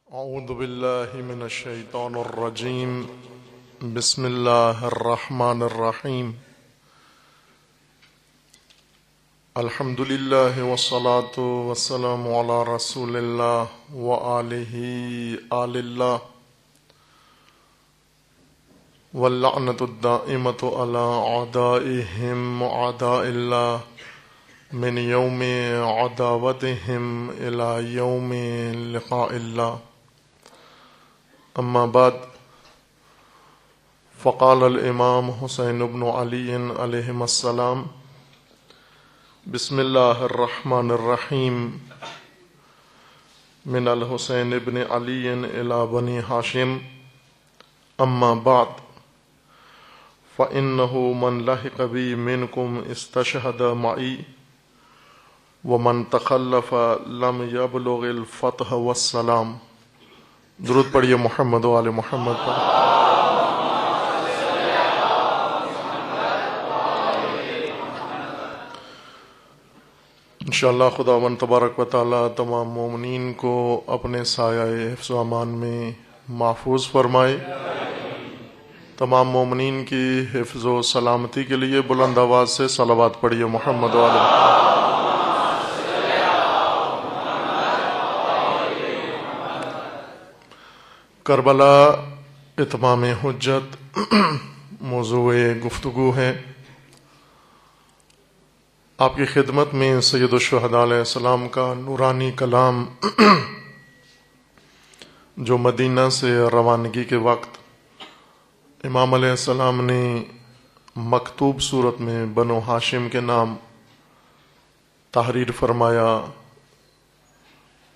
اعوذ باللہ من الشیطان الرجیم بسم اللہ الرحمن الرحیم الحمد للہ والصلاة والسلام علی رسول اللہ وآلہ آل اللہ واللعنۃ الدائمۃ علی اعدائہم اعداء اللہ من یوم عداوتہم الی یوم لقاء اللہ اما بعد فقال الامام حسین بن علی علیہم السلام بسم اللہ الرحمن الرحیم من الحسین بن علی الی بنی ہاشم اما بعد فإنه من لحق بی منکم استشہد معی ومن تخلف لم یبلغ الفتح والسلام۔ درود پڑھیے محمد و آل محمد پر۔ انشاءاللہ خداوند تبارک و تعالی تمام مومنین کو اپنے سایہ حفظ و امان میں محفوظ فرمائے۔ تمام مومنین کی حفظ و سلامتی کے لیے بلند آواز سے صلوات پڑھیے محمد و آل محمد۔ کربلا اتمام حجت موضوع گفتگو ہے۔ آپ کی خدمت میں سید الشہداء علیہ السلام کا نورانی کلام جو مدینہ سے روانگی کے وقت امام علیہ السلام نے مکتوب صورت میں بنو ہاشم کے نام تحریر فرمایا،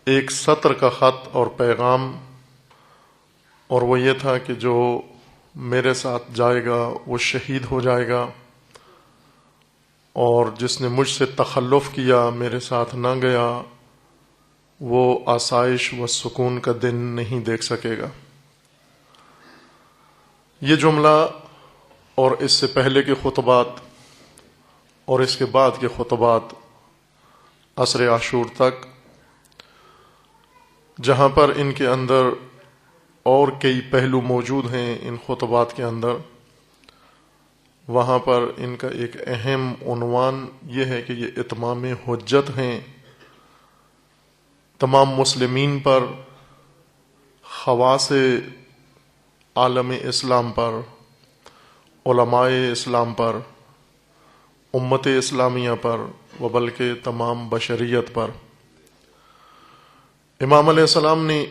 ایک سطر کا خط اور پیغام، اور وہ یہ تھا کہ جو میرے ساتھ جائے گا وہ شہید ہو جائے گا، اور جس نے مجھ سے تخلف کیا، میرے ساتھ نہ گیا، وہ آسائش و سکون کا دن نہیں دیکھ سکے گا۔ یہ جملہ اور اس سے پہلے کے خطبات اور اس کے بعد کے خطبات عصر عاشور تک، جہاں پر ان کے اندر اور کئی پہلو موجود ہیں ان خطبات کے اندر، وہاں پر ان کا ایک اہم عنوان یہ ہے کہ یہ اتمام حجت ہیں تمام مسلمین پر، خواص عالم اسلام پر، علماء اسلام پر، امت اسلامیہ پر، و بلکہ تمام بشریت پر۔ امام علیہ السلام نے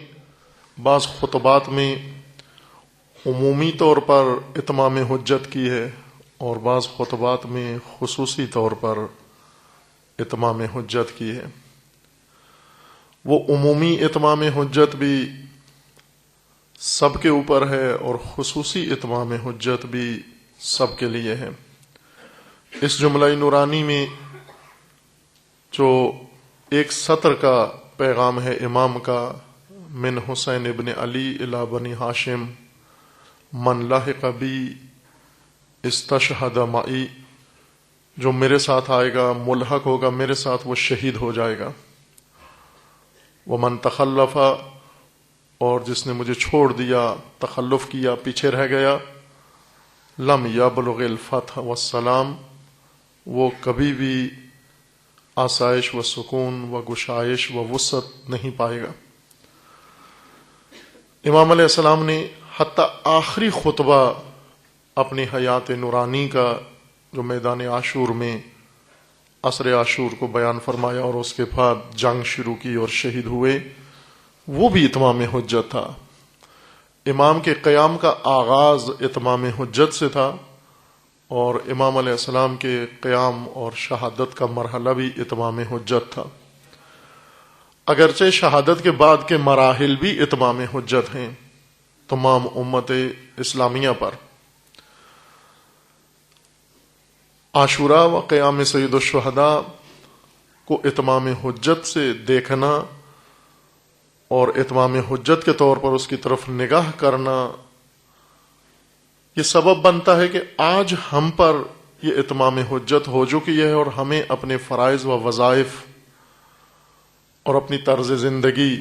بعض خطبات میں عمومی طور پر اتمام حجت کی ہے، اور بعض خطبات میں خصوصی طور پر اتمام حجت کی ہے۔ وہ عمومی اتمام حجت بھی سب کے اوپر ہے، اور خصوصی اتمام حجت بھی سب کے لیے ہے۔ اس جملہ نورانی میں جو ایک سطر کا پیغام ہے امام کا، من حسین ابن علی الی بنی ہاشم من لحق بی استشہد معی، جو میرے ساتھ آئے گا، ملحق ہوگا میرے ساتھ، وہ شہید ہو جائے گا۔ ومن تخلف، اور جس نے مجھے چھوڑ دیا، تخلف کیا، پیچھے رہ گیا، لم یبلغ الفتح والسلام، وہ کبھی بھی آسائش و سکون و گشائش و وسعت نہیں پائے گا۔ امام علیہ السلام نے حتیٰ آخری خطبہ اپنی حیات نورانی کا جو میدان عاشور میں عصر عاشور کو بیان فرمایا اور اس کے بعد جنگ شروع کی اور شہید ہوئے، وہ بھی اتمام حجت تھا۔ امام کے قیام کا آغاز اتمام حجت سے تھا، اور امام علیہ السلام کے قیام اور شہادت کا مرحلہ بھی اتمام حجت تھا، اگرچہ شہادت کے بعد کے مراحل بھی اتمام حجت ہیں تمام امت اسلامیہ پر۔ عاشوراء و قیام سید الشہداء کو اتمام حجت سے دیکھنا اور اتمام حجت کے طور پر اس کی طرف نگاہ کرنا، یہ سبب بنتا ہے کہ آج ہم پر یہ اتمام حجت ہو چکی ہے، اور ہمیں اپنے فرائض و وظائف اور اپنی طرز زندگی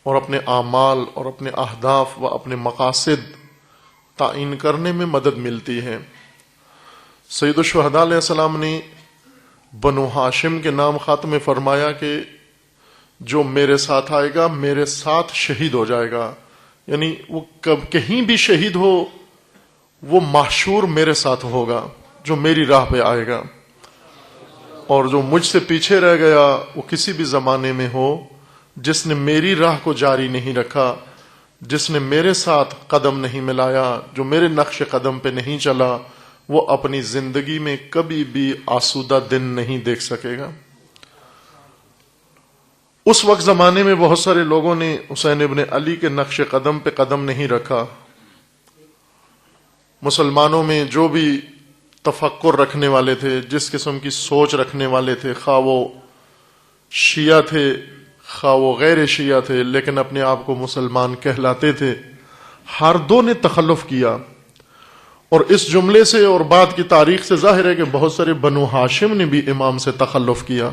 اور اپنے اعمال اور اپنے اہداف و اپنے مقاصد تعین کرنے میں مدد ملتی ہے۔ سید الشہداء علیہ السلام نے بنو ہاشم کے نام خط میں فرمایا کہ جو میرے ساتھ آئے گا میرے ساتھ شہید ہو جائے گا، یعنی وہ کہیں بھی شہید ہو وہ محشور میرے ساتھ ہوگا جو میری راہ پہ آئے گا، اور جو مجھ سے پیچھے رہ گیا وہ کسی بھی زمانے میں ہو، جس نے میری راہ کو جاری نہیں رکھا، جس نے میرے ساتھ قدم نہیں ملایا، جو میرے نقش قدم پہ نہیں چلا، وہ اپنی زندگی میں کبھی بھی آسودہ دن نہیں دیکھ سکے گا۔ اس وقت زمانے میں بہت سارے لوگوں نے حسین ابن علی کے نقش قدم پہ قدم نہیں رکھا۔ مسلمانوں میں جو بھی تفکر رکھنے والے تھے، جس قسم کی سوچ رکھنے والے تھے، خواہ وہ شیعہ تھے خواہ وہ غیر شیعہ تھے، لیکن اپنے آپ کو مسلمان کہلاتے تھے، ہر دو نے تخلف کیا۔ اور اس جملے سے اور بعد کی تاریخ سے ظاہر ہے کہ بہت سارے بنو ہاشم نے بھی امام سے تخلف کیا۔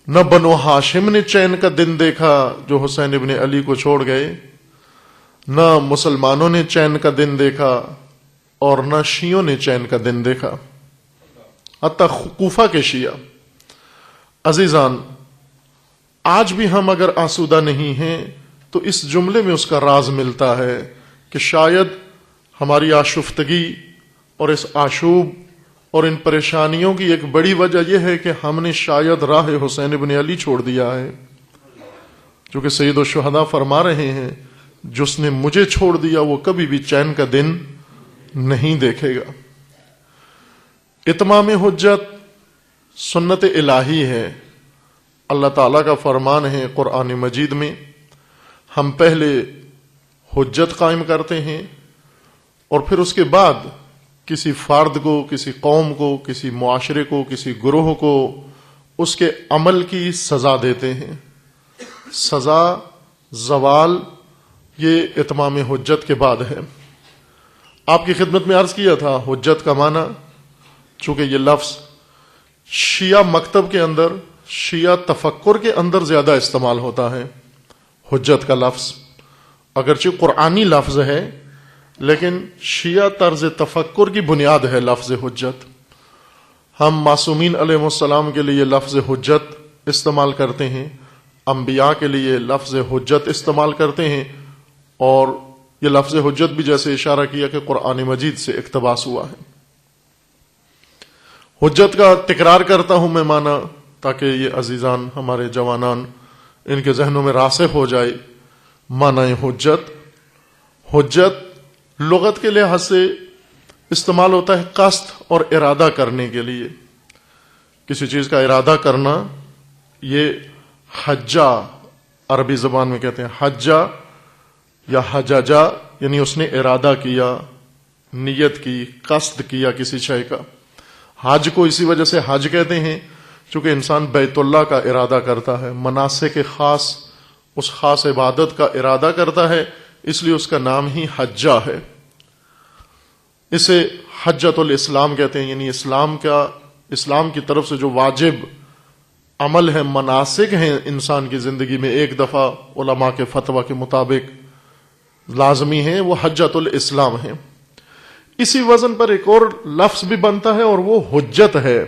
نہ بنو ہاشم نے چین کا دن دیکھا جو حسین ابن علی کو چھوڑ گئے، نہ مسلمانوں نے چین کا دن دیکھا، اور نہ شیعوں نے چین کا دن دیکھا، حتی کوفہ کے شیعہ۔ عزیزان، آج بھی ہم اگر آسودہ نہیں ہیں تو اس جملے میں اس کا راز ملتا ہے کہ شاید ہماری آشفتگی اور اس آشوب اور ان پریشانیوں کی ایک بڑی وجہ یہ ہے کہ ہم نے شاید راہ حسین ابن علی چھوڑ دیا ہے، کیونکہ سید الشہداء فرما رہے ہیں جس نے مجھے چھوڑ دیا وہ کبھی بھی چین کا دن نہیں دیکھے گا۔ اتمام حجت سنت الہی ہے، اللہ تعالیٰ کا فرمان ہے قرآن مجید میں، ہم پہلے حجت قائم کرتے ہیں اور پھر اس کے بعد کسی فرد کو، کسی قوم کو، کسی معاشرے کو، کسی گروہ کو اس کے عمل کی سزا دیتے ہیں۔ سزا، زوال، یہ اتمام حجت کے بعد ہے۔ آپ کی خدمت میں عرض کیا تھا حجت کا معنی، چونکہ یہ لفظ شیعہ مکتب کے اندر، شیعہ تفکر کے اندر زیادہ استعمال ہوتا ہے۔ حجت کا لفظ اگرچہ قرآنی لفظ ہے لیکن شیعہ طرز تفکر کی بنیاد ہے لفظ حجت۔ ہم معصومین علیہ السلام کے لیے لفظ حجت استعمال کرتے ہیں، انبیاء کے لیے لفظ حجت استعمال کرتے ہیں، اور یہ لفظ حجت بھی جیسے اشارہ کیا کہ قرآن مجید سے اقتباس ہوا ہے۔ حجت کا تکرار کرتا ہوں میں معنی، تاکہ یہ عزیزان ہمارے جوانان ان کے ذہنوں میں راسخ ہو جائے۔ معنی حجت، حجت لغت کے لحاظ سے استعمال ہوتا ہے قصد اور ارادہ کرنے کے لیے، کسی چیز کا ارادہ کرنا۔ یہ حجہ عربی زبان میں کہتے ہیں، حجہ یا حججہ، یعنی اس نے ارادہ کیا، نیت کی، قصد کیا کسی شے کا۔ حج کو اسی وجہ سے حج کہتے ہیں چونکہ انسان بیت اللہ کا ارادہ کرتا ہے، مناسک خاص، اس خاص عبادت کا ارادہ کرتا ہے، اس لیے اس کا نام ہی حجہ ہے۔ اسے حجۃ الاسلام کہتے ہیں، یعنی اسلام کی طرف سے جو واجب عمل ہے، مناسک ہیں انسان کی زندگی میں ایک دفعہ علماء کے فتویٰ کے مطابق لازمی ہیں، وہ حجۃ الاسلام ہیں۔ اسی وزن پر ایک اور لفظ بھی بنتا ہے اور وہ حجت ہے،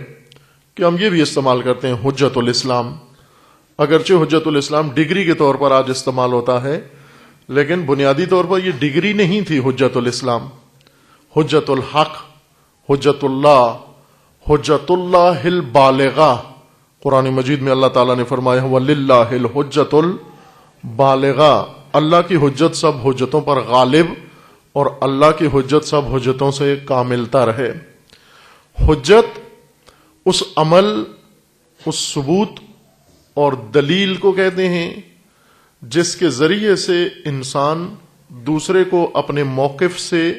کہ ہم یہ بھی استعمال کرتے ہیں حجت الاسلام۔ اگرچہ حجت الاسلام ڈگری کے طور پر آج استعمال ہوتا ہے، لیکن بنیادی طور پر یہ ڈگری نہیں تھی حجت الاسلام۔ حجت الحق، حجت اللہ البالغہ، قرآن مجید میں اللہ تعالیٰ نے فرمایا وَلِلَّهِ الْحُجَّةُ الْبَالِغَةُ، اللہ کی حجت سب حجتوں پر غالب اور اللہ کی حجت سب حجتوں سے کامل تر ہے۔ حجت اس عمل، اس ثبوت اور دلیل کو کہتے ہیں جس کے ذریعے سے انسان دوسرے کو اپنے موقف سے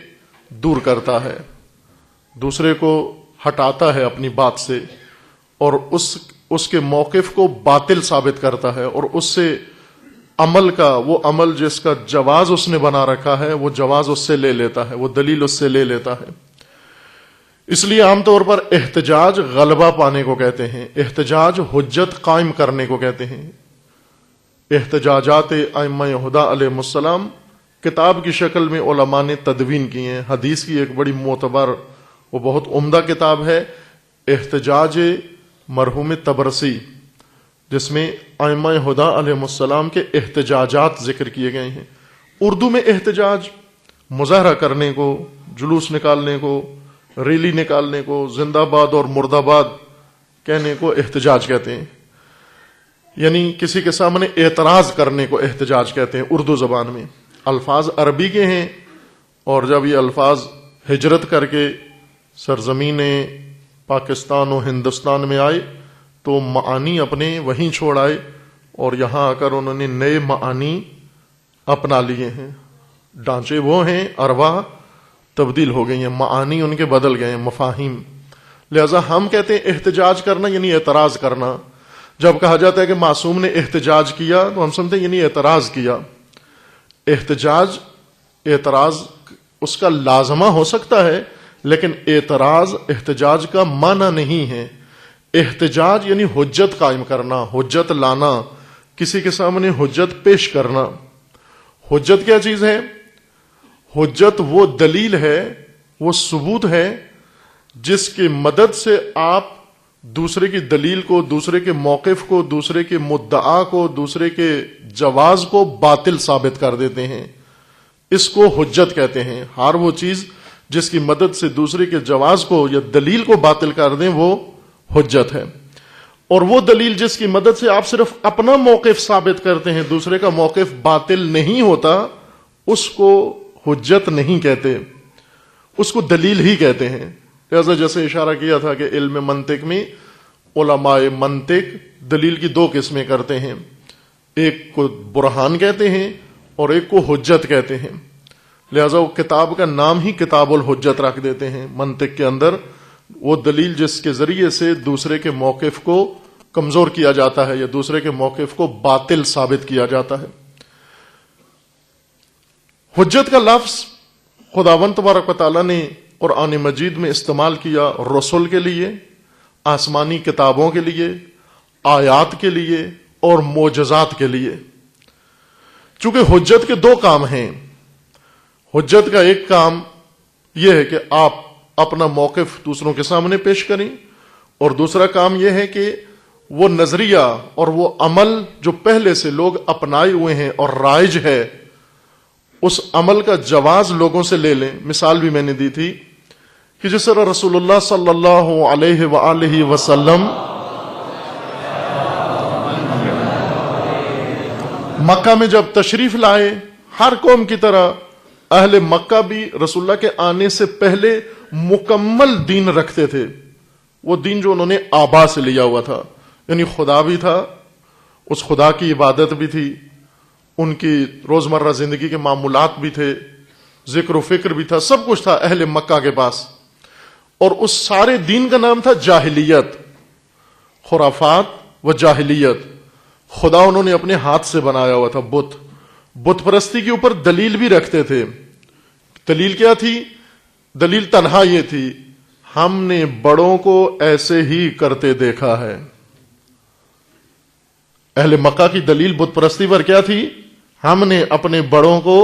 دور کرتا ہے، دوسرے کو ہٹاتا ہے اپنی بات سے، اور اس کے موقف کو باطل ثابت کرتا ہے، اور اس سے عمل کا، وہ عمل جس کا جواز اس نے بنا رکھا ہے، وہ جواز اس سے لے لیتا ہے، وہ دلیل اس سے لے لیتا ہے۔ اس لیے عام طور پر احتجاج غلبہ پانے کو کہتے ہیں، احتجاج حجت قائم کرنے کو کہتے ہیں۔ احتجاجات ائمہ ہدی علیہم السلام کتاب کی شکل میں علماء نے تدوین کی ہیں. حدیث کی ایک بڑی معتبر وہ بہت عمدہ کتاب ہے احتجاج مرحوم طبرسی، جس میں ائمہ ہدی علیہم السلام کے احتجاجات ذکر کیے گئے ہیں. اردو میں احتجاج مظاہرہ کرنے کو، جلوس نکالنے کو، ریلی نکالنے کو، زندہ باد اور مرد آباد کہنے کو احتجاج کہتے ہیں. یعنی کسی کے سامنے اعتراض کرنے کو احتجاج کہتے ہیں اردو زبان میں. الفاظ عربی کے ہیں، اور جب یہ الفاظ ہجرت کر کے سرزمین پاکستان و ہندوستان میں آئے تو معانی اپنے وہیں چھوڑ آئے، اور یہاں آ کر انہوں نے نئے معانی اپنا لیے ہیں. ڈھانچے وہ ہیں، ارواح تبدیل ہو گئی ہیں، معانی ان کے بدل گئے ہیں، مفاہیم. لہذا ہم کہتے ہیں احتجاج کرنا یعنی اعتراض کرنا. جب کہا جاتا ہے کہ معصوم نے احتجاج کیا تو ہم سمجھتے ہیں یعنی اعتراض کیا. احتجاج، اعتراض اس کا لازمہ ہو سکتا ہے، لیکن اعتراض احتجاج کا معنی نہیں ہے. احتجاج یعنی حجت قائم کرنا، حجت لانا، کسی کے سامنے حجت پیش کرنا. حجت کیا چیز ہے؟ حجت وہ دلیل ہے، وہ ثبوت ہے جس کی مدد سے آپ دوسرے کی دلیل کو، دوسرے کے موقف کو، دوسرے کے مدعا کو، دوسرے کے جواز کو باطل ثابت کر دیتے ہیں. اس کو حجت کہتے ہیں. ہر وہ چیز جس کی مدد سے دوسرے کے جواز کو یا دلیل کو باطل کر دیں وہ حجت ہے. اور وہ دلیل جس کی مدد سے آپ صرف اپنا موقف ثابت کرتے ہیں، دوسرے کا موقف باطل نہیں ہوتا، اس کو حجت نہیں کہتے، اس کو دلیل ہی کہتے ہیں. لہذا جیسے اشارہ کیا تھا کہ علم منطق میں علماء منطق دلیل کی دو قسمیں کرتے ہیں، ایک کو برہان کہتے ہیں اور ایک کو حجت کہتے ہیں. لہذا وہ کتاب کا نام ہی کتاب الحجت رکھ دیتے ہیں. منطق کے اندر وہ دلیل جس کے ذریعے سے دوسرے کے موقف کو کمزور کیا جاتا ہے یا دوسرے کے موقف کو باطل ثابت کیا جاتا ہے. حجت کا لفظ خداوند تبارک و تعالیٰ نے قرآن مجید میں استعمال کیا رسول کے لیے، آسمانی کتابوں کے لیے، آیات کے لیے اور معجزات کے لیے. چونکہ حجت کے دو کام ہیں. حجت کا ایک کام یہ ہے کہ آپ اپنا موقف دوسروں کے سامنے پیش کریں، اور دوسرا کام یہ ہے کہ وہ نظریہ اور وہ عمل جو پہلے سے لوگ اپنائے ہوئے ہیں اور رائج ہے، اس عمل کا جواز لوگوں سے لے لیں. مثال بھی میں نے دی تھی کہ جس طرح رسول اللہ صلی اللہ علیہ وآلہ وسلم مکہ میں جب تشریف لائے، ہر قوم کی طرح اہل مکہ بھی رسول اللہ کے آنے سے پہلے مکمل دین رکھتے تھے. وہ دین جو انہوں نے آبا سے لیا ہوا تھا، یعنی خدا بھی تھا، اس خدا کی عبادت بھی تھی، ان کی روزمرہ زندگی کے معمولات بھی تھے، ذکر و فکر بھی تھا، سب کچھ تھا اہل مکہ کے پاس. اور اس سارے دین کا نام تھا جاہلیت، خرافات و جاہلیت. خدا انہوں نے اپنے ہاتھ سے بنایا ہوا تھا. بت پرستی کے اوپر دلیل بھی رکھتے تھے. دلیل کیا تھی؟ دلیل تنہا یہ تھی، ہم نے بڑوں کو ایسے ہی کرتے دیکھا ہے. اہل مکہ کی دلیل بت پرستی پر کیا تھی؟ ہم نے اپنے بڑوں کو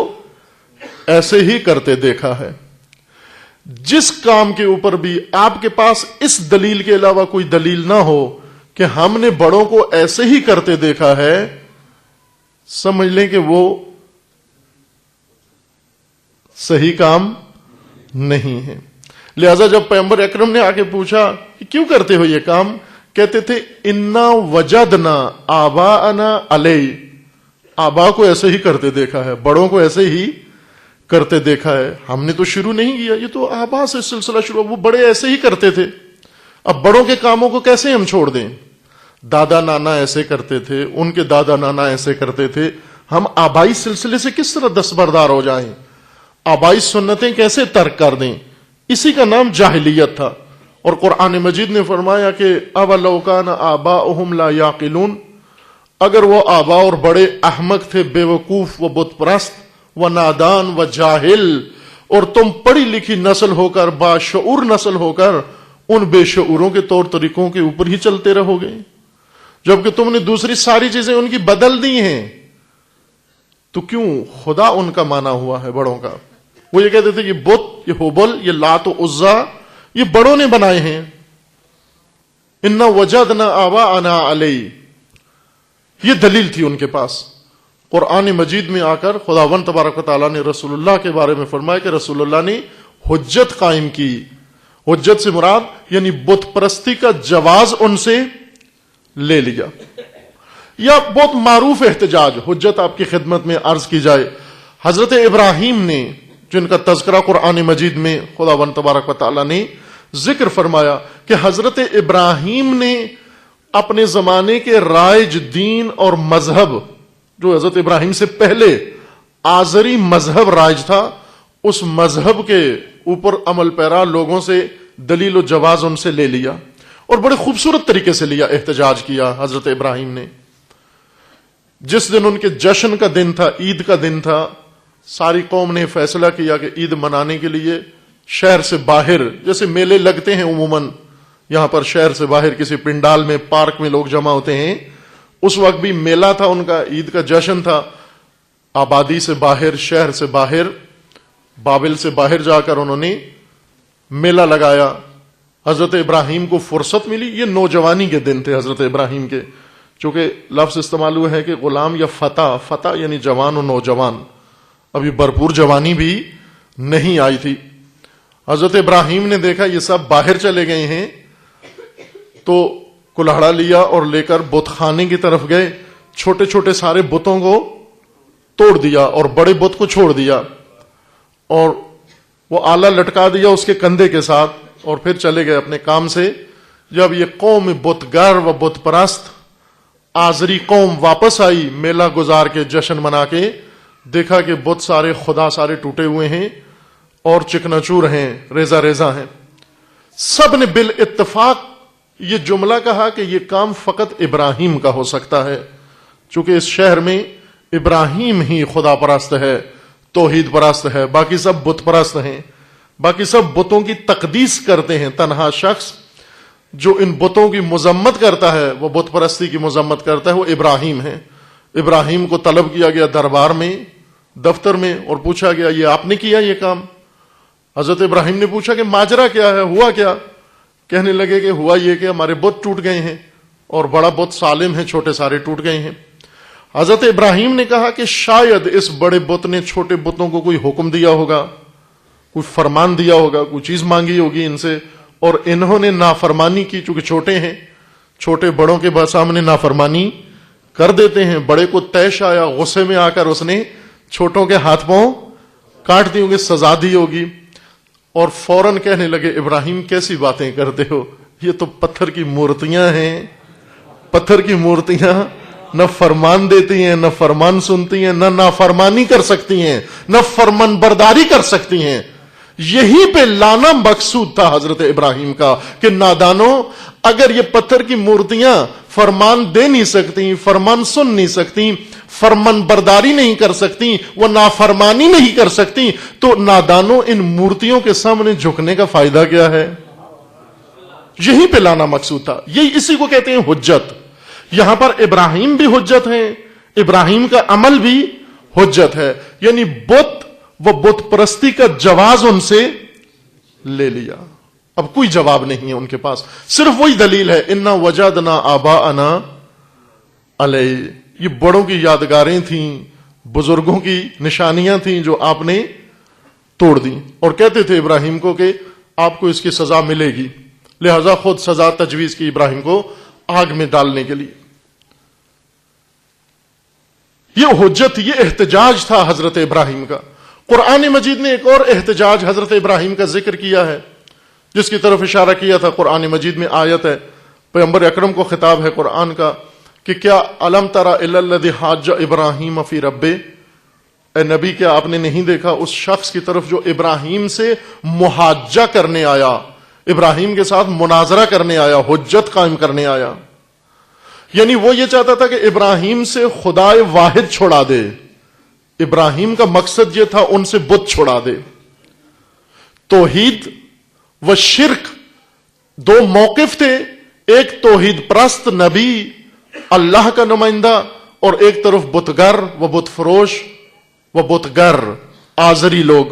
ایسے ہی کرتے دیکھا ہے. جس کام کے اوپر بھی آپ کے پاس اس دلیل کے علاوہ کوئی دلیل نہ ہو کہ ہم نے بڑوں کو ایسے ہی کرتے دیکھا ہے، سمجھ لیں کہ وہ صحیح کام نہیں ہے. لہذا جب پیغمبر اکرم نے آگے پوچھا کہ کیوں کرتے ہو یہ کام، کہتے تھے انا وجدنا آباءنا علی، آبا کو ایسے ہی کرتے دیکھا ہے، بڑوں کو ایسے ہی کرتے دیکھا ہے، ہم نے تو شروع نہیں کیا، یہ تو آبا سے سلسلہ شروع، وہ بڑے ایسے ہی کرتے تھے، اب بڑوں کے کاموں کو کیسے ہم چھوڑ دیں؟ دادا نانا ایسے کرتے تھے، ان کے دادا نانا ایسے کرتے تھے، ہم آبائی سلسلے سے کس طرح دستبردار ہو جائیں؟ آبائی سنتیں کیسے ترک کر دیں؟ اسی کا نام جاہلیت تھا. اور قرآن مجید نے فرمایا کہ اولو کان آباؤہم لا یعقلون، اگر وہ آبا اور بڑے احمق تھے، بے وقوف و بت پرست و نادان و جاہل، اور تم پڑھی لکھی نسل ہو کر، باشعور نسل ہو کر ان بے شعوروں کے طور طریقوں کے اوپر ہی چلتے رہو گے. جبکہ تم نے دوسری ساری چیزیں ان کی بدل دی ہیں، تو کیوں خدا ان کا مانا ہوا ہے بڑوں کا؟ وہ یہ کہتے تھے یہ بت، یہ ہبل، یہ لات و عزا یہ بڑوں نے بنائے ہیں. انا وجدنا آباءنا علیہ، یہ دلیل تھی ان کے پاس. قرآن مجید میں آ کر خداوند تبارک و تعالیٰ نے رسول اللہ کے بارے میں فرمایا کہ رسول اللہ نے حجت قائم کی. حجت سے مراد یعنی بت پرستی کا جواز ان سے لے لیا. یا بہت معروف احتجاج، حجت آپ کی خدمت میں عرض کی جائے، حضرت ابراہیم نے جن کا تذکرہ قرآن مجید میں خداوند تبارک و تعالیٰ نے ذکر فرمایا کہ حضرت ابراہیم نے اپنے زمانے کے رائج دین اور مذہب، جو حضرت ابراہیم سے پہلے آزری مذہب رائج تھا، اس مذہب کے اوپر عمل پیرا لوگوں سے دلیل و جواز ان سے لے لیا، اور بڑے خوبصورت طریقے سے لیا، احتجاج کیا حضرت ابراہیم نے. جس دن ان کے جشن کا دن تھا، عید کا دن تھا، ساری قوم نے فیصلہ کیا کہ عید منانے کے لیے شہر سے باہر، جیسے میلے لگتے ہیں عموماً یہاں پر شہر سے باہر کسی پنڈال میں، پارک میں لوگ جمع ہوتے ہیں، اس وقت بھی میلہ تھا ان کا، عید کا جشن تھا. آبادی سے باہر، شہر سے باہر، بابل سے باہر جا کر انہوں نے میلہ لگایا. حضرت ابراہیم کو فرصت ملی، یہ نوجوانی کے دن تھے حضرت ابراہیم کے، چونکہ لفظ استعمال ہوا ہے کہ غلام یا فتح یعنی جوان و نوجوان، ابھی بھرپور جوانی بھی نہیں آئی تھی. حضرت ابراہیم نے دیکھا یہ سب باہر چلے گئے ہیں، تو کلہڑا لیا اور لے کر بت خانے کی طرف گئے. چھوٹے چھوٹے سارے بتوں کو توڑ دیا اور بڑے بت کو چھوڑ دیا، اور وہ آلہ لٹکا دیا اس کے کندھے کے ساتھ، اور پھر چلے گئے اپنے کام سے. جب یہ قوم بتگر و بت پرست آزری قوم واپس آئی میلہ گزار کے، جشن منا کے، دیکھا کہ بت سارے خدا سارے ٹوٹے ہوئے ہیں اور چکناچور ہیں، ریزہ ریزہ ہیں. سب نے بالاتفاق یہ جملہ کہا کہ یہ کام فقط ابراہیم کا ہو سکتا ہے، چونکہ اس شہر میں ابراہیم ہی خدا پرست ہے، توحید پرست ہے، باقی سب بت پرست ہیں، باقی سب بتوں کی تقدیس کرتے ہیں. تنہا شخص جو ان بتوں کی مذمت کرتا ہے، وہ بت پرستی کی مذمت کرتا ہے، وہ ابراہیم ہے. ابراہیم کو طلب کیا گیا دربار میں، دفتر میں، اور پوچھا گیا یہ آپ نے کیا یہ کام؟ حضرت ابراہیم نے پوچھا کہ ماجرا کیا ہے، ہوا کیا؟ کہنے لگے کہ ہوا یہ کہ ہمارے بت ٹوٹ گئے ہیں، اور بڑا بت سالم ہے، چھوٹے سارے ٹوٹ گئے ہیں. حضرت ابراہیم نے کہا کہ شاید اس بڑے بت نے چھوٹے بتوں کو کوئی حکم دیا ہوگا، کوئی فرمان دیا ہوگا، کوئی چیز مانگی ہوگی ان سے، اور انہوں نے نافرمانی کی. چونکہ چھوٹے ہیں، چھوٹے بڑوں کے سامنے نافرمانی کر دیتے ہیں. بڑے کو طیش آیا، غصے میں آ کر اس نے چھوٹوں کے ہاتھ پاؤں کاٹ دی ہوں گے، سزا دی ہوگی، اور فوراً کہنے لگے ابراہیم کیسی باتیں کرتے ہو، یہ تو پتھر کی مورتیاں ہیں. پتھر کی مورتیاں نہ فرمان دیتی ہیں، نہ فرمان سنتی ہیں، نہ نافرمانی کر سکتی ہیں، نہ فرمان برداری کر سکتی ہیں. یہیں پہ لانا مقصود تھا حضرت ابراہیم کا کہ نادانوں، اگر یہ پتھر کی مورتیاں فرمان دے نہیں سکتی، فرمان سن نہیں سکتی، فرمان برداری نہیں کر سکتی، وہ نافرمانی نہیں کر سکتی، تو نادانوں ان مورتیوں کے سامنے جھکنے کا فائدہ کیا ہے؟ یہیں پہ لانا مقصود تھا. یہی اسی کو کہتے ہیں حجت. یہاں پر ابراہیم بھی حجت ہے، ابراہیم کا عمل بھی حجت ہے، یعنی بت پرستی کا جواز ان سے لے لیا. اب کوئی جواب نہیں ہے ان کے پاس، صرف وہی دلیل ہے انا وجدنا آباءنا علیہ. یہ بڑوں کی یادگاریں تھیں، بزرگوں کی نشانیاں تھیں جو آپ نے توڑ دیں، اور کہتے تھے ابراہیم کو کہ آپ کو اس کی سزا ملے گی، لہذا خود سزا تجویز کی ابراہیم کو آگ میں ڈالنے کے لیے. یہ حجت، یہ احتجاج تھا حضرت ابراہیم کا. قرآن مجید نے ایک اور احتجاج حضرت ابراہیم کا ذکر کیا ہے، جس کی طرف اشارہ کیا تھا. قرآن مجید میں آیت ہے، پیغمبر اکرم کو خطاب ہے قرآن کا کہ کیا الم تری الی الذی حاج ابراہیم فی ربہ، اے نبی کیا آپ نے نہیں دیکھا اس شخص کی طرف جو ابراہیم سے محاجہ کرنے آیا، ابراہیم کے ساتھ مناظرہ کرنے آیا، حجت قائم کرنے آیا. یعنی وہ یہ چاہتا تھا کہ ابراہیم سے خدا واحد چھوڑا دے. ابراہیم کا مقصد یہ تھا ان سے بت چھوڑا دے. توحید و شرک دو موقف تھے، ایک توحید پرست نبی اللہ کا نمائندہ اور ایک طرف بتگر و بت فروش و بتگر آزری لوگ،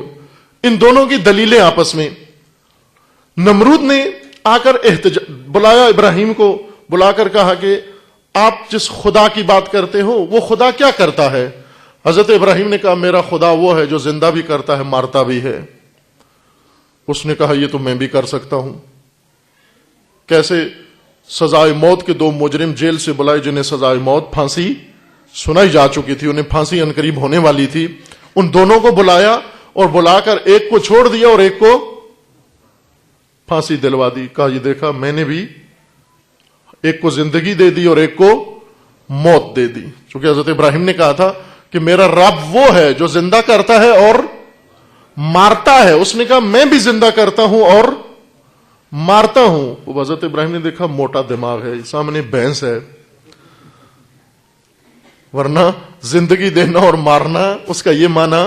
ان دونوں کی دلیلیں آپس میں. نمرود نے آ کر بلایا ابراہیم کو، بلا کر کہا کہ آپ جس خدا کی بات کرتے ہو وہ خدا کیا کرتا ہے؟ حضرت ابراہیم نے کہا میرا خدا وہ ہے جو زندہ بھی کرتا ہے مارتا بھی ہے. اس نے کہا یہ تو میں بھی کر سکتا ہوں. کیسے؟ سزائے موت کے 2 مجرم جیل سے بلائے جنہیں سزائے موت پھانسی سنائی جا چکی تھی، انہیں پھانسی عنقریب ہونے والی تھی. ان دونوں کو بلایا اور بلا کر ایک کو چھوڑ دیا اور ایک کو پھانسی دلوا دی. کہا یہ دیکھا میں نے بھی ایک کو زندگی دے دی اور ایک کو موت دے دی. چونکہ حضرت ابراہیم نے کہا تھا کہ میرا رب وہ ہے جو زندہ کرتا ہے اور مارتا ہے. اس نے کہا میں بھی زندہ کرتا ہوں اور مارتا ہوں. وہ حضرت ابراہیم نے دیکھا موٹا دماغ ہے، سامنے بھینس ہے، ورنہ زندگی دینا اور مارنا اس کا یہ معنی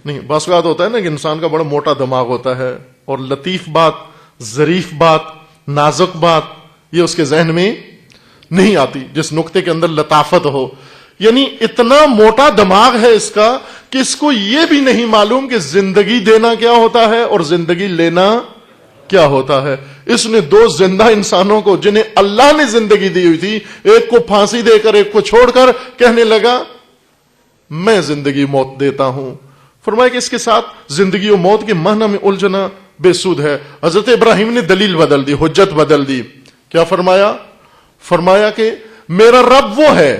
نہیں. بعض اوقات ہوتا ہے نا کہ انسان کا بڑا موٹا دماغ ہوتا ہے اور لطیف بات، ظریف بات، نازک بات یہ اس کے ذہن میں نہیں آتی، جس نقطے کے اندر لطافت ہو. یعنی اتنا موٹا دماغ ہے اس کا کہ اس کو یہ بھی نہیں معلوم کہ زندگی دینا کیا ہوتا ہے اور زندگی لینا کیا ہوتا ہے. اس نے 2 زندہ انسانوں کو جنہیں اللہ نے زندگی دی ہوئی تھی، ایک کو پھانسی دے کر ایک کو چھوڑ کر کہنے لگا میں زندگی موت دیتا ہوں. فرمایا کہ اس کے ساتھ زندگی و موت کے معنی میں الجھنا بے سود ہے. حضرت ابراہیم نے دلیل بدل دی، حجت بدل دی. کیا فرمایا؟ فرمایا کہ میرا رب وہ ہے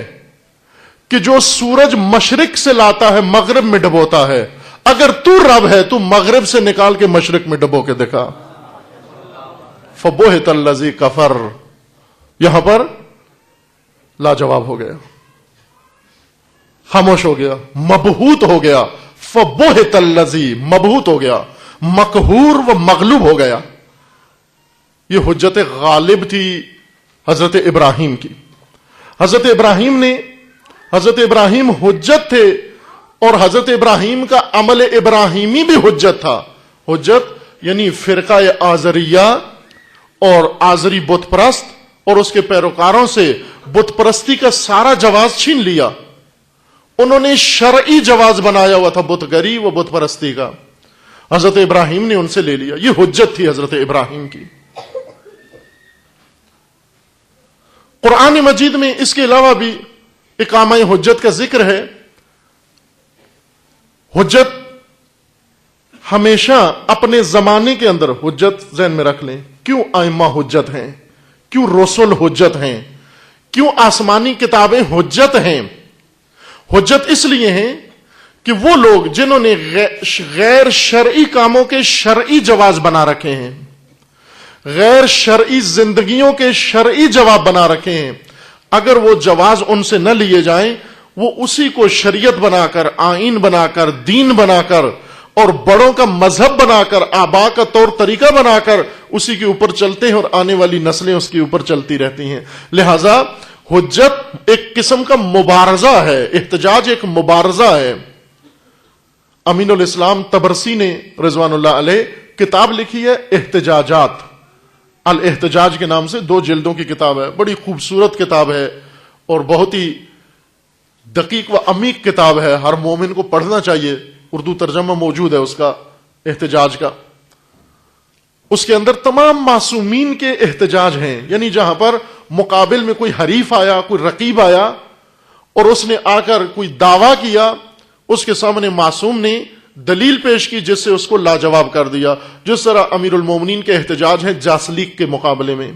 کہ جو سورج مشرق سے لاتا ہے مغرب میں ڈبوتا ہے. اگر تو رب ہے تو مغرب سے نکال کے مشرق میں ڈبو کے دکھا. فبہت الذی کفر، یہاں پر لاجواب ہو گیا، خاموش ہو گیا، مبہوت ہو گیا. فبہت الذی، مبہوت ہو گیا، مقہور و مغلوب ہو گیا. یہ حجت غالب تھی حضرت ابراہیم کی. حضرت ابراہیم حجت تھے اور حضرت ابراہیم کا عمل ابراہیمی بھی حجت تھا. حجت یعنی فرقہ آزریہ اور آزری بت پرست اور اس کے پیروکاروں سے بت پرستی کا سارا جواز چھین لیا. انہوں نے شرعی جواز بنایا ہوا تھا بت گری و بت پرستی کا، حضرت ابراہیم نے ان سے لے لیا. یہ حجت تھی حضرت ابراہیم کی. قرآن مجید میں اس کے علاوہ بھی اقامہ حجت کا ذکر ہے. حجت ہمیشہ اپنے زمانے کے اندر، حجت ذہن میں رکھ لیں، کیوں ائمہ حجت ہیں، کیوں رسول حجت ہیں، کیوں آسمانی کتابیں حجت ہیں. حجت اس لیے ہیں کہ وہ لوگ جنہوں نے غیر شرعی کاموں کے شرعی جواز بنا رکھے ہیں، غیر شرعی زندگیوں کے شرعی جواب بنا رکھے ہیں، اگر وہ جواز ان سے نہ لیے جائیں وہ اسی کو شریعت بنا کر، آئین بنا کر، دین بنا کر اور بڑوں کا مذہب بنا کر، آبا کا طور طریقہ بنا کر اسی کے اوپر چلتے ہیں اور آنے والی نسلیں اس کے اوپر چلتی رہتی ہیں. لہذا حجت ایک قسم کا مبارزہ ہے، احتجاج ایک مبارزہ ہے. امین الاسلام طبرسی نے رضوان اللہ علیہ کتاب لکھی ہے احتجاجات، الاحتجاج کے نام سے 2 جلدوں کی کتاب ہے. بڑی خوبصورت کتاب ہے اور بہت ہی دقیق و عمیق کتاب ہے، ہر مومن کو پڑھنا چاہیے. اردو ترجمہ موجود ہے اس کا، احتجاج کا. اس کے اندر تمام معصومین کے احتجاج ہیں، یعنی جہاں پر مقابل میں کوئی حریف آیا، کوئی رقیب آیا اور اس نے آ کر کوئی دعویٰ کیا، اس کے سامنے معصوم نے دلیل پیش کی جس سے اس کو لاجواب کر دیا. جس طرح امیر المومنین کے احتجاج ہیں جاسلیق کے مقابلے میں،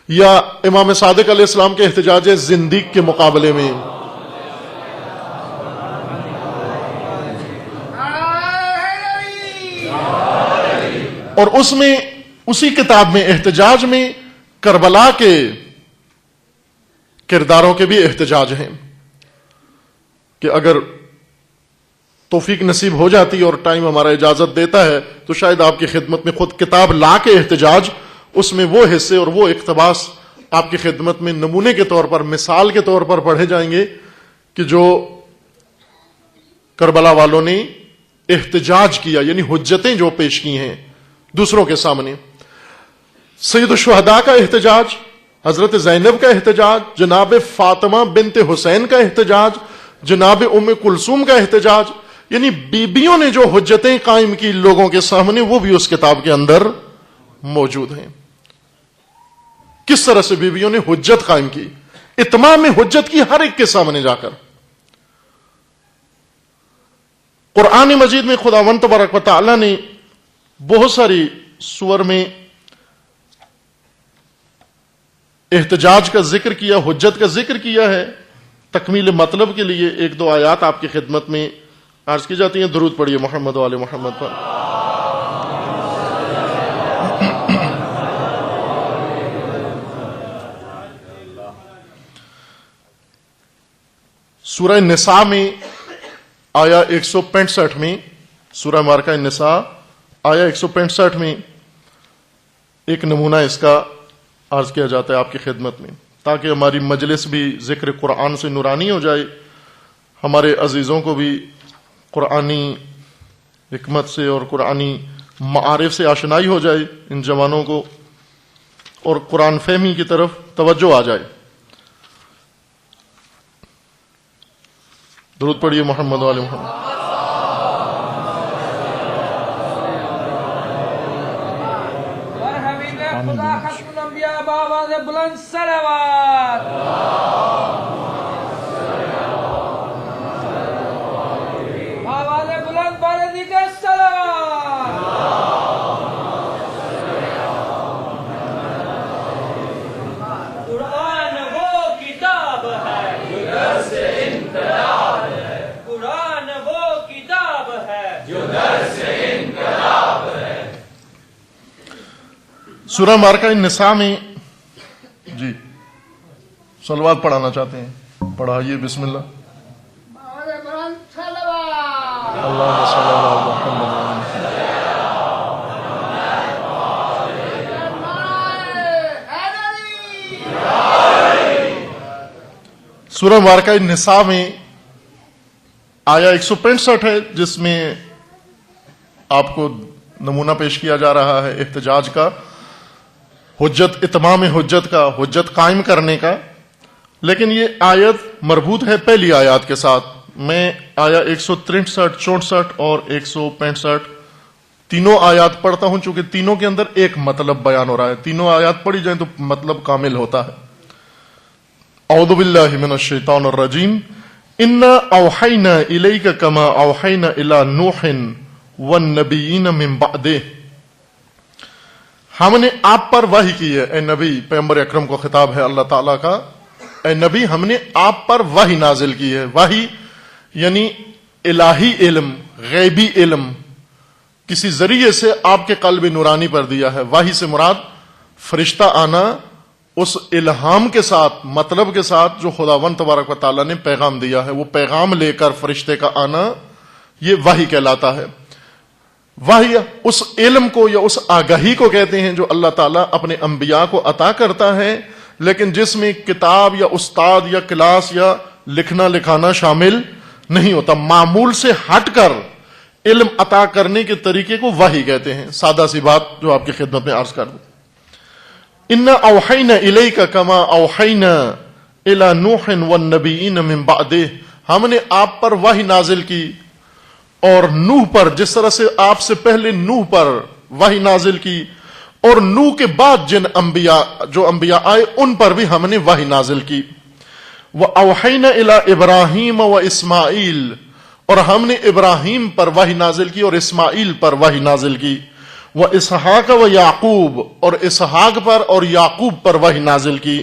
یا امام صادق علیہ السلام کے احتجاج ہے زندیق کے مقابلے میں. اور اس میں، اسی کتاب میں، احتجاج میں کربلا کے کرداروں کے بھی احتجاج ہیں کہ اگر توفیق نصیب ہو جاتی اور ٹائم ہمارا اجازت دیتا ہے تو شاید آپ کی خدمت میں خود کتاب لا کے احتجاج، اس میں وہ حصے اور وہ اقتباس آپ کی خدمت میں نمونے کے طور پر، مثال کے طور پر پڑھے جائیں گے کہ جو کربلا والوں نے احتجاج کیا، یعنی حجتیں جو پیش کی ہیں دوسروں کے سامنے. سید الشہداء کا احتجاج حضرت زینب کا احتجاج، جناب فاطمہ بنت حسین کا احتجاج، جناب ام کلثوم کا احتجاج، یعنی بیبیوں نے جو حجتیں قائم کی لوگوں کے سامنے، وہ بھی اس کتاب کے اندر موجود ہیں. کس طرح سے بیبیوں نے حجت قائم کی، اتمام حجت کی ہر ایک کے سامنے جا کر. قرآن مجید میں خداوند تبارک و تعالی نے بہت ساری سور میں احتجاج کا ذکر کیا، حجت کا ذکر کیا ہے. تکمیل مطلب کے لیے ایک دو آیات آپ کی خدمت میں عرض کی جاتی ہیں. درود پڑھیے محمد و آل محمد پر. سورہ نساء میں آیا 165 میں، سورہ مبارکہ نساء آیا 165 میں ایک نمونہ اس کا عرض کیا جاتا ہے آپ کی خدمت میں، تاکہ ہماری مجلس بھی ذکر قرآن سے نورانی ہو جائے، ہمارے عزیزوں کو بھی قرآنی حکمت سے اور قرآنی معارف سے آشنائی ہو جائے، ان جوانوں کو، اور قرآن فہمی کی طرف توجہ آ جائے. درود پڑھیے محمد و آل محمد. بلند صلوات. آواز بلند بلندی کے صلوات. قرآن وہ کتاب ہے جو درس انقلاب ہے. قرآن وہ کتاب ہے جو درس انقلاب ہے. سورہ مبارکہ نساء میں جی صلوات پڑھانا چاہتے ہیں، پڑھائیے. بسم اللہ. اللہ صلی اللہ محمد. سورہ مبارکہ نساء میں آیا 165 ہے، جس میں آپ کو نمونہ پیش کیا جا رہا ہے احتجاج کا، حجت، اتمام حجت کا، حجت قائم کرنے کا. لیکن یہ آیت مربوط ہے پہلی آیات کے ساتھ. میں آیا 163، 64 اور 165 تینوں آیات پڑھتا ہوں، چونکہ تینوں کے اندر ایک مطلب بیان ہو رہا ہے. تینوں آیات پڑھی جائیں تو مطلب کامل ہوتا ہے. اعوذ باللہ من الشیطان الرجیم. انا اوحینا الیک کما اوحینا الی نوح والنبیین من بعدہ. ہم نے آپ پر وحی کی ہے، اے نبی. پیغمبر اکرم کو خطاب ہے اللہ تعالیٰ کا، اے نبی ہم نے آپ پر وحی نازل کی ہے. وحی یعنی الہی علم، غیبی علم کسی ذریعے سے آپ کے قلب نورانی پر دیا ہے. وحی سے مراد فرشتہ آنا اس الہام کے ساتھ، مطلب کے ساتھ جو خداوند تبارک و تعالیٰ نے پیغام دیا ہے، وہ پیغام لے کر فرشتے کا آنا، یہ وحی کہلاتا ہے. وحی اس علم کو یا اس آگاہی کو کہتے ہیں جو اللہ تعالیٰ اپنے انبیاء کو عطا کرتا ہے، لیکن جس میں کتاب یا استاد یا کلاس یا لکھنا لکھانا شامل نہیں ہوتا. معمول سے ہٹ کر علم عطا کرنے کے طریقے کو وحی کہتے ہیں. سادہ سی بات جو آپ کی خدمت میں عرض کر دوں. انا اوحینا الیک کما اوحینا الی نوح والنبیین من بعدہ. ہم نے آپ پر وحی نازل کی اور نوح پر، جس طرح سے آپ سے پہلے نوح پر وحی نازل کی، اور نوح کے بعد جو انبیاء آئے ان پر بھی ہم نے وحی نازل کی. وَأَوْحَيْنَا إِلَىٰ إِبْرَاهِيمَ وَإِسْمَاعِيلَ. اور ہم نے ابراہیم پر وحی نازل کی اور اسماعیل پر وحی نازل کی. وَإِسْحَاقَ وَيَعْقُوبَ. اور اسحاق پر اور یعقوب پر وحی نازل کی.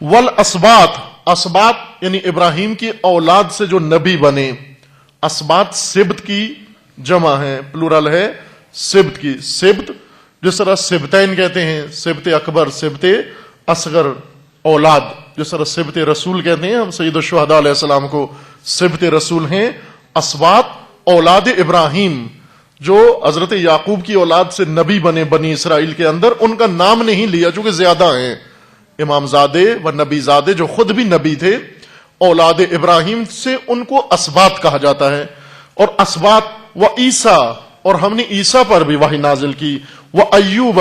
وَالْأَسْبَاط. اسباط یعنی ابراہیم کی اولاد سے جو نبی بنے. اسباط سبت کی جمع ہے، پلورل ہے سبت کی. سبت جس طرح سبتین کہتے ہیں، سبت اکبر، سبت اصغر اولاد، جس طرح سبت رسول کہتے ہیں ہم سید الشہداء علیہ السلام کو سبت رسول ہیں. اسباط اولاد ابراہیم جو حضرت یعقوب کی اولاد سے نبی بنے بنی اسرائیل کے اندر، ان کا نام نہیں لیا چونکہ زیادہ ہیں، امام زادے و نبی زادے جو خود بھی نبی تھے. اولاد ابراہیم سے ان کو اسباط کہا جاتا ہے. اور اسباط و عیسیٰ، اور ہم نے عیسیٰ پر بھی وحی نازل کی. و ایوب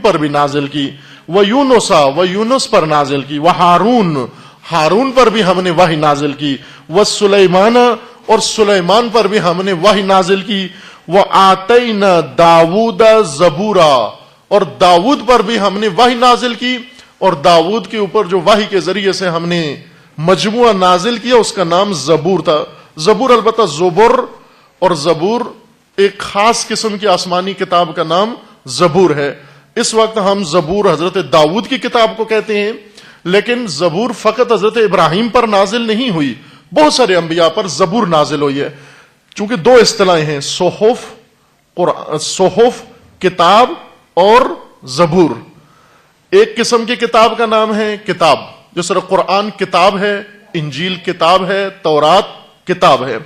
پر بھی نازل کی. وَيُونُسَ وَيُونس پر نازل کی، وَحَارُون ہارون پر بھی ہم نے وحی نازل کی، وَسُلَيْمَانَ اور سلیمان پر بھی ہم نے وحی نازل کی، وَآتَيْنَا دَاوُودَ زَبُورًا اور داؤد پر بھی ہم نے وحی نازل کی، اور داؤد کے اوپر جو وحی کے ذریعے سے ہم نے مجموعہ نازل کیا اس کا نام زبور تھا۔ زبور البتہ زبر اور زبور ایک خاص قسم کی آسمانی کتاب کا نام زبور ہے۔ اس وقت ہم زبور حضرت داؤد کی کتاب کو کہتے ہیں، لیکن زبور فقط حضرت ابراہیم پر نازل نہیں ہوئی، بہت سارے انبیاء پر زبور نازل ہوئی ہے۔ چونکہ دو اصطلاحیں ہیں، صحف کتاب اور زبور۔ ایک قسم کی کتاب کا نام ہے کتاب، جس طرح قرآن کتاب ہے، انجیل کتاب ہے، تورات کتاب ہے۔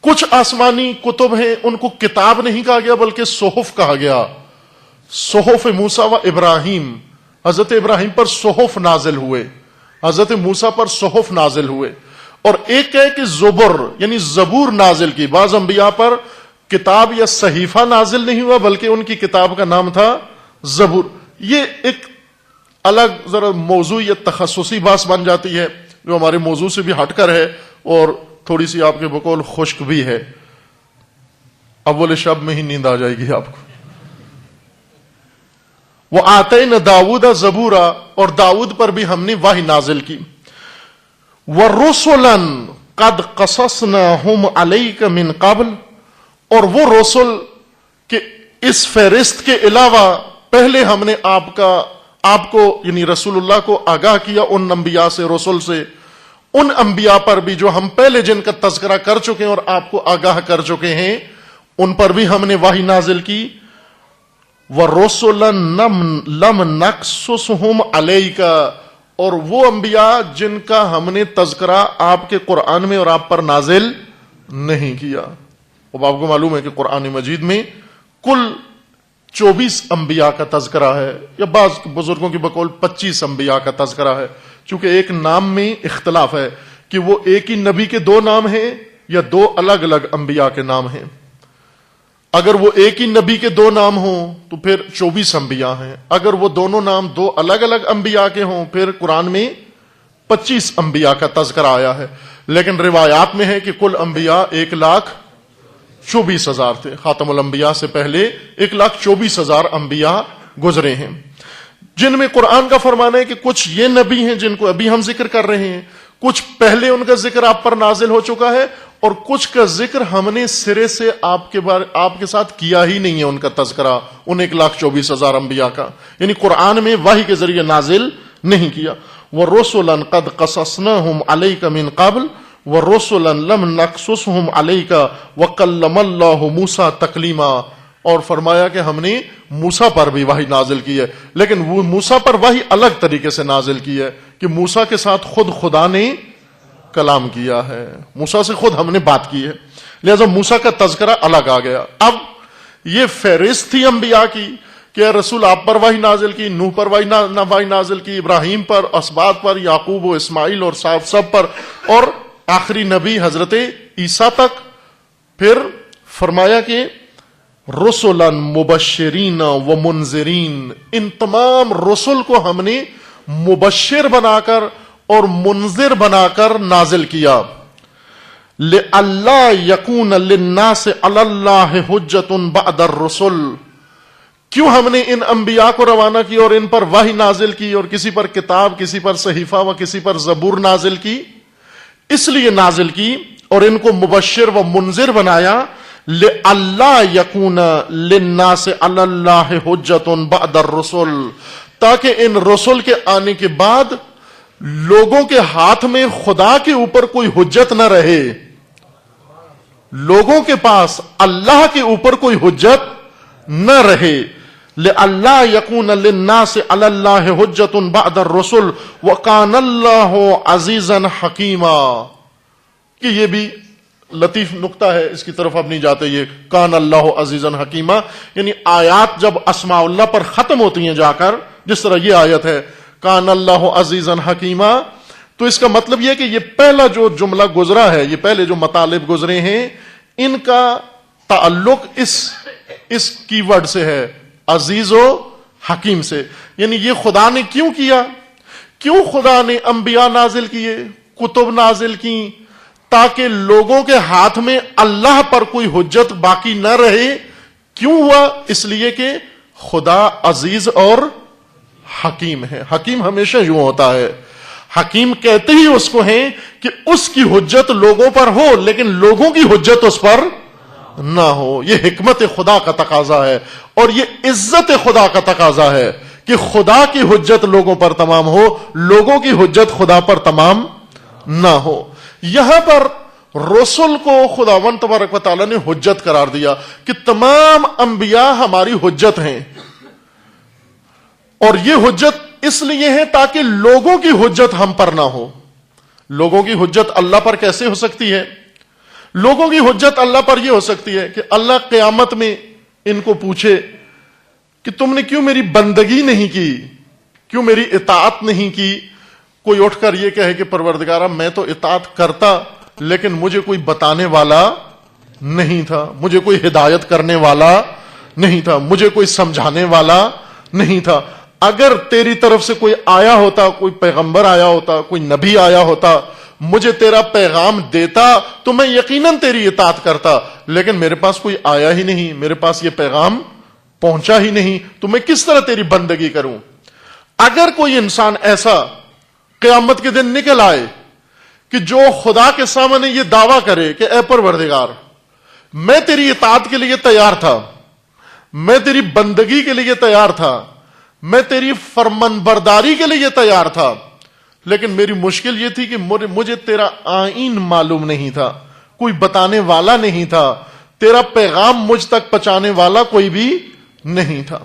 کچھ آسمانی کتب ہیں ان کو کتاب نہیں کہا گیا بلکہ صحف کہا گیا۔ صحف موسیٰ و ابراہیم، حضرت ابراہیم پر صحف نازل ہوئے، حضرت موسیٰ پر صحف نازل ہوئے۔ اور ایک ہے کہ زبر یعنی زبور نازل کی، بعض انبیاء پر کتاب یا صحیفہ نازل نہیں ہوا بلکہ ان کی کتاب کا نام تھا زبور۔ یہ ایک الگ ذرا موضوع یا تخصصی بات بن جاتی ہے جو ہمارے موضوع سے بھی ہٹ کر ہے اور تھوڑی سی آپ کے بقول خشک بھی ہے، اول شب میں ہی نیند آ جائے گی آپ کو۔ وَآتَيْنَا دَاوُودَ زَبُورًا اور داؤد پر بھی ہم نے وحی نازل کی۔ وَرُسُلًا قَدْ قَصَصْنَاهُمْ عَلَيْكَ مِنْ قَبْلِ اور وہ رسل کہ اس فہرست کے علاوہ پہلے ہم نے آپ کو یعنی رسول اللہ کو آگاہ کیا ان انبیاء سے، رسل سے، ان انبیاء پر بھی جو ہم پہلے جن کا تذکرہ کر چکے ہیں اور آپ کو آگاہ کر چکے ہیں، ان پر بھی ہم نے وحی نازل کی۔ وَرُسُلًا لَمْ نَقْصُصْهُمْ عَلَيْكَ اور وہ انبیاء جن کا ہم نے تذکرہ آپ کے قرآن میں اور آپ پر نازل نہیں کیا۔ اب آپ کو معلوم ہے کہ قرآن مجید میں کل 24 انبیاء کا تذکرہ ہے، یا بعض بزرگوں کی بقول 25 انبیاء کا تذکرہ ہے، چونکہ ایک نام میں اختلاف ہے کہ وہ ایک ہی نبی کے دو نام ہیں یا دو الگ الگ انبیاء کے نام ہیں۔ اگر وہ ایک ہی نبی کے دو نام ہوں تو پھر 24 انبیاء ہیں، اگر وہ دونوں نام دو الگ الگ انبیاء کے ہوں پھر قرآن میں 25 انبیاء کا تذکرہ آیا ہے۔ لیکن روایات میں ہے کہ کل انبیاء 1,24,000 تھے، خاتم الانبیاء سے پہلے 1,24,000 انبیاء گزرے ہیں، جن میں قرآن کا فرمانا ہے کہ کچھ یہ نبی ہیں جن کو ابھی ہم ذکر کر رہے ہیں، کچھ پہلے ان کا ذکر آپ پر نازل ہو چکا ہے، اور کچھ کا ذکر ہم نے سرے سے آپ کے ساتھ کیا ہی نہیں ہے ان کا تذکرہ، ان 1,24,000 انبیاء کا، یعنی قرآن میں وحی کے ذریعے نازل نہیں کیا۔ وَرُسُلًا قَدْ قَصَصْنَاهُمْ عَلَيْكَ مِنْ قَبْلِ وَرُسُلًا لَمْ نَقْصُصْهُمْ عَلَيْكَ وَكَلَّمَ اللَّهُ مُوسَىٰ تَكْلِيمًا اور فرمایا کہ ہم نے موسیٰ پر بھی وحی نازل کی ہے، لیکن وہ موسیٰ پر وحی الگ طریقے سے نازل کی ہے کہ موسیٰ کے ساتھ خود خدا نے کلام کیا ہے، موسیٰ سے خود ہم نے بات کی ہے، لہذا موسیٰ کا تذکرہ الگ آ گیا۔ اب یہ فہرست تھی انبیاء کی کہ رسول آپ پر وحی نازل کی، نوح پر وحی نازل کی، ابراہیم پر، اسباط پر، یعقوب و اسماعیل اور سب پر، اور آخری نبی حضرت عیسیٰ تک۔ پھر فرمایا کہ رسلا مبشرین و منذرین، ان تمام رسل کو ہم نے مبشر بنا کر اور منذر بنا کر نازل کیا۔ لئلا یکون للناس علی اللہ حجۃ بعد الرسل، کیوں ہم نے ان انبیاء کو روانہ کی اور ان پر وحی نازل کی اور کسی پر کتاب، کسی پر صحیفہ و کسی پر زبور نازل کی؟ اس لیے نازل کی اور ان کو مبشر و منذر بنایا، لئلا یکون للناس علی اللہ حجۃ بعد الرسل، تاکہ ان رسل کے آنے کے بعد لوگوں کے ہاتھ میں خدا کے اوپر کوئی حجت نہ رہے، لوگوں کے پاس اللہ کے اوپر کوئی حجت نہ رہے۔ لئلا یکون للناس علی اللہ حجۃ بعد الرسل وکان اللہ عزیزا حکیما، کہ یہ بھی لطیف نقطہ ہے، اس کی طرف اب نہیں جاتے۔ یہ کان اللہ عزیزا حکیما یعنی آیات جب اسماء اللہ پر ختم ہوتی ہیں جا کر، جس طرح یہ آیت ہے کان اللہ عزیزا حکیما، تو اس کا مطلب یہ کہ یہ پہلا جو جملہ گزرا ہے، یہ پہلے جو مطالب گزرے ہیں، ان کا تعلق اس کی ورڈ سے ہے، عزیز و حکیم سے. یعنی یہ خدا نے کیوں کیا؟ کیوں خدا نے انبیاء نازل کیے، کتب نازل کی؟ تاکہ لوگوں کے ہاتھ میں اللہ پر کوئی حجت باقی نہ رہے. کیوں ہوا؟ اس لیے کہ خدا عزیز اور حکیم ہے. حکیم ہمیشہ یوں ہوتا ہے، حکیم کہتے ہی اس کو ہیں کہ اس کی حجت لوگوں پر ہو لیکن لوگوں کی حجت اس پر نہ ہو. یہ حکمت خدا کا تقاضا ہے اور یہ عزت خدا کا تقاضا ہے کہ خدا کی حجت لوگوں پر تمام ہو، لوگوں کی حجت خدا پر تمام نہ ہو. یہاں پر رسول کو خداوند تبارک و تعالیٰ نے حجت قرار دیا کہ تمام انبیاء ہماری حجت ہیں. اور یہ حجت اس لیے ہے تاکہ لوگوں کی حجت ہم پر نہ ہو. لوگوں کی حجت اللہ پر کیسے ہو سکتی ہے؟ لوگوں کی حجت اللہ پر یہ ہو سکتی ہے کہ اللہ قیامت میں ان کو پوچھے کہ تم نے کیوں میری بندگی نہیں کی، کیوں میری اطاعت نہیں کی. کوئی اٹھ کر یہ کہے کہ پروردگارہ میں تو اطاعت کرتا لیکن مجھے کوئی بتانے والا نہیں تھا، مجھے کوئی ہدایت کرنے والا نہیں تھا، مجھے کوئی سمجھانے والا نہیں تھا. اگر تیری طرف سے کوئی آیا ہوتا، کوئی پیغمبر آیا ہوتا، کوئی نبی آیا ہوتا، مجھے تیرا پیغام دیتا تو میں یقیناً تیری اطاعت کرتا، لیکن میرے پاس کوئی آیا ہی نہیں، میرے پاس یہ پیغام پہنچا ہی نہیں، تو میں کس طرح تیری بندگی کروں. اگر کوئی انسان ایسا قیامت کے دن نکل آئے کہ جو خدا کے سامنے یہ دعویٰ کرے کہ اے پروردگار میں تیری اطاعت کے لیے تیار تھا، میں تیری بندگی کے لیے تیار تھا، میں تیری فرمان برداری کے لیے تیار تھا، لیکن میری مشکل یہ تھی کہ مجھے تیرا آئین معلوم نہیں تھا، کوئی بتانے والا نہیں تھا، تیرا پیغام مجھ تک پہنچانے والا کوئی بھی نہیں تھا.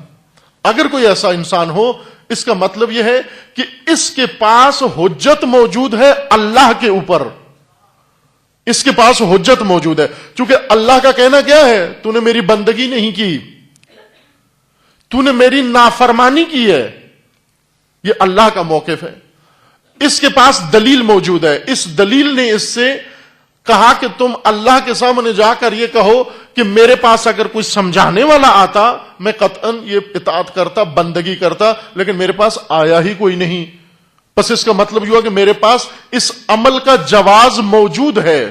اگر کوئی ایسا انسان ہو، اس کا مطلب یہ ہے کہ اس کے پاس حجت موجود ہے اللہ کے اوپر. اس کے پاس حجت موجود ہے چونکہ اللہ کا کہنا کیا ہے؟ تو نے میری بندگی نہیں کی، تو نے میری نافرمانی کی ہے. یہ اللہ کا موقف ہے. اس کے پاس دلیل موجود ہے. اس دلیل نے اس سے کہا کہ تم اللہ کے سامنے جا کر یہ کہو کہ میرے پاس اگر کوئی سمجھانے والا آتا میں قطعاً یہ اطاعت کرتا، بندگی کرتا، لیکن میرے پاس آیا ہی کوئی نہیں. بس اس کا مطلب یہ ہوا کہ میرے پاس اس عمل کا جواز موجود ہے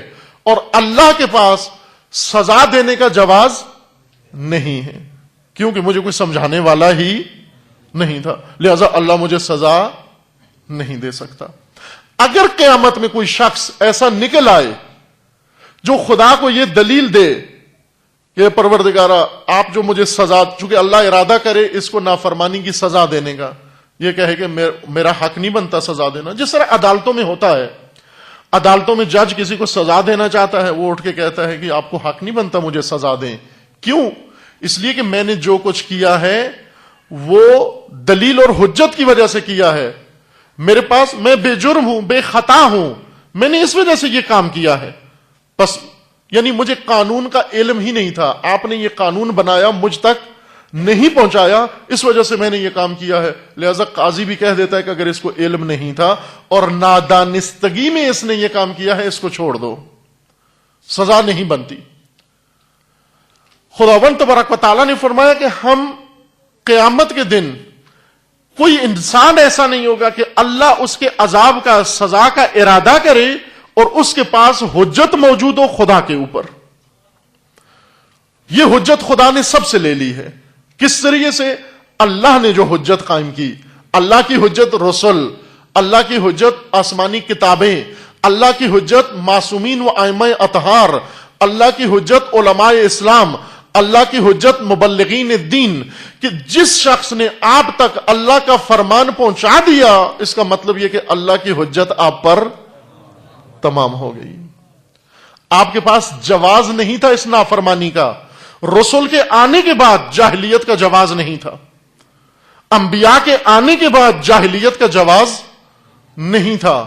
اور اللہ کے پاس سزا دینے کا جواز نہیں ہے کیونکہ مجھے کوئی سمجھانے والا ہی نہیں تھا، لہذا اللہ مجھے سزا نہیں دے سکتا. اگر قیامت میں کوئی شخص ایسا نکل آئے جو خدا کو یہ دلیل دے کہ پروردگارہ آپ جو مجھے سزا، چونکہ اللہ ارادہ کرے اس کو نافرمانی کی سزا دینے کا، یہ کہے کہ میرا حق نہیں بنتا سزا دینا. جس طرح عدالتوں میں ہوتا ہے، عدالتوں میں جج کسی کو سزا دینا چاہتا ہے، وہ اٹھ کے کہتا ہے کہ آپ کو حق نہیں بنتا مجھے سزا دیں. کیوں؟ اس لیے کہ میں نے جو کچھ کیا ہے وہ دلیل اور حجت کی وجہ سے کیا ہے. میرے پاس، میں بے جرم ہوں، بے خطا ہوں، میں نے اس وجہ سے یہ کام کیا ہے. بس یعنی مجھے قانون کا علم ہی نہیں تھا، آپ نے یہ قانون بنایا مجھ تک نہیں پہنچایا، اس وجہ سے میں نے یہ کام کیا ہے. لہذا قاضی بھی کہہ دیتا ہے کہ اگر اس کو علم نہیں تھا اور نادانستگی میں اس نے یہ کام کیا ہے، اس کو چھوڑ دو، سزا نہیں بنتی. خداوند تبارک و تعالیٰ نے فرمایا کہ ہم قیامت کے دن کوئی انسان ایسا نہیں ہوگا کہ اللہ اس کے عذاب کا، سزا کا ارادہ کرے اور اس کے پاس حجت موجود ہو خدا کے اوپر. یہ حجت خدا نے سب سے لے لی ہے. کس طریقے سے؟ اللہ نے جو حجت قائم کی، اللہ کی حجت رسول، اللہ کی حجت آسمانی کتابیں، اللہ کی حجت معصومین و ائمہ اطہار، اللہ کی حجت علماء اسلام، اللہ کی حجت مبلغین الدین، کہ جس شخص نے آپ تک اللہ کا فرمان پہنچا دیا، اس کا مطلب یہ کہ اللہ کی حجت آپ پر تمام ہو گئی. آپ کے پاس جواز نہیں تھا اس نافرمانی کا. رسول کے آنے کے بعد جاہلیت کا جواز نہیں تھا، انبیاء کے آنے کے بعد جاہلیت کا جواز نہیں تھا،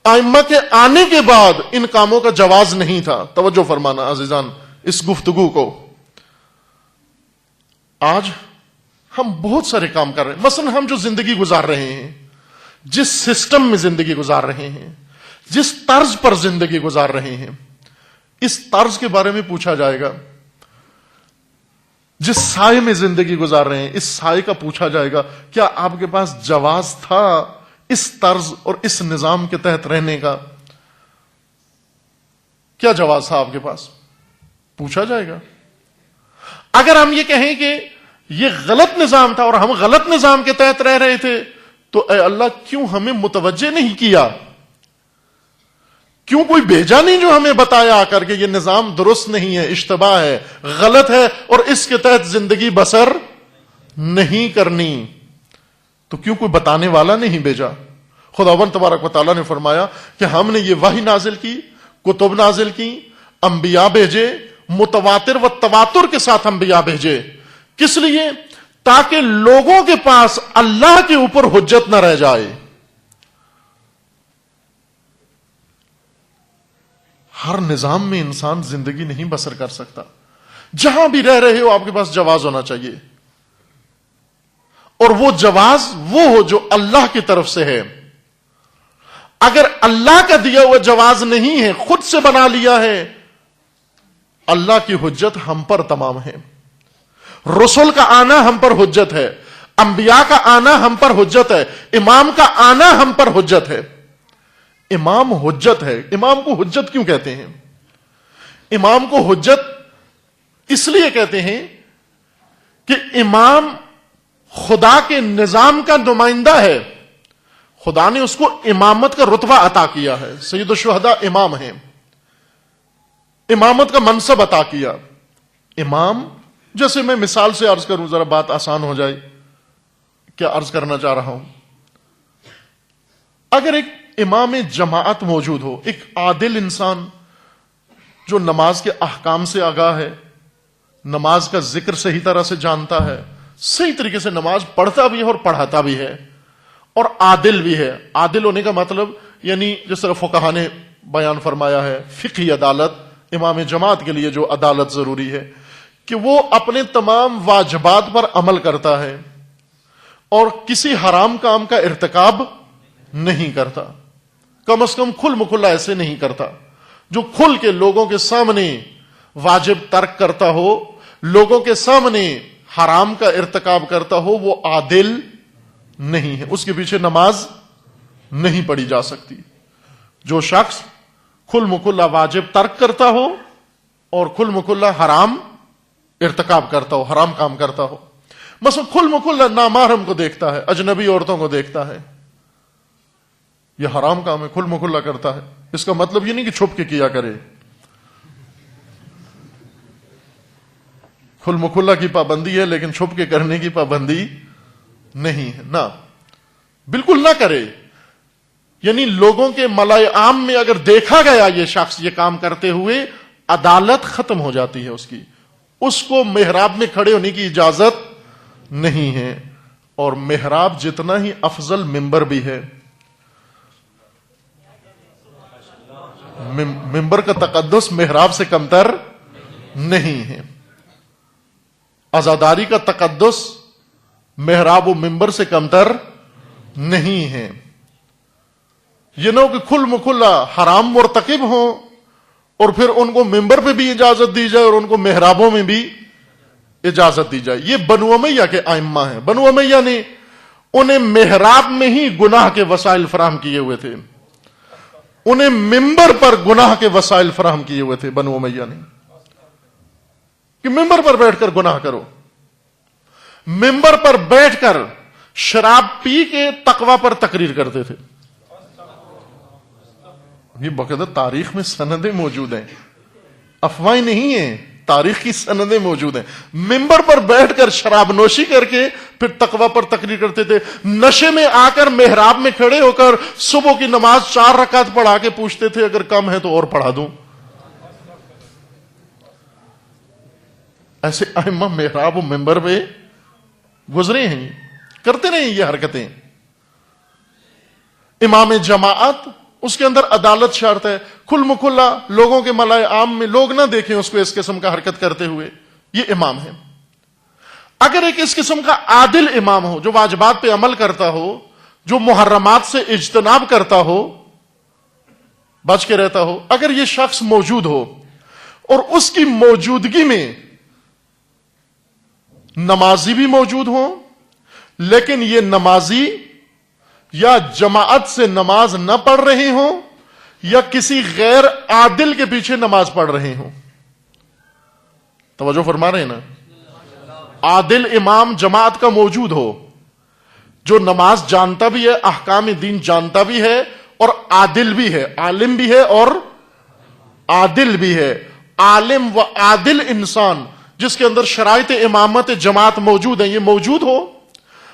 ائمہ کے آنے کے بعد ان کاموں کا جواز نہیں تھا. توجہ فرمانا عزیزان اس گفتگو کو. آج ہم بہت سارے کام کر رہے ہیں. مثلا ہم جو زندگی گزار رہے ہیں، جس سسٹم میں زندگی گزار رہے ہیں، جس طرز پر زندگی گزار رہے ہیں، اس طرز کے بارے میں پوچھا جائے گا. جس سائے میں زندگی گزار رہے ہیں، اس سائے کا پوچھا جائے گا کیا آپ کے پاس جواز تھا اس طرز اور اس نظام کے تحت رہنے کا؟ کیا جواز تھا آپ کے پاس؟ پوچھا جائے گا۔ اگر ہم یہ کہیں کہ یہ غلط نظام تھا اور ہم غلط نظام کے تحت رہ رہے تھے، تو اے اللہ کیوں ہمیں متوجہ نہیں کیا؟ کیوں کوئی بھیجا نہیں جو ہمیں بتایا آ کر کے یہ نظام درست نہیں ہے، اشتباہ ہے، غلط ہے اور اس کے تحت زندگی بسر نہیں کرنی؟ تو کیوں کوئی بتانے والا نہیں بھیجا؟ خداوند تبارک و تعالیٰ نے فرمایا کہ ہم نے یہ وحی نازل کی، کتب نازل کی، انبیاء بھیجے، متواتر و تواتر کے ساتھ انبیاء بھیجے۔ کس لیے؟ تاکہ لوگوں کے پاس اللہ کے اوپر حجت نہ رہ جائے۔ ہر نظام میں انسان زندگی نہیں بسر کر سکتا۔ جہاں بھی رہ رہے ہو آپ کے پاس جواز ہونا چاہیے، اور وہ جواز وہ ہو جو اللہ کی طرف سے ہے۔ اگر اللہ کا دیا ہوا جواز نہیں ہے، خود سے بنا لیا ہے، اللہ کی حجت ہم پر تمام ہے۔ رسول کا آنا ہم پر حجت ہے، انبیاء کا آنا ہم پر حجت ہے، امام کا آنا ہم پر حجت ہے۔ امام حجت ہے۔ امام کو حجت کیوں کہتے ہیں؟ امام کو حجت اس لیے کہتے ہیں کہ امام خدا کے نظام کا نمائندہ ہے۔ خدا نے اس کو امامت کا رتبہ عطا کیا ہے، سید الشہداء امام ہیں، امامت کا منصب عطا کیا۔ امام، جیسے میں مثال سے عرض کروں ذرا بات آسان ہو جائے، کیا عرض کرنا چاہ رہا ہوں؟ اگر ایک امام جماعت موجود ہو، ایک عادل انسان جو نماز کے احکام سے آگاہ ہے، نماز کا ذکر صحیح طرح سے جانتا ہے، صحیح طریقے سے نماز پڑھتا بھی ہے اور پڑھاتا بھی ہے، اور عادل بھی ہے۔ عادل ہونے کا مطلب یعنی جس طرح فقہا نے بیان فرمایا ہے، فقہی عدالت، امام جماعت کے لیے جو عدالت ضروری ہے کہ وہ اپنے تمام واجبات پر عمل کرتا ہے اور کسی حرام کام کا ارتکاب نہیں کرتا، کم از کم کھل مکھلا ایسے نہیں کرتا، جو کھل کے لوگوں کے سامنے واجب ترک کرتا ہو، لوگوں کے سامنے حرام کا ارتکاب کرتا ہو، وہ عادل نہیں ہے، اس کے پیچھے نماز نہیں پڑھی جا سکتی۔ جو شخص کھل مکھلا واجب ترک کرتا ہو اور کھل مکھلا حرام ارتکاب کرتا ہو، حرام کام کرتا ہو، مثلا کھل مکھلا نامحرم کو دیکھتا ہے، اجنبی عورتوں کو دیکھتا ہے، یہ حرام کام ہے، کھل مکھلا کرتا ہے، اس کا مطلب یہ نہیں کہ چھپ کے کیا کرے۔ کھل مکھلا کی پابندی ہے لیکن چھپ کے کرنے کی پابندی نہیں ہے، نہ، بالکل نہ کرے۔ یعنی لوگوں کے ملائے عام میں اگر دیکھا گیا یہ شخص یہ کام کرتے ہوئے، عدالت ختم ہو جاتی ہے اس کی، اس کو محراب میں کھڑے ہونے کی اجازت نہیں ہے۔ اور محراب جتنا ہی افضل منبر بھی ہے، منبر کا تقدس محراب سے کمتر نہیں ہے، عزاداری کا تقدس محراب و منبر سے کمتر نہیں ہے۔ یہ نہ ہو کہ کھل مکھلا حرام مرتکب ہوں اور پھر ان کو منبر پہ بھی اجازت دی جائے اور ان کو محرابوں میں بھی اجازت دی جائے۔ یہ بنو امیہ کے ائمہ ہیں، بنو امیہ نے انہیں محراب میں ہی گناہ کے وسائل فراہم کیے ہوئے تھے، انہیں منبر پر گناہ کے وسائل فراہم کیے ہوئے تھے بنو امیہ نے، کہ منبر پر بیٹھ کر گناہ کرو، منبر پر بیٹھ کر شراب پی کے تقوی پر تقریر کرتے تھے۔ یہ باقاعدہ تاریخ میں سندیں موجود ہیں، افواہیں نہیں ہیں، تاریخ کی سندیں موجود ہیں۔ منبر پر بیٹھ کر شراب نوشی کر کے پھر تقوی پر تقریر کرتے تھے، نشے میں آ کر محراب میں کھڑے ہو کر صبح کی نماز 4 رکعت پڑھا کے پوچھتے تھے اگر کم ہے تو اور پڑھا دوں۔ ایسے ائمہ محراب و منبر پہ گزرے ہیں، کرتے رہے یہ حرکتیں۔ امام جماعت، اس کے اندر عدالت شرط ہے، کھل مکھلا لوگوں کے ملائے عام میں لوگ نہ دیکھیں اس کو اس قسم کا حرکت کرتے ہوئے، یہ امام ہے۔ اگر ایک اس قسم کا عادل امام ہو جو واجبات پہ عمل کرتا ہو، جو محرمات سے اجتناب کرتا ہو، بچ کے رہتا ہو، اگر یہ شخص موجود ہو اور اس کی موجودگی میں نمازی بھی موجود ہوں لیکن یہ نمازی یا جماعت سے نماز نہ پڑھ رہے ہوں یا کسی غیر عادل کے پیچھے نماز پڑھ رہے ہوں. توجہ فرما رہے ہیں نا؟ عادل امام جماعت کا موجود ہو جو نماز جانتا بھی ہے, احکام دین جانتا بھی ہے اور عادل بھی ہے, عالم بھی ہے اور عادل بھی ہے. عالم و عادل انسان جس کے اندر شرائط امامت جماعت موجود ہیں, یہ موجود ہو,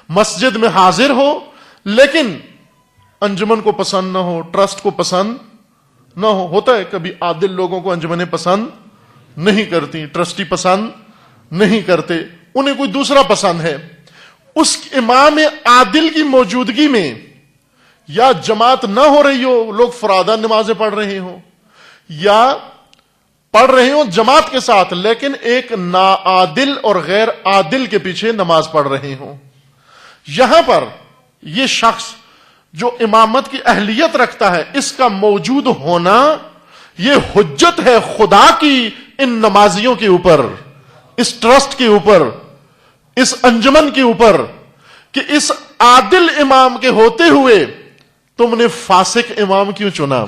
مسجد میں حاضر ہو, لیکن انجمن کو پسند نہ ہو, ٹرسٹ کو پسند نہ ہو. ہوتا ہے کبھی عادل لوگوں کو انجمنیں پسند نہیں کرتی, ٹرسٹی پسند نہیں کرتے, انہیں کوئی دوسرا پسند ہے. اس امام عادل کی موجودگی میں یا جماعت نہ ہو رہی ہو, لوگ فرادہ نمازیں پڑھ رہے ہوں یا پڑھ رہے ہوں جماعت کے ساتھ, لیکن ایک ناعادل اور غیر عادل کے پیچھے نماز پڑھ رہے ہوں. یہاں پر یہ شخص جو امامت کی اہلیت رکھتا ہے, اس کا موجود ہونا یہ حجت ہے خدا کی ان نمازیوں کے اوپر, اس ٹرسٹ کے اوپر, اس انجمن کے اوپر, کہ اس عادل امام کے ہوتے ہوئے تم نے فاسق امام کیوں چنا.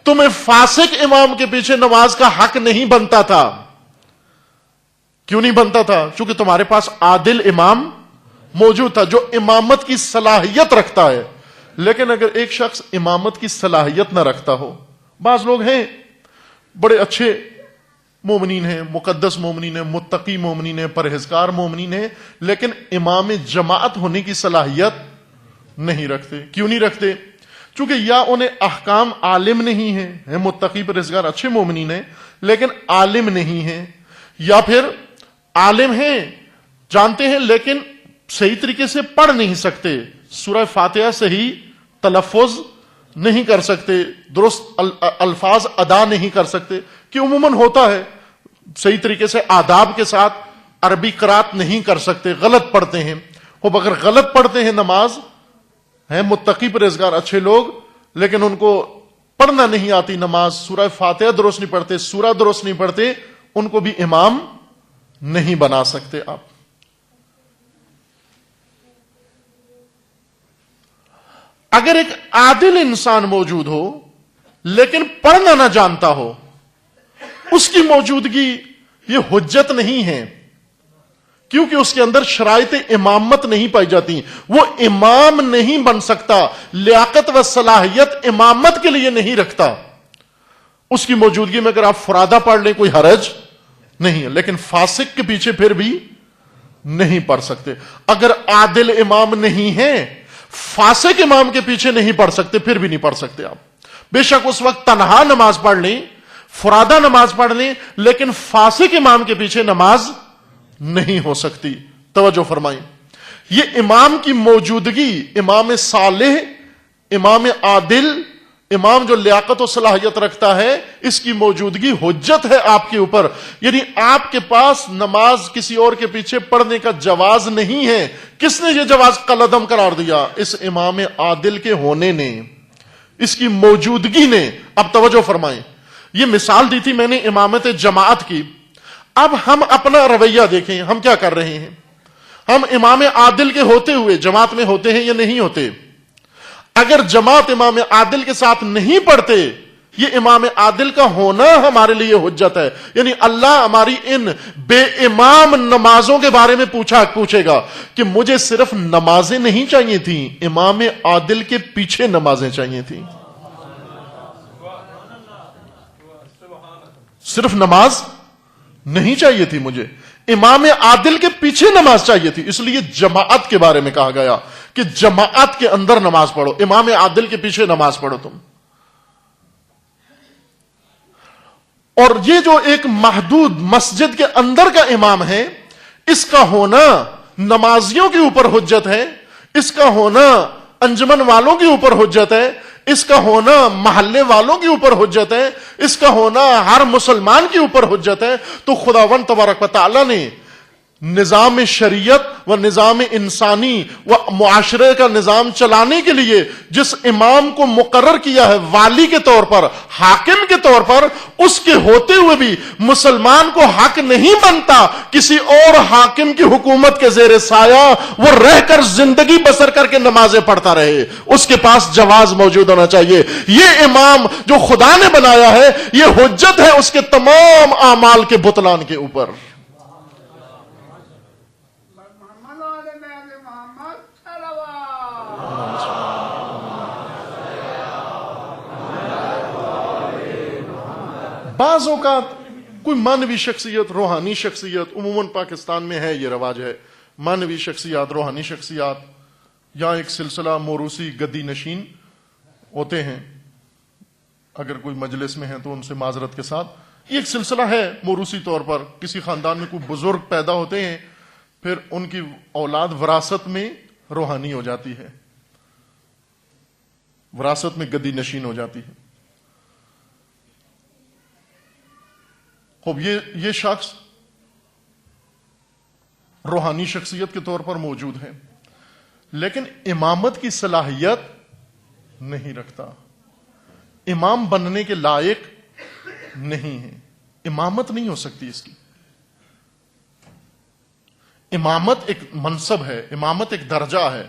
تمہیں فاسق امام کے پیچھے نماز کا حق نہیں بنتا تھا. کیوں نہیں بنتا تھا؟ چونکہ تمہارے پاس عادل امام موجود تھا جو امامت کی صلاحیت رکھتا ہے. لیکن اگر ایک شخص امامت کی صلاحیت نہ رکھتا ہو, بعض لوگ ہیں بڑے اچھے مومنین ہیں, مقدس مومنین ہیں, متقی مومنین ہیں, پرہیزگار مومنین ہیں, لیکن امام جماعت ہونے کی صلاحیت نہیں رکھتے. کیوں نہیں رکھتے؟ چونکہ یا انہیں احکام عالم نہیں ہیں, متقی پرہیزگار اچھے مومنین ہیں لیکن عالم نہیں ہیں, یا پھر عالم ہیں جانتے ہیں لیکن صحیح طریقے سے پڑھ نہیں سکتے, سورہ فاتحہ صحیح تلفظ نہیں کر سکتے, درست الفاظ ادا نہیں کر سکتے, کہ عموماً ہوتا ہے صحیح طریقے سے آداب کے ساتھ عربی قرات نہیں کر سکتے, غلط پڑھتے ہیں. وہ اگر غلط پڑھتے ہیں نماز, ہیں متقی پرہیزگار اچھے لوگ, لیکن ان کو پڑھنا نہیں آتی نماز, سورہ فاتحہ درست نہیں پڑھتے, سورہ درست نہیں پڑھتے, ان کو بھی امام نہیں بنا سکتے آپ. اگر ایک عادل انسان موجود ہو لیکن پڑھنا نہ جانتا ہو, اس کی موجودگی یہ حجت نہیں ہے, کیونکہ اس کے اندر شرائط امامت نہیں پائی جاتی, وہ امام نہیں بن سکتا, لیاقت و صلاحیت امامت کے لیے نہیں رکھتا. اس کی موجودگی میں اگر آپ فرادہ پڑھ لیں کوئی حرج نہیں ہے, لیکن فاسق کے پیچھے پھر بھی نہیں پڑھ سکتے. اگر عادل امام نہیں ہے, فاسق امام کے پیچھے نہیں پڑھ سکتے, پھر بھی نہیں پڑھ سکتے آپ. بے شک اس وقت تنہا نماز پڑھ لیں, فرادہ نماز پڑھ لیں, لیکن فاسق امام کے پیچھے نماز نہیں ہو سکتی. توجہ فرمائیں, یہ امام کی موجودگی, امام صالح, امام عادل, امام جو لیاقت و صلاحیت رکھتا ہے, اس کی موجودگی حجت ہے آپ کے اوپر. یعنی آپ کے پاس نماز کسی اور کے پیچھے پڑھنے کا جواز نہیں ہے. کس نے یہ جواز قلعدم قرار دیا؟ اس امام عادل کے ہونے نے, اس کی موجودگی نے. اب توجہ فرمائیں, یہ مثال دی تھی میں نے امامت جماعت کی. اب ہم اپنا رویہ دیکھیں, ہم کیا کر رہے ہیں. ہم امام عادل کے ہوتے ہوئے جماعت میں ہوتے ہیں یا نہیں ہوتے؟ اگر جماعت امام عادل کے ساتھ نہیں پڑھتے, یہ امام عادل کا ہونا ہمارے لیے حجت ہے. یعنی اللہ ہماری ان بے امام نمازوں کے بارے میں پوچھے گا کہ مجھے صرف نمازیں نہیں چاہیے تھیں, امام عادل کے پیچھے نمازیں چاہیے تھیں. صرف نماز نہیں چاہیے تھی مجھے, امام عادل کے پیچھے نماز چاہیے تھی. اس لیے جماعت کے بارے میں کہا گیا کہ جماعت کے اندر نماز پڑھو, امام عادل کے پیچھے نماز پڑھو تم. اور یہ جو ایک محدود مسجد کے اندر کا امام ہے, اس کا ہونا نمازیوں کے اوپر حجت ہے, اس کا ہونا انجمن والوں کے اوپر حجت ہے, اس کا ہونا محلے والوں کے اوپر حجت ہے, اس کا ہونا ہر مسلمان کے اوپر حجت ہے. تو خداوند تبارک و تعالی نے نظام شریعت و نظام انسانی و معاشرے کا نظام چلانے کے لیے جس امام کو مقرر کیا ہے والی کے طور پر، حاکم کے طور پر، اس کے ہوتے ہوئے بھی مسلمان کو حق نہیں بنتا کسی اور حاکم کی حکومت کے زیر سایہ وہ رہ کر زندگی بسر کر کے نمازیں پڑھتا رہے، اس کے پاس جواز موجود ہونا چاہیے۔ یہ امام جو خدا نے بنایا ہے یہ حجت ہے اس کے تمام اعمال کے بطلان کے اوپر۔ بعض اوقات کوئی مانوی شخصیت، روحانی شخصیت، عموماً پاکستان میں ہے یہ رواج ہے، مانوی شخصیات، روحانی شخصیات، یا ایک سلسلہ موروثی گدی نشین ہوتے ہیں، اگر کوئی مجلس میں ہے تو ان سے معذرت کے ساتھ، یہ ایک سلسلہ ہے موروثی طور پر، کسی خاندان میں کوئی بزرگ پیدا ہوتے ہیں پھر ان کی اولاد وراثت میں روحانی ہو جاتی ہے، وراثت میں گدی نشین ہو جاتی ہے۔ خوب یہ شخص روحانی شخصیت کے طور پر موجود ہے لیکن امامت کی صلاحیت نہیں رکھتا، امام بننے کے لائق نہیں ہے، امامت نہیں ہو سکتی اس کی۔ امامت ایک منصب ہے، امامت ایک درجہ ہے،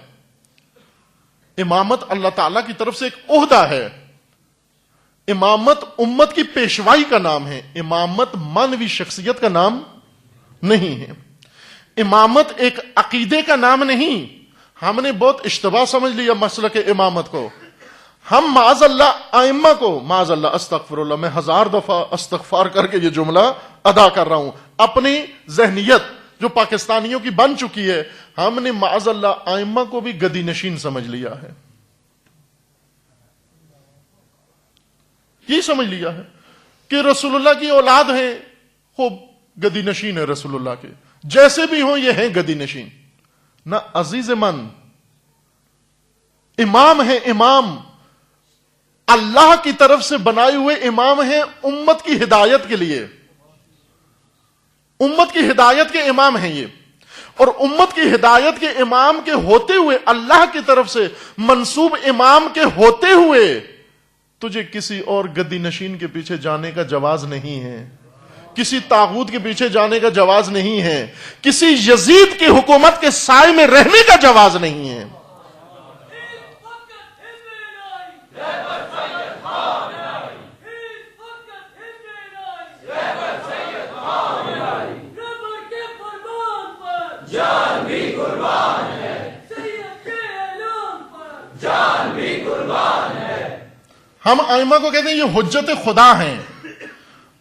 امامت اللہ تعالی کی طرف سے ایک عہدہ ہے، امامت امت کی پیشوائی کا نام ہے، امامت مانوی شخصیت کا نام نہیں ہے، امامت ایک عقیدے کا نام نہیں۔ ہم نے بہت اشتباہ سمجھ لیا مسلک امامت کو، ہم معاذ اللہ ائمہ کو، معاذ اللہ استغفر اللہ، میں 1000 دفعہ استغفار کر کے یہ جملہ ادا کر رہا ہوں، اپنی ذہنیت جو پاکستانیوں کی بن چکی ہے، ہم نے معاذ اللہ ائمہ کو بھی گدی نشین سمجھ لیا ہے، یہ سمجھ لیا ہے کہ رسول اللہ کی اولاد ہیں، خوب گدی نشین ہے رسول اللہ کے، جیسے بھی ہوں یہ ہیں گدی نشین۔ نہ عزیز من، امام ہے، امام اللہ کی طرف سے بنائے ہوئے امام ہیں امت کی ہدایت کے لیے، امت کی ہدایت کے امام ہیں یہ، اور امت کی ہدایت کے امام کے ہوتے ہوئے، اللہ کی طرف سے منسوب امام کے ہوتے ہوئے تجھے کسی اور گدی نشین کے پیچھے جانے کا جواز نہیں ہے، کسی طاغوت کے پیچھے جانے کا جواز نہیں ہے، کسی یزید کی حکومت کے سائے میں رہنے کا جواز نہیں ہے۔ ہم ائمہ کو کہتے ہیں یہ حجت خدا ہیں،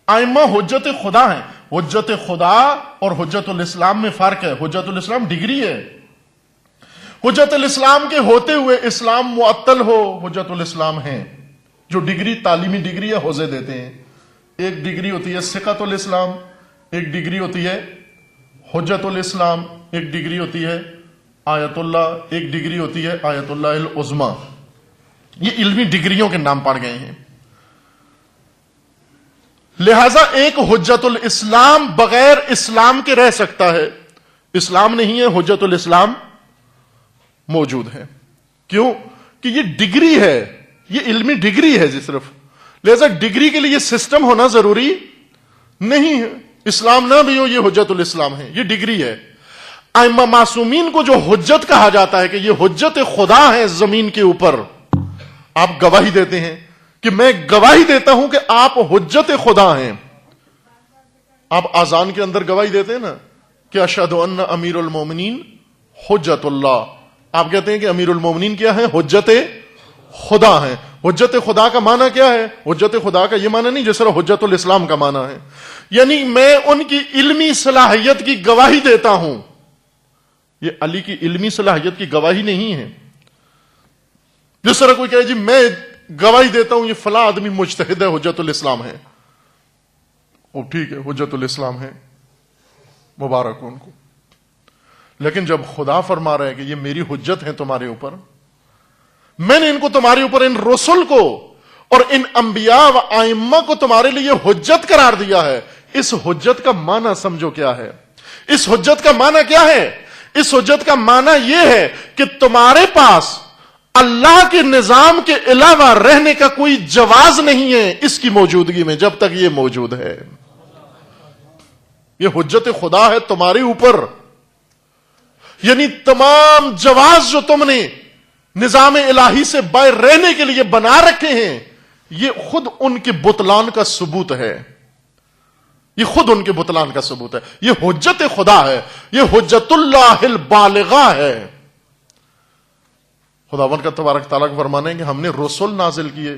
ائمہ حجت خدا ہیں۔ حجت خدا اور حجت الاسلام میں فرق ہے، حجت الاسلام ڈگری ہے، حجت الاسلام کے ہوتے ہوئے اسلام معطل ہو، حجت الاسلام ہیں جو ڈگری، تعلیمی ڈگری ہے، حوزے دیتے ہیں۔ ایک ڈگری ہوتی ہے ثقۃ الاسلام، ایک ڈگری ہوتی ہے حجت الاسلام، ایک ڈگری ہوتی ہے آیت اللہ، ایک ڈگری ہوتی ہے آیت اللہ العظمی۔ یہ علمی ڈگریوں کے نام پڑ گئے ہیں، لہذا ایک حجت الاسلام بغیر اسلام کے رہ سکتا ہے، اسلام نہیں ہے، حجت الاسلام موجود ہے۔ کیوں کہ یہ ڈگری ہے، یہ علمی ڈگری ہے جی صرف، لہذا ڈگری کے لیے یہ سسٹم ہونا ضروری نہیں ہے، اسلام نہ بھی ہو یہ حجت الاسلام ہے، یہ ڈگری ہے۔ ائمہ معصومین کو جو حجت کہا جاتا ہے کہ یہ حجت خدا ہے زمین کے اوپر، آپ گواہی دیتے ہیں کہ میں گواہی دیتا ہوں کہ آپ حجت خدا ہیں، آپ آذان کے اندر گواہی دیتے ہیں نا کہ اشہد ان امیر المومنین حجت اللہ، آپ کہتے ہیں کہ امیر المومنین کیا ہے؟ حجت خدا ہیں۔ حجت خدا کا معنی کیا ہے؟ حجت خدا کا یہ معنی نہیں جس طرح حجت الاسلام کا معنی ہے، یعنی میں ان کی علمی صلاحیت کی گواہی دیتا ہوں، یہ علی کی علمی صلاحیت کی گواہی نہیں ہے۔ جس طرح کوئی کہے جی میں گواہی دیتا ہوں یہ فلاں آدمی مجتہد ہے، حجت الاسلام ہے، وہ ٹھیک ہے حجت الاسلام ہے، مبارک ان کو، لیکن جب خدا فرما رہا ہے کہ یہ میری حجت ہے تمہارے اوپر، میں نے ان کو تمہارے اوپر، ان رسول کو اور ان انبیاء و ائمہ کو تمہارے لیے حجت قرار دیا ہے، اس حجت کا معنی سمجھو کیا ہے۔ اس حجت کا معنی کیا ہے؟ اس حجت کا معنی یہ ہے کہ تمہارے پاس اللہ کے نظام کے علاوہ رہنے کا کوئی جواز نہیں ہے اس کی موجودگی میں، جب تک یہ موجود ہے۔ یہ حجت خدا ہے تمہارے اوپر، یعنی تمام جواز جو تم نے نظام الہی سے باہر رہنے کے لیے بنا رکھے ہیں، یہ خود ان کے بطلان کا ثبوت ہے، یہ خود ان کے بطلان کا ثبوت ہے۔ یہ حجت خدا ہے، یہ حجت اللہ البالغہ ہے۔ خداوند کا تبارک تعالیٰ کا فرمانا ہے کہ ہم نے رسول نازل کیے،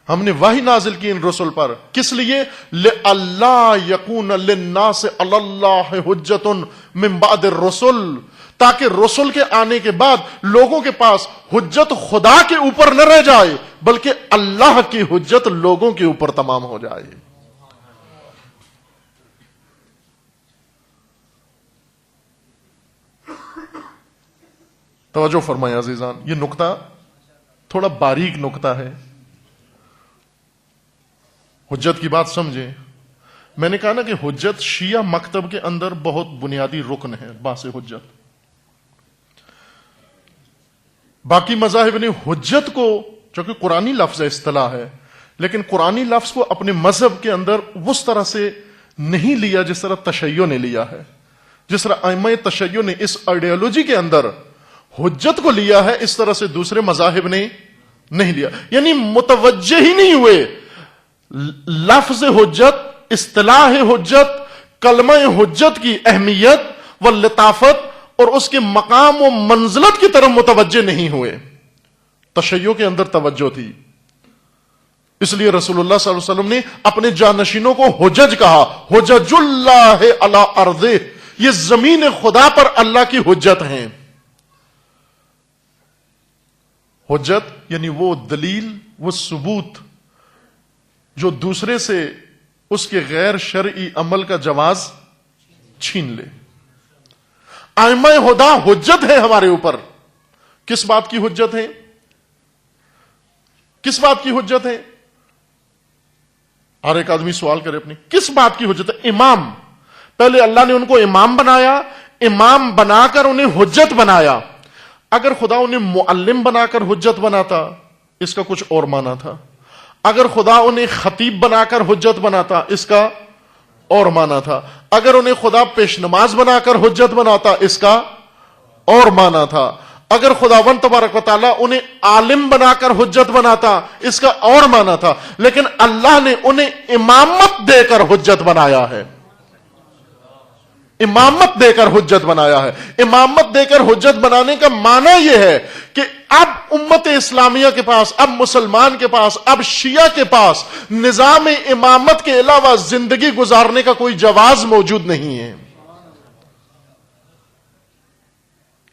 ہم نے وحی نازل کی ان رسول پر، کس لیے؟ لِأَلَّا يَكُونَ لِلنَّاسِ عَلَى اللَّهِ حُجَّةٌ مِّن بَعْدِ الرُّسُلِ، تاکہ رسول کے آنے کے بعد لوگوں کے پاس حجت خدا کے اوپر نہ رہ جائے، بلکہ اللہ کی حجت لوگوں کے اوپر تمام ہو جائے۔ توجہ فرمائیں عزیزان، یہ نقطہ تھوڑا باریک نقطہ ہے، حجت کی بات سمجھیں۔ میں نے کہا نا کہ حجت شیعہ مکتب کے اندر بہت بنیادی رکن ہے، باعث حجت۔ باقی مذاہب نے حجت کو، چونکہ قرآنی لفظ اصطلاح ہے، لیکن قرآنی لفظ کو اپنے مذہب کے اندر اس طرح سے نہیں لیا جس طرح تشیع نے لیا ہے، جس طرح ائمہ تشیع نے اس آئیڈیالوجی کے اندر حجت کو لیا ہے، اس طرح سے دوسرے مذاہب نے نہیں لیا، یعنی متوجہ ہی نہیں ہوئے لفظ حجت، اصطلاح حجت، کلمہ حجت کی اہمیت و لطافت اور اس کے مقام و منزلت کی طرف متوجہ نہیں ہوئے۔ تشیع کے اندر توجہ تھی، اس لیے رسول اللہ صلی اللہ علیہ وسلم نے اپنے جانشینوں کو حجج کہا، حجج اللہ علی ارضہ، یہ زمین خدا پر اللہ کی حجت ہیں۔ حجت یعنی وہ دلیل، وہ ثبوت جو دوسرے سے اس کے غیر شرعی عمل کا جواز چھین لے۔ ائمہ ہدی حجت ہے ہمارے اوپر۔ کس بات کی حجت ہے؟ کس بات کی حجت ہے؟ ہر ایک آدمی سوال کرے اپنی، کس بات کی حجت ہے؟ امام، پہلے اللہ نے ان کو امام بنایا، امام بنا کر انہیں حجت بنایا۔ اگر خدا انہیں معلم بنا کر حجت بناتا، اس کا کچھ اور معنی تھا۔ اگر خدا انہیں خطیب بنا کر حجت بناتا، اس کا اور معنی تھا۔ اگر انہیں خدا پیش نماز بنا کر حجت بناتا، اس کا اور معنی تھا۔ اگر خداوند تبارک و تعالیٰ انہیں عالم بنا کر حجت بناتا، اس کا اور معنی تھا۔ لیکن اللہ نے انہیں امامت دے کر حجت بنایا ہے، امامت دے کر حجت بنایا ہے۔ امامت دے کر حجت بنانے کا معنی یہ ہے کہ اب امت اسلامیہ کے پاس، اب مسلمان کے پاس، اب شیعہ کے پاس نظام امامت کے علاوہ زندگی گزارنے کا کوئی جواز موجود نہیں ہے،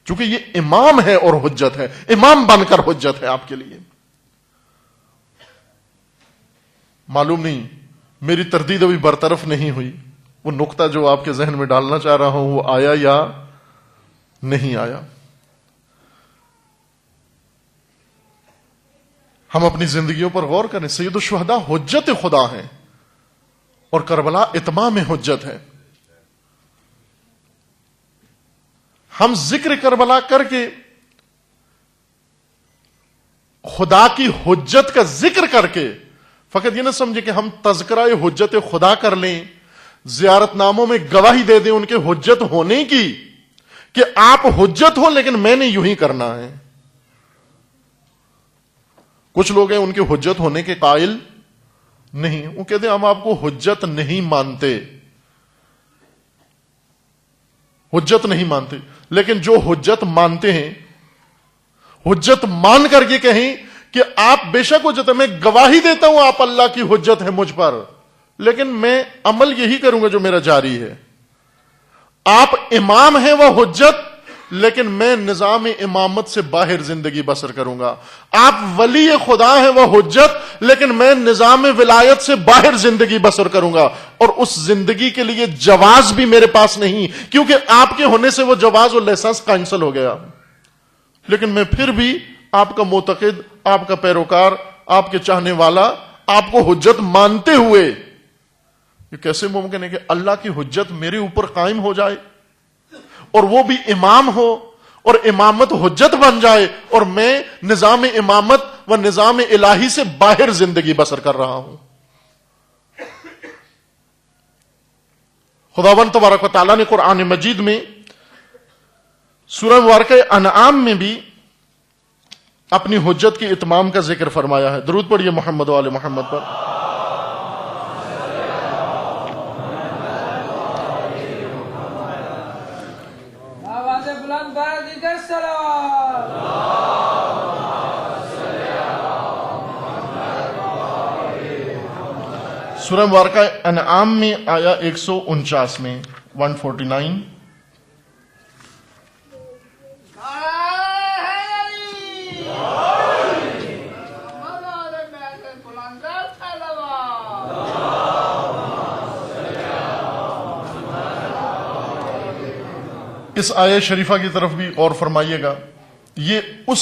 چونکہ یہ امام ہے اور حجت ہے، امام بن کر حجت ہے آپ کے لیے۔ معلوم نہیں، میری تردید ابھی برطرف نہیں ہوئی، وہ نقطہ جو آپ کے ذہن میں ڈالنا چاہ رہا ہوں وہ آیا یا نہیں آیا۔ ہم اپنی زندگیوں پر غور کریں۔ سید الشہداء حجت خدا ہیں اور کربلا اتمام حجت ہے۔ ہم ذکر کربلا کر کے خدا کی حجت کا ذکر کر کے فقط یہ نہ سمجھے کہ ہم تذکرہ حجت خدا کر لیں، زیارت ناموں میں گواہی دے دیں ان کے حجت ہونے کی کہ آپ حجت ہو، لیکن میں نے یوں ہی کرنا ہے۔ کچھ لوگ ہیں ان کے حجت ہونے کے قائل نہیں، وہ کہتے ہیں ہم آپ کو حجت نہیں مانتے، حجت نہیں مانتے۔ لیکن جو حجت مانتے ہیں، حجت مان کر کے کہیں کہ آپ بے شک حجت ہے، میں گواہی دیتا ہوں آپ اللہ کی حجت ہے مجھ پر، لیکن میں عمل یہی کروں گا جو میرا جاری ہے۔ آپ امام ہیں وہ حجت، لیکن میں نظام امامت سے باہر زندگی بسر کروں گا۔ آپ ولی خدا ہیں وہ حجت، لیکن میں نظام ولایت سے باہر زندگی بسر کروں گا، اور اس زندگی کے لیے جواز بھی میرے پاس نہیں، کیونکہ آپ کے ہونے سے وہ جواز اور لائسنس کینسل ہو گیا۔ لیکن میں پھر بھی آپ کا معتقد، آپ کا پیروکار، آپ کے چاہنے والا، آپ کو حجت مانتے ہوئے یہ کیسے ممکن ہے کہ اللہ کی حجت میرے اوپر قائم ہو جائے؟ اور وہ بھی امام ہو اور امامت حجت بن جائے اور میں نظام امامت و نظام الہی سے باہر زندگی بسر کر رہا ہوں. خداوند تبارک و تعالیٰ نے قرآن مجید میں سورہ مبارکہ انعام میں بھی اپنی حجت کے اتمام کا ذکر فرمایا ہے. درود پڑھیے محمد و آل محمد پر. آواز بلند بار دیگر سلام. سورہ مبارکہ انعام میں آیا 149 میں 149. اس آیت شریفہ کی طرف بھی غور فرمائیے گا. یہ اس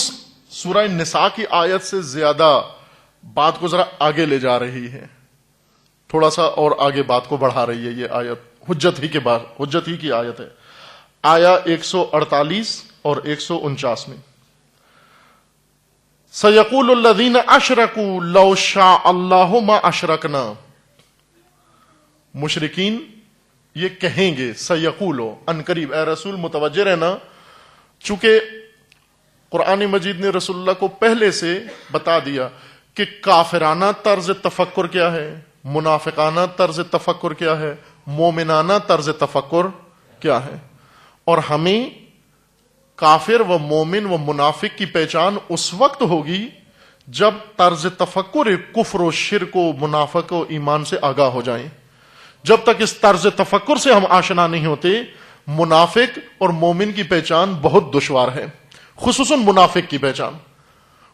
سورہ نساء کی آیت سے زیادہ بات کو ذرا آگے لے جا رہی ہے, تھوڑا سا اور آگے بات کو بڑھا رہی ہے. یہ آیت حجت ہی کی آیت ہے. آیا 148 اور 149 میں سَيَقُولُ الَّذِينَ أَشْرَكُوا لَوْ شَاءَ اللَّهُ مَا أَشْرَكْنَا. مشرکین یہ کہیں گے, سَيَقُولُ ان قریب. اے رسول متوجہ رہنا, چونکہ قرآن مجید نے رسول اللہ کو پہلے سے بتا دیا کہ کافرانہ طرز تفکر کیا ہے, منافقانہ طرز تفکر کیا ہے, مومنانہ طرز تفکر کیا ہے. اور ہمیں کافر و مومن و منافق کی پہچان اس وقت ہوگی جب طرز تفکر کفر و شرک و منافق و ایمان سے آگاہ ہو جائیں. جب تک اس طرز تفکر سے ہم آشنا نہیں ہوتے, منافق اور مومن کی پہچان بہت دشوار ہے, خصوصاً منافق کی پہچان.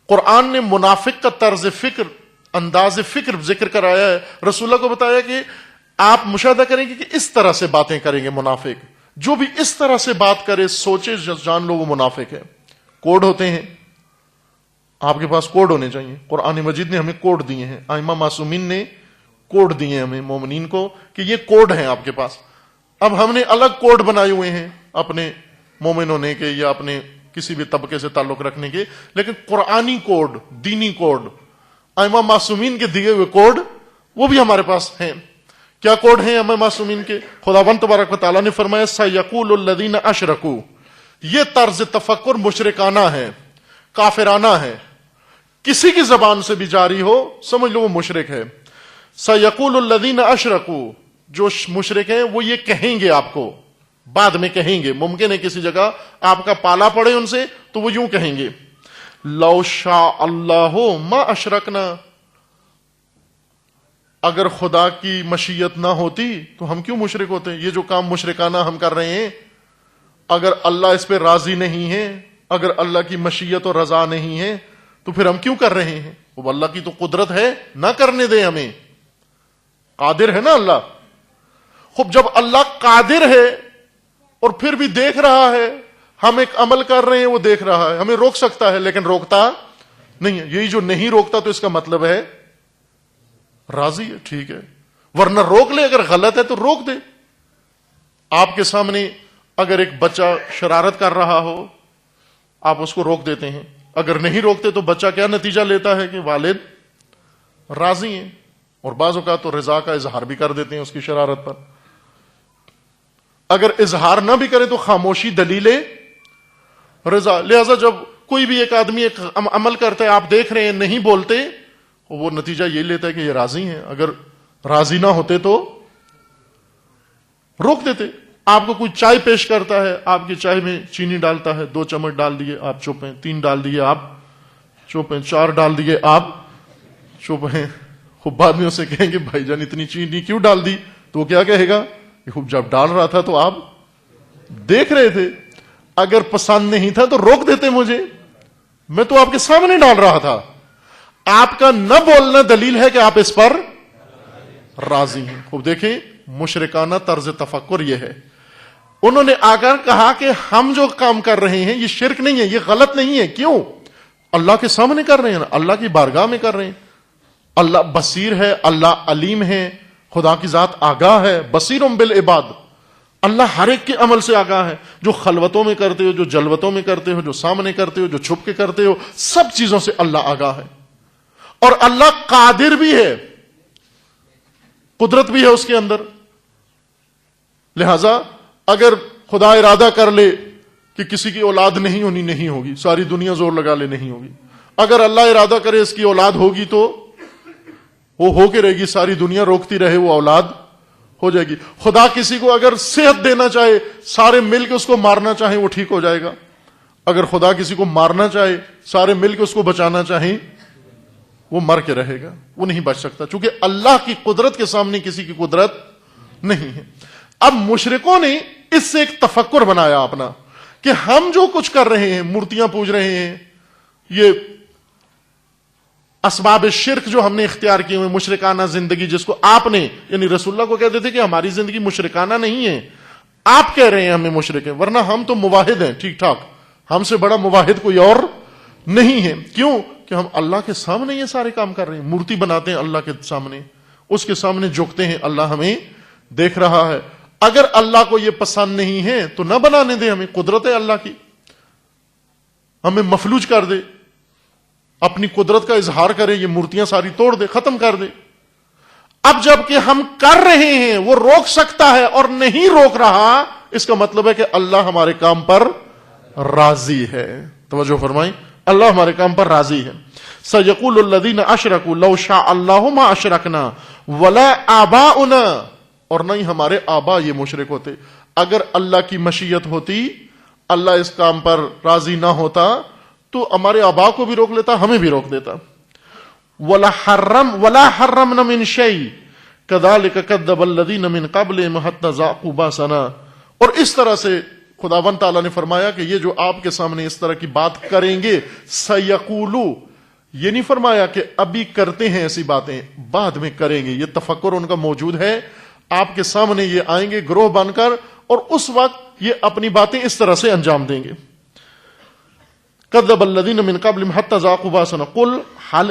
قرآن نے منافق کا طرز فکر, انداز فکر ذکر کرایا ہے. رسول اللہ کو بتایا کہ آپ مشاہدہ کریں گے کہ اس طرح سے باتیں کریں گے منافق. جو بھی اس طرح سے بات کرے سوچے جان لو وہ منافق ہے. کوڈ ہوتے ہیں, آپ کے پاس کوڈ ہونے چاہیے. قرآن مجید نے ہمیں کوڈ دیے ہیں, ائمہ معصومین نے کوڈ دیے ہیں ہمیں مومنین کو کہ یہ کوڈ ہیں آپ کے پاس. اب ہم نے الگ کوڈ بنائے ہوئے ہیں اپنے مومن ہونے کے یا اپنے کسی بھی طبقے سے تعلق رکھنے کے, لیکن قرآنی کوڈ, دینی کوڈ, ائمہ معصومین کے دیے ہوئے کوڈ وہ بھی ہمارے پاس ہیں. کیا کوڈ ہیں ائمہ معصومین کے؟ خداوند تبارک و تعالیٰ نے فرمایا سَيَقُولُ الَّذِينَ أَشْرَكُوا. یہ طرز تفکر مشرکانہ ہے, کافرانہ ہے, کسی کی زبان سے بھی جاری ہو سمجھ لو وہ مشرک ہے. سَيَقُولُ الَّذِينَ أَشْرَكُوا, جو مشرک ہیں وہ یہ کہیں گے آپ کو, بعد میں کہیں گے. ممکن ہے کسی جگہ آپ کا پالا پڑے ان سے تو وہ یوں کہیں گے لَوْ شَاءَ اللَّهُ مَا أَشْرَكْنَا. اگر خدا کی مشیت نہ ہوتی تو ہم کیوں مشرک ہوتے؟ یہ جو کام مشرکانہ ہم کر رہے ہیں, اگر اللہ اس پہ راضی نہیں ہے, اگر اللہ کی مشیت اور رضا نہیں ہے تو پھر ہم کیوں کر رہے ہیں؟ وہ اللہ کی تو قدرت ہے, نہ کرنے دے ہمیں, قادر ہے نا اللہ. خوب جب اللہ قادر ہے اور پھر بھی دیکھ رہا ہے, ہم ایک عمل کر رہے ہیں وہ دیکھ رہا ہے, ہمیں روک سکتا ہے لیکن روکتا نہیں ہے. یہی جو نہیں روکتا تو اس کا مطلب ہے راضی ہے, ٹھیک ہے, ورنہ روک لے. اگر غلط ہے تو روک دے. آپ کے سامنے اگر ایک بچہ شرارت کر رہا ہو آپ اس کو روک دیتے ہیں, اگر نہیں روکتے تو بچہ کیا نتیجہ لیتا ہے کہ والد راضی ہیں, اور بعض اوقات تو رضا کا اظہار بھی کر دیتے ہیں اس کی شرارت پر. اگر اظہار نہ بھی کرے تو خاموشی دلیل رضا. لہذا جب کوئی بھی ایک آدمی ایک عمل کرتا ہے آپ دیکھ رہے ہیں نہیں بولتے, وہ نتیجہ یہ لیتا ہے کہ یہ راضی ہیں. اگر راضی نہ ہوتے تو روک دیتے. آپ کو کوئی چائے پیش کرتا ہے, آپ کی چائے میں چینی ڈالتا ہے, 2 چمچ ڈال دیے آپ چپ ہیں, 3 ڈال دیے آپ چپ ہیں, 4 ڈال دیے آپ چپ ہیں. خوب بعد میں اسے کہیں گے بھائی جان اتنی چینی کیوں ڈال دی, تو وہ کیا کہے گا کہ خوب جب ڈال رہا تھا تو آپ دیکھ رہے تھے, اگر پسند نہیں تھا تو روک دیتے مجھے, میں تو آپ کے سامنے ڈال رہا تھا. آپ کا نہ بولنا دلیل ہے کہ آپ اس پر راضی ہیں. خوب دیکھیں مشرکانہ طرز تفکر یہ ہے. انہوں نے آ کر کہا کہ ہم جو کام کر رہے ہیں یہ شرک نہیں ہے, یہ غلط نہیں ہے. کیوں؟ اللہ کے سامنے کر رہے ہیں, اللہ کی بارگاہ میں کر رہے ہیں. اللہ بصیر ہے, اللہ علیم ہے, خدا کی ذات آگاہ ہے, بصیر بالعباد. اللہ ہر ایک کے عمل سے آگاہ ہے، جو خلوتوں میں کرتے ہو، جو جلوتوں میں کرتے ہو، جو سامنے کرتے ہو، جو چھپ کے کرتے ہو، سب چیزوں سے اللہ آگاہ ہے. اور اللہ قادر بھی ہے، قدرت بھی ہے اس کے اندر. لہذا اگر خدا ارادہ کر لے کہ کسی کی اولاد نہیں ہونی، نہیں ہوگی، ساری دنیا زور لگا لے نہیں ہوگی. اگر اللہ ارادہ کرے اس کی اولاد ہوگی تو وہ ہو کے رہے گی، ساری دنیا روکتی رہے وہ اولاد ہو جائے گی. خدا کسی کو اگر صحت دینا چاہے، سارے مل کے اس کو مارنا چاہیں وہ ٹھیک ہو جائے گا. اگر خدا کسی کو مارنا چاہے، سارے مل کے اس کو بچانا چاہیں وہ مر کے رہے گا، وہ نہیں بچ سکتا، چونکہ اللہ کی قدرت کے سامنے کسی کی قدرت نہیں ہے. اب مشرکوں نے اس سے ایک تفکر بنایا اپنا کہ ہم جو کچھ کر رہے ہیں، مورتیاں پوج رہے ہیں، یہ اسباب شرک جو ہم نے اختیار کیے ہوئے، مشرکانہ زندگی جس کو آپ نے، یعنی رسول اللہ کو کہتے تھے کہ ہماری زندگی مشرکانہ نہیں ہے، آپ کہہ رہے ہیں ہمیں مشرک ہیں، ورنہ ہم تو موحد ہیں ٹھیک ٹھاک، ہم سے بڑا موحد کوئی اور نہیں ہے. کیوں کہ ہم اللہ کے سامنے یہ سارے کام کر رہے ہیں، مورتی بناتے ہیں اللہ کے سامنے، اس کے سامنے جھکتے ہیں، اللہ ہمیں دیکھ رہا ہے. اگر اللہ کو یہ پسند نہیں ہے تو نہ بنانے دے، ہمیں قدرت ہے اللہ کی، ہمیں مفلوج کر دے، اپنی قدرت کا اظہار کرے، یہ مورتیاں ساری توڑ دے، ختم کر دے. اب جب کہ ہم کر رہے ہیں، وہ روک سکتا ہے اور نہیں روک رہا، اس کا مطلب ہے کہ اللہ ہمارے کام پر راضی ہے. توجہ فرمائیں، اللہ ہمارے کام پر راضی ہے. سَيَقُولُ الَّذِينَ أَشْرَكُوا لَوْ شَاءَ اللَّهُ مَا أَشْرَكْنَا وَلَا آبَاؤُنَا، اور نہیں ہمارے آبا یہ مشرک ہوتے. اگر اللہ کی مشیت ہوتی، اللہ اس کام پر راضی نہ ہوتا تو ہمارے آبا کو بھی روک لیتا، ہمیں بھی روک دیتا. وَلَا حَرَّمْنَا مِنْ شَيْءٍ كَذَلِكَ كَذَّبَ الَّذِينَ مِنْ قَبْلِهِمْ حَتَّى ذَاقُوا بَأْسَنَا. اور اس طرح سے خداوند تعالیٰ نے فرمایا کہ یہ جو آپ کے سامنے اس طرح کی بات کریں گے، سَيَقُولُ، یہ نہیں فرمایا کہ ابھی کرتے ہیں ایسی باتیں، بعد میں کریں گے. یہ تفکر ان کا موجود ہے، آپ کے سامنے یہ آئیں گے گروہ بن کر، اور اس وقت یہ اپنی باتیں اس طرح سے انجام دیں گے. كذب الذين من قبلهم حتى ذاقوا بأسنا قل هل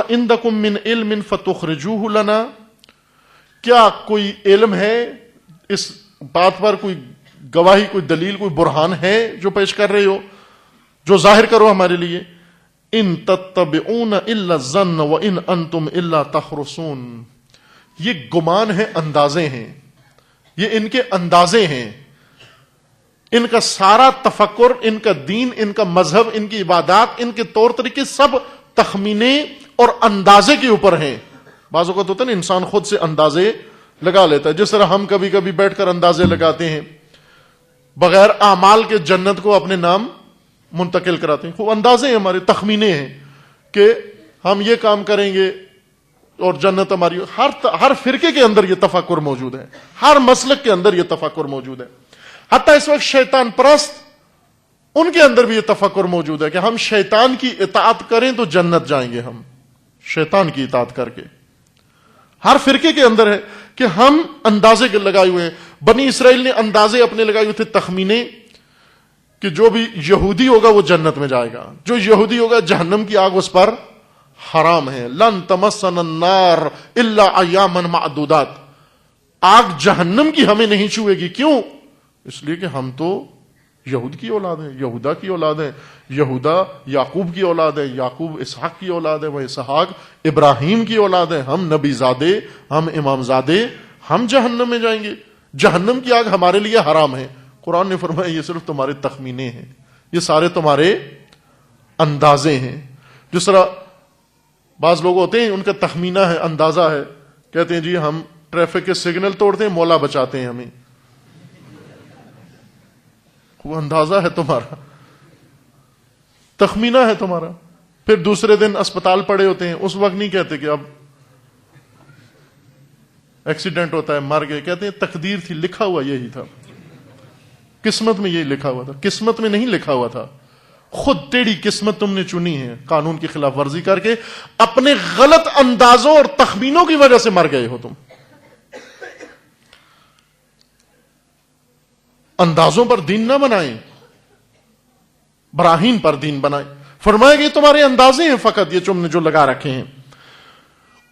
عندكم من علم فتخرجوه لنا. کیا کوئی علم ہے اس بات پر، کوئی گواہی، کوئی دلیل، کوئی برہان ہے جو پیش کر رہے ہو، جو ظاہر کرو ہمارے لیے. ان تتبعون الا الظن وان انتم الا تخرصون. یہ گمان ہے، اندازے ہیں، یہ ان کے اندازے ہیں. ان کا سارا تفکر، ان کا دین، ان کا مذہب، ان کی عبادات، ان کے طور طریقے سب تخمینے اور اندازے کے اوپر ہیں. بعض اوقات ہوتا ہے نا انسان خود سے اندازے لگا لیتا ہے، جس طرح ہم کبھی کبھی بیٹھ کر اندازے لگاتے ہیں بغیر اعمال کے، جنت کو اپنے نام منتقل کراتے ہیں. وہ اندازے ہیں، ہمارے تخمینے ہیں کہ ہم یہ کام کریں گے اور جنت ہماری. ہر فرقے کے اندر یہ تفکر موجود ہے، ہر مسلک کے اندر یہ تفکر موجود ہے. حتیٰ اس وقت شیطان پرست، ان کے اندر بھی یہ تفکر موجود ہے کہ ہم شیطان کی اطاعت کریں تو جنت جائیں گے، ہم شیطان کی اطاعت کر کے. ہر فرقے کے اندر ہے کہ ہم اندازے کے لگائے ہوئے ہیں. بنی اسرائیل نے اندازے اپنے لگائے ہوئے تھے، تخمینے، کہ جو بھی یہودی ہوگا وہ جنت میں جائے گا، جو یہودی ہوگا جہنم کی آگ اس پر حرام ہے. لن تمسنا النار الا ایاما معدودات. آگ جہنم کی ہمیں نہیں چھوئے گی. کیوں؟ اس لیے کہ ہم تو یہود کی اولاد ہیں، یہودا کی اولاد ہیں. یہودا یعقوب کی اولاد ہے، یعقوب اسحاق کی اولاد ہے، وہ اسحاق ابراہیم کی اولاد ہے. ہم نبی زادے، ہم امام زادے، ہم جہنم میں جائیں گے. جہنم کی آگ ہمارے لیے حرام ہے. قرآن نے فرمایا یہ صرف تمہارے تخمینے ہیں، یہ سارے تمہارے اندازے ہیں. جس طرح بعض لوگ ہوتے ہیں ان کا تخمینہ ہے، اندازہ ہے، کہتے ہیں جی ہم ٹریفک کے سگنل توڑتے ہیں، مولا بچاتے ہیں ہمیں. وہ اندازہ ہے تمہارا، تخمینہ ہے تمہارا. پھر دوسرے دن اسپتال پڑے ہوتے ہیں، اس وقت نہیں کہتے کہ اب ایکسیڈنٹ ہوتا ہے، مر گئے. کہتے ہیں تقدیر تھی، لکھا ہوا یہی تھا، قسمت میں یہی لکھا ہوا تھا. قسمت میں نہیں لکھا ہوا تھا، خود ٹیڑھی قسمت تم نے چنی ہے، قانون کی خلاف ورزی کر کے اپنے غلط اندازوں اور تخمینوں کی وجہ سے مر گئے ہو تم. اندازوں پر دین نہ بنائیں، براہین پر دین بنائیں. فرمایا کہ یہ تمہارے اندازے ہیں فقط، یہ تم نے جو لگا رکھے ہیں.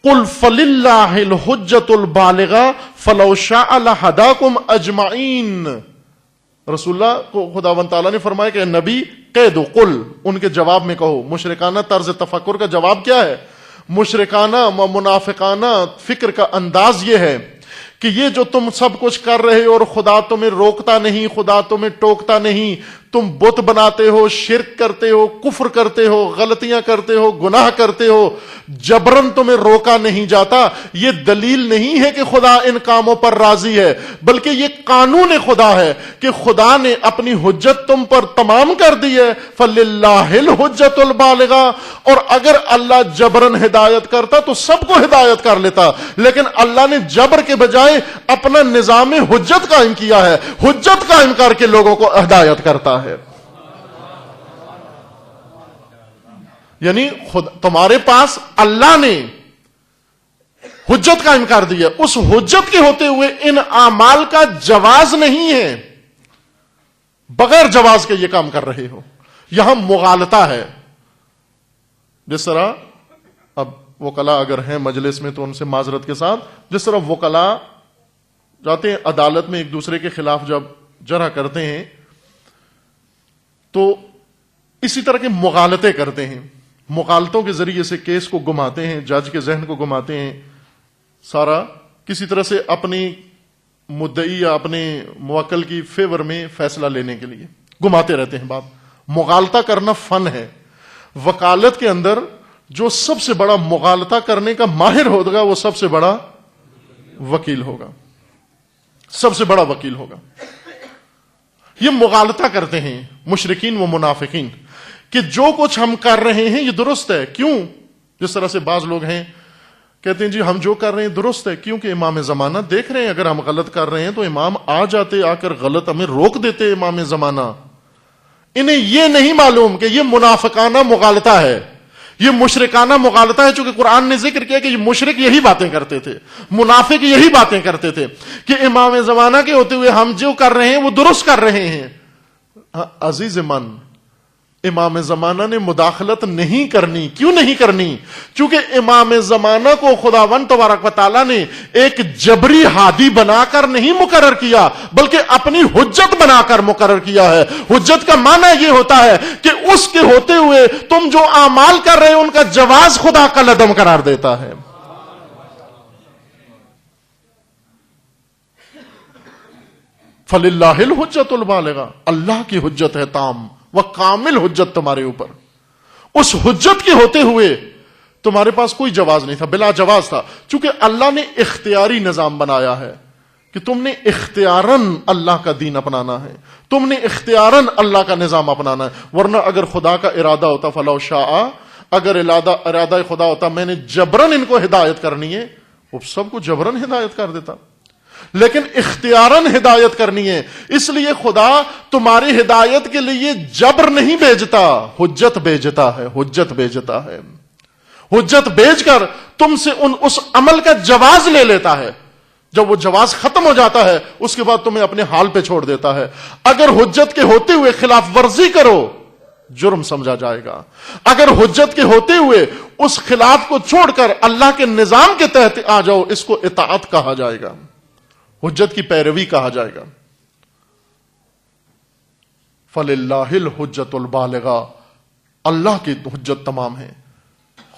قل فللہ الحجۃ البالغہ فَلَوْ شَاءَ لَهَدَاكُمْ أَجْمَعِينَ. رسول اللہ کو خداوند تعالیٰ نے فرمایا کہ نبی قید و قل، ان کے جواب میں کہو. مشرکانہ طرز تفکر کا جواب کیا ہے؟ مشرکانہ و منافقانہ فکر کا انداز یہ ہے کہ یہ جو تم سب کچھ کر رہے ہو اور خدا تمہیں روکتا نہیں، خدا تمہیں ٹوکتا نہیں، تم بت بناتے ہو، شرک کرتے ہو، کفر کرتے ہو، غلطیاں کرتے ہو، گناہ کرتے ہو، جبرن تمہیں روکا نہیں جاتا، یہ دلیل نہیں ہے کہ خدا ان کاموں پر راضی ہے، بلکہ یہ قانون خدا ہے کہ خدا نے اپنی حجت تم پر تمام کر دی ہے. فَلِلَّهِ الْحُجَّةُ الْبَالِغَةُ. اور اگر اللہ جبرن ہدایت کرتا تو سب کو ہدایت کر لیتا، لیکن اللہ نے جبر کے بجائے اپنا نظام حجت قائم کیا ہے، حجت قائم کر کے لوگوں کو ہدایت کرتا ہے. یعنی تمہارے پاس اللہ نے حجت قائم کر دی ہے، اس حجت کے ہوتے ہوئے ان اعمال کا جواز نہیں ہے، بغیر جواز کے یہ کام کر رہے ہو. یہاں مغالطہ ہے. جس طرح اب وکلا اگر ہیں مجلس میں تو ان سے معذرت کے ساتھ، جس طرح وکلا جاتے ہیں عدالت میں ایک دوسرے کے خلاف جب جرح کرتے ہیں تو اسی طرح کے مغالطے کرتے ہیں، مغالطوں کے ذریعے سے کیس کو گھماتے ہیں، جج کے ذہن کو گھماتے ہیں، سارا کسی طرح سے اپنی مدعی یا اپنے موکل کی فیور میں فیصلہ لینے کے لیے گھماتے رہتے ہیں بات. مغالطہ کرنا فن ہے. وکالت کے اندر جو سب سے بڑا مغالطہ کرنے کا ماہر ہوگا وہ سب سے بڑا وکیل ہوگا، سب سے بڑا وکیل ہوگا. یہ مغالطہ کرتے ہیں مشرکین و منافقین کہ جو کچھ ہم کر رہے ہیں یہ درست ہے. کیوں؟ جس طرح سے بعض لوگ ہیں کہتے ہیں جی ہم جو کر رہے ہیں درست ہے، کیونکہ امام زمانہ دیکھ رہے ہیں اگر ہم غلط کر رہے ہیں تو امام آ جاتے، آ کر غلط ہمیں روک دیتے امام زمانہ. انہیں یہ نہیں معلوم کہ یہ منافقانہ مغالطہ ہے، یہ مشرکانہ مغالطہ ہے. چونکہ قرآن نے ذکر کیا کہ یہ مشرک یہی باتیں کرتے تھے، منافق یہی باتیں کرتے تھے کہ امام زمانہ کے ہوتے ہوئے ہم جو کر رہے ہیں وہ درست کر رہے ہیں. عزیز من، امام زمانہ نے مداخلت نہیں کرنی. کیوں نہیں کرنی؟ چونکہ امام زمانہ کو خداوند تبارک و تعالیٰ نے ایک جبری ہادی بنا کر نہیں مقرر کیا بلکہ اپنی حجت بنا کر مقرر کیا ہے. حجت کا معنی یہ ہوتا ہے کہ اس کے ہوتے ہوئے تم جو اعمال کر رہے ہو ان کا جواز خدا کا عدم قرار دیتا ہے. فَلِلَّهِ الْحُجَّةُ الْبَالِغَةُ. اللہ کی حجت ہے تام، وہ کامل حجت تمہارے اوپر. اس حجت کے ہوتے ہوئے تمہارے پاس کوئی جواز نہیں تھا، بلا جواز تھا. چونکہ اللہ نے اختیاری نظام بنایا ہے کہ تم نے اختیاراً اللہ کا دین اپنانا ہے، تم نے اختیاراً اللہ کا نظام اپنانا ہے. ورنہ اگر خدا کا ارادہ ہوتا فَلَوْ شَاءَ، اگر ارادہ خدا ہوتا میں نے جبراً ان کو ہدایت کرنی ہے وہ سب کو جبراً ہدایت کر دیتا. لیکن اختیاراً ہدایت کرنی ہے، اس لیے خدا تمہاری ہدایت کے لیے جبر نہیں بھیجتا، حجت بھیجتا ہے. حجت بھیجتا ہے، حجت بھیج کر تم سے اس عمل کا جواز لے لیتا ہے. جب وہ جواز ختم ہو جاتا ہے اس کے بعد تمہیں اپنے حال پہ چھوڑ دیتا ہے. اگر حجت کے ہوتے ہوئے خلاف ورزی کرو جرم سمجھا جائے گا، اگر حجت کے ہوتے ہوئے اس خلاف کو چھوڑ کر اللہ کے نظام کے تحت آ جاؤ اس کو اطاعت کہا جائے گا، حجت کی پیروی کہا جائے گا. فَلِلَّهِ الْحُجَّةُ الْبَالِغَةُ. اللہ کی حجت تمام ہے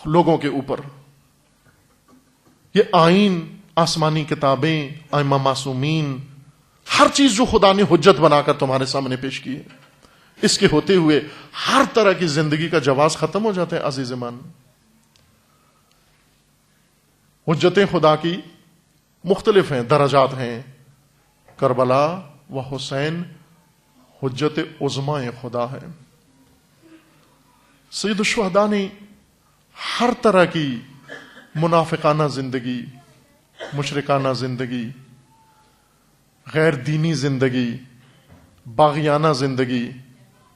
لوگوں کے اوپر. یہ آئین، آسمانی کتابیں، ائمہ معصومین، ہر چیز جو خدا نے حجت بنا کر تمہارے سامنے پیش کی ہے، اس کے ہوتے ہوئے ہر طرح کی زندگی کا جواز ختم ہو جاتا ہے. عزیز من، حجتیں خدا کی مختلف ہیں، درجات ہیں. کربلا و حسین حجت عظمائے خدا ہے. سید الشہداء نے ہر طرح کی منافقانہ زندگی، مشرکانہ زندگی، غیر دینی زندگی، باغیانہ زندگی،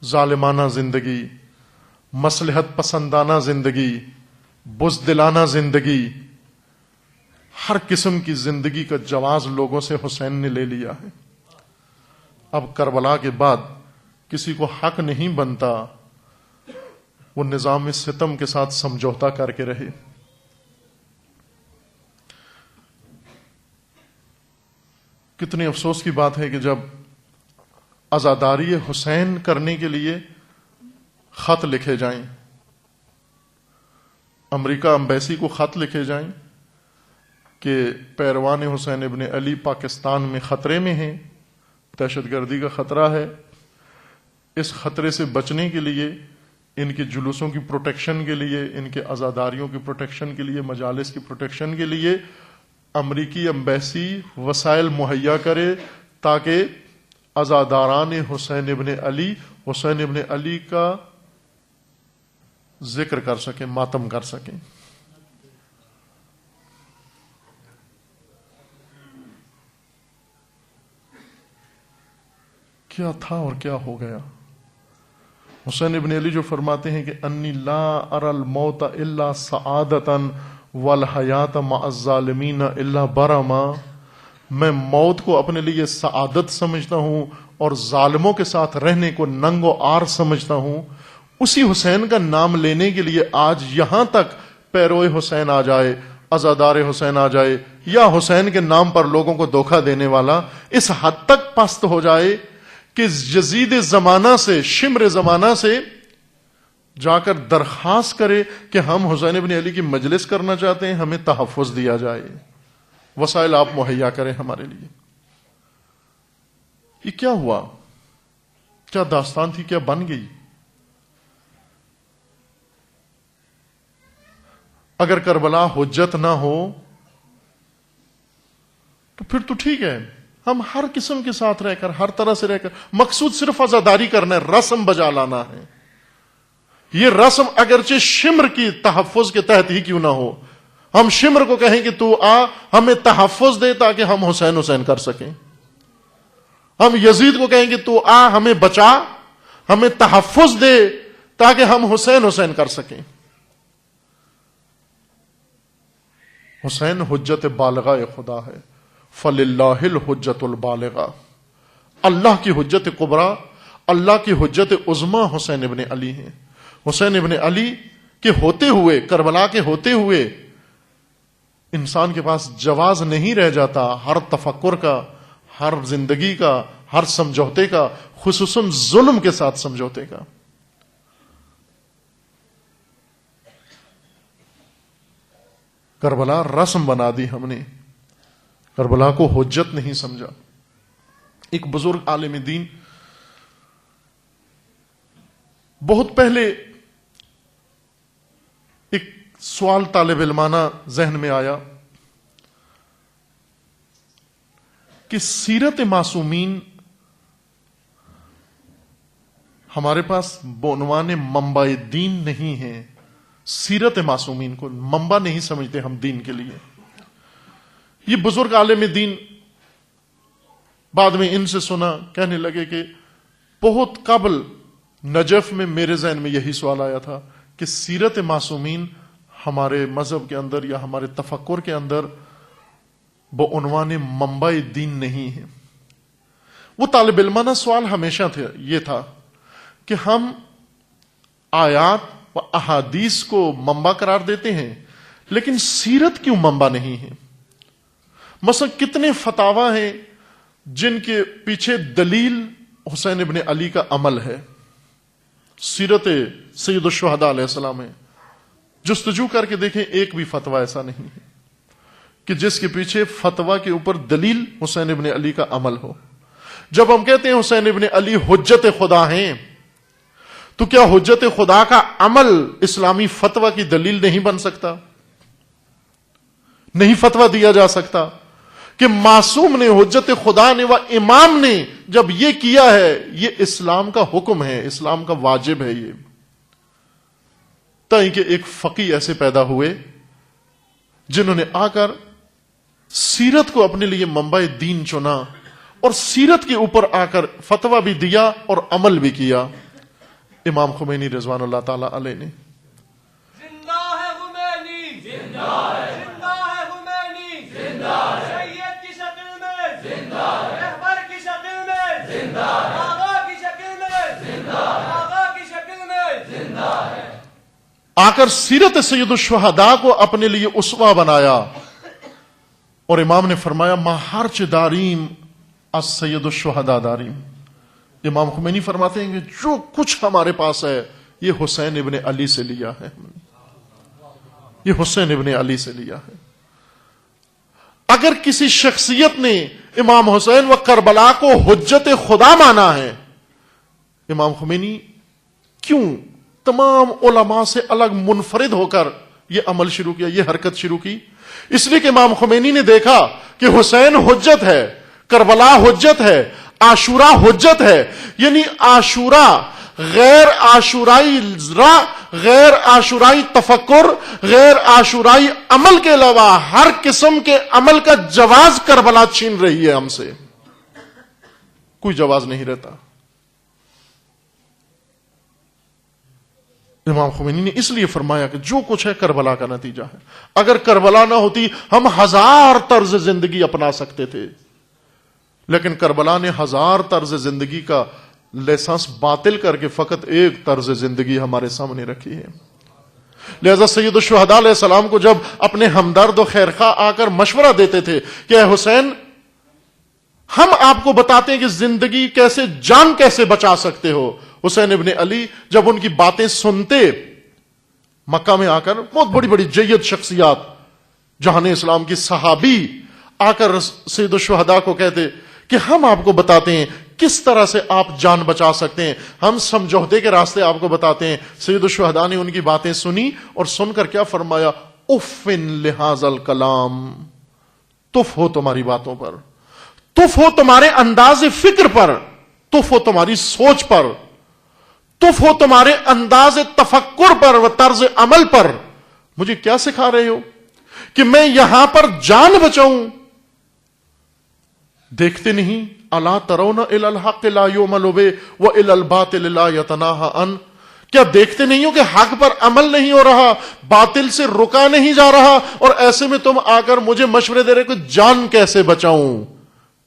ظالمانہ زندگی، مصلحت پسندانہ زندگی، بزدلانہ زندگی، ہر قسم کی زندگی کا جواز لوگوں سے حسین نے لے لیا ہے. اب کربلا کے بعد کسی کو حق نہیں بنتا وہ نظام ستم کے ساتھ سمجھوتا کر کے رہے. کتنی افسوس کی بات ہے کہ جب عزاداری حسین کرنے کے لیے خط لکھے جائیں، امریکہ امبیسی کو خط لکھے جائیں کہ پیروان حسین ابن علی پاکستان میں خطرے میں ہیں، دہشت گردی کا خطرہ ہے، اس خطرے سے بچنے کے لیے، ان کے جلوسوں کی پروٹیکشن کے لیے، ان کے عزاداریوں کی پروٹیکشن کے لیے، مجالس کی پروٹیکشن کے لیے امریکی امبیسی وسائل مہیا کرے تاکہ عزاداران حسین ابن علی کا ذکر کر سکیں، ماتم کر سکیں۔ کیا تھا اور کیا ہو گیا؟ حسین ابن علی جو فرماتے ہیں کہ انی لا اری الموت الا سعادتا والحیات مع الظالمین الا برما، میں موت کو اپنے لیے سعادت سمجھتا ہوں اور ظالموں کے ساتھ رہنے کو ننگ و عار سمجھتا ہوں۔ اسی حسین کا نام لینے کے لیے آج یہاں تک پیروئے حسین آ جائے، عزادار حسین آ جائے، یا حسین کے نام پر لوگوں کو دھوکہ دینے والا اس حد تک پست ہو جائے کہ یزید زمانہ سے، شمر زمانہ سے جا کر درخواست کرے کہ ہم حسین ابن علی کی مجلس کرنا چاہتے ہیں، ہمیں تحفظ دیا جائے، وسائل آپ مہیا کریں ہمارے لیے۔ یہ کیا ہوا؟ کیا داستان تھی؟ کیا بن گئی؟ اگر کربلا حجت نہ ہو تو پھر تو ٹھیک ہے، ہم ہر قسم کے ساتھ رہ کر، ہر طرح سے رہ کر، مقصود صرف عزاداری کرنا ہے، رسم بجا لانا ہے۔ یہ رسم اگرچہ شمر کی تحفظ کے تحت ہی کیوں نہ ہو، ہم شمر کو کہیں کہ تو آ ہمیں تحفظ دے تاکہ ہم حسین کر سکیں، ہم یزید کو کہیں کہ تو آ ہمیں بچا، ہمیں تحفظ دے تاکہ ہم حسین کر سکیں۔ حسین حجت بالغہ خدا ہے، فللہ الحجت البالغہ، اللہ کی حجت کبریٰ، اللہ کی حجت عظمیٰ حسین ابن علی ہیں۔ حسین ابن علی کے ہوتے ہوئے، کربلا کے ہوتے ہوئے انسان کے پاس جواز نہیں رہ جاتا ہر تفکر کا، ہر زندگی کا، ہر سمجھوتے کا، خصوصاً ظلم کے ساتھ سمجھوتے کا۔ کربلا رسم بنا دی ہم نے، کربلا کو حجت نہیں سمجھا۔ ایک بزرگ عالم دین بہت پہلے ایک سوال طالب علمانہ ذہن میں آیا کہ سیرت معصومین ہمارے پاس بعنوان منبع دین نہیں ہے، سیرت معصومین کو منبع نہیں سمجھتے ہم دین کے لیے۔ یہ بزرگ عالم دین بعد میں ان سے سنا، کہنے لگے کہ بہت قبل نجف میں میرے ذہن میں یہی سوال آیا تھا کہ سیرت معصومین ہمارے مذہب کے اندر یا ہمارے تفکر کے اندر بعنوان منبع دین نہیں ہے۔ وہ طالب علمانہ سوال ہمیشہ یہ تھا کہ ہم آیات و احادیث کو منبع قرار دیتے ہیں لیکن سیرت کیوں منبع نہیں ہے؟ مثلا کتنے فتاوی ہیں جن کے پیچھے دلیل حسین ابن علی کا عمل ہے، سیرت سید الشہداء علیہ السلام ہے، جستجو کر کے دیکھیں ایک بھی فتویٰ ایسا نہیں ہے کہ جس کے پیچھے فتویٰ کے اوپر دلیل حسین ابن علی کا عمل ہو۔ جب ہم کہتے ہیں حسین ابن علی حجت خدا ہیں تو کیا حجت خدا کا عمل اسلامی فتویٰ کی دلیل نہیں بن سکتا؟ نہیں فتویٰ دیا جا سکتا کہ معصوم نے، حجت خدا نے و امام نے جب یہ کیا ہے، یہ اسلام کا حکم ہے، اسلام کا واجب ہے۔ یہ تاکہ ایک فقی ایسے پیدا ہوئے جنہوں نے آ کر سیرت کو اپنے لیے منبع دین چنا اور سیرت کے اوپر آ کر فتویٰ بھی دیا اور عمل بھی کیا۔ امام خمینی رضوان اللہ تعالی علیہ نے زندہ ہے خمینی، زندہ ہے، زندہ ہے خمینی، زندہ ہے، سید کی شکل میں زندہ ہے، رہبر کی شکل میں زندہ ہے، آقا کی شکل میں زندہ ہے، آقا کی شکل میں زندہ ہے۔ آ کر سیرت سید الشہداء کو اپنے لیے اسوہ بنایا اور امام نے فرمایا ما ہرچ داریم السید الشہداء داریم. امام خمینی فرماتے ہیں کہ جو کچھ ہمارے پاس ہے یہ حسین ابن علی سے لیا ہے، یہ حسین ابن علی سے لیا ہے. اگر کسی شخصیت نے امام حسین و کربلا کو حجت خدا مانا ہے، امام خمینی کیوں تمام علماء سے الگ منفرد ہو کر یہ عمل شروع کیا، یہ حرکت شروع کی؟ اس لیے کہ امام خمینی نے دیکھا کہ حسین حجت ہے، کربلا حجت ہے، عاشورہ حجت ہے. یعنی عاشورہ غیر عاشورائی غیر عاشورائی تفکر، غیر عاشورائی عمل کے علاوہ ہر قسم کے عمل کا جواز کربلا چھین رہی ہے ہم سے. کوئی جواز نہیں رہتا. امام خمینی نے اس لیے فرمایا کہ جو کچھ ہے کربلا کا نتیجہ ہے. اگر کربلا نہ ہوتی ہم 1000 طرز زندگی اپنا سکتے تھے، لیکن کربلا نے 1000 طرز زندگی کا لائسنس باطل کر کے فقط ایک طرز زندگی ہمارے سامنے رکھی ہے. لہذا سید الشہداء علیہ السلام کو جب اپنے ہمدرد و خیرخواہ آ کر مشورہ دیتے تھے کہ اے حسین، ہم آپ کو بتاتے ہیں کہ زندگی کیسے، جان کیسے بچا سکتے ہو. حسین ابن علی جب ان کی باتیں سنتے، مکہ میں آ کر بہت بڑی بڑی جید شخصیات، جہان اسلام کی صحابی آ کر سید الشہداء کو کہتے کہ ہم آپ کو بتاتے ہیں کس طرح سے آپ جان بچا سکتے ہیں، ہم سمجھوتے کے راستے آپ کو بتاتے ہیں. سید الشہداء نے ان کی باتیں سنی اور سن کر کیا فرمایا؟ اف لہذا الکلام، تف ہو تمہاری باتوں پر، تف ہو تمہارے انداز فکر پر، تف ہو تمہاری سوچ پر، تف ہو تمہارے انداز تفکر پر و طرز عمل پر. مجھے کیا سکھا رہے ہو کہ میں یہاں پر جان بچاؤں؟ دیکھتے نہیں؟ الا ترون الی الحق لا یعمل بہ والی الباطل لا یتناہی عن. کیا دیکھتے نہیں ہو کہ حق پر عمل نہیں ہو رہا، باطل سے رکا نہیں جا رہا، اور ایسے میں تم آ کر مجھے مشورے دے رہے کہ جان کیسے بچاؤں؟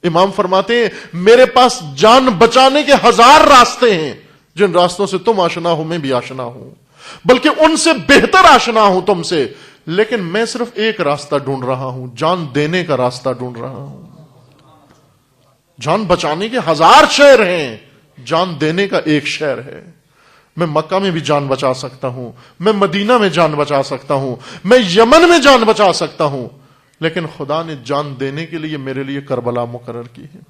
امام فرماتے ہیں میرے پاس جان بچانے کے 1000 راستے ہیں، جن راستوں سے تم آشنا ہو میں بھی آشنا ہوں، بلکہ ان سے بہتر آشنا ہوں تم سے، لیکن میں صرف ایک راستہ ڈھونڈ رہا ہوں، جان دینے کا راستہ ڈھونڈ رہا ہوں. جان بچانے کے 1000 شہر ہیں، جان دینے کا ایک شہر ہے. میں مکہ میں بھی جان بچا سکتا ہوں، میں مدینہ میں جان بچا سکتا ہوں، میں یمن میں جان بچا سکتا ہوں، لیکن خدا نے جان دینے کے لیے میرے لیے کربلا مقرر کی ہے.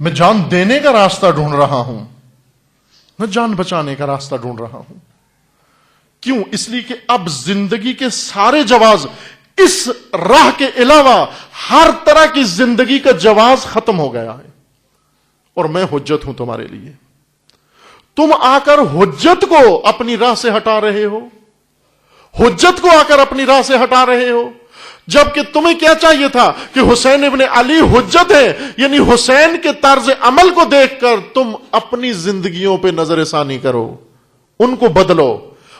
میں جان دینے کا راستہ ڈھونڈ رہا ہوں، میں جان بچانے کا راستہ ڈھونڈ رہا ہوں. کیوں؟ اس لیے کہ اب زندگی کے سارے جواز، اس راہ کے علاوہ ہر طرح کی زندگی کا جواز ختم ہو گیا ہے، اور میں حجت ہوں تمہارے لیے. تم آ کر حجت کو اپنی راہ سے ہٹا رہے ہو، حجت کو آ کر اپنی راہ سے ہٹا رہے ہو، جبکہ تمہیں کیا چاہیے تھا کہ حسین ابن علی حجت ہے، یعنی حسین کے طرز عمل کو دیکھ کر تم اپنی زندگیوں پہ نظر ثانی کرو، ان کو بدلو،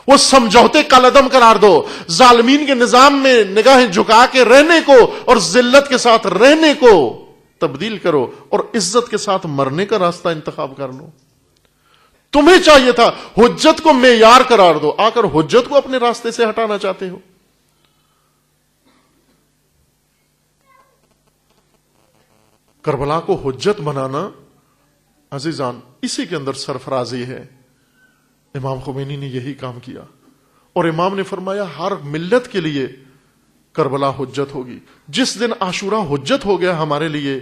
وہ سمجھوتے کالعدم قرار دو، ظالمین کے نظام میں نگاہیں جھکا کے رہنے کو اور ذلت کے ساتھ رہنے کو تبدیل کرو، اور عزت کے ساتھ مرنے کا راستہ انتخاب کر لو. تمہیں چاہیے تھا حجت کو معیار قرار دو، آ کر حجت کو اپنے راستے سے ہٹانا چاہتے ہو. کربلا کو حجت بنانا عزیزان اسی کے اندر سرفرازی ہے. امام خمینی نے یہی کام کیا، اور امام نے فرمایا ہر ملت کے لیے کربلا حجت ہوگی. جس دن عاشورہ حجت ہو گیا ہمارے لیے،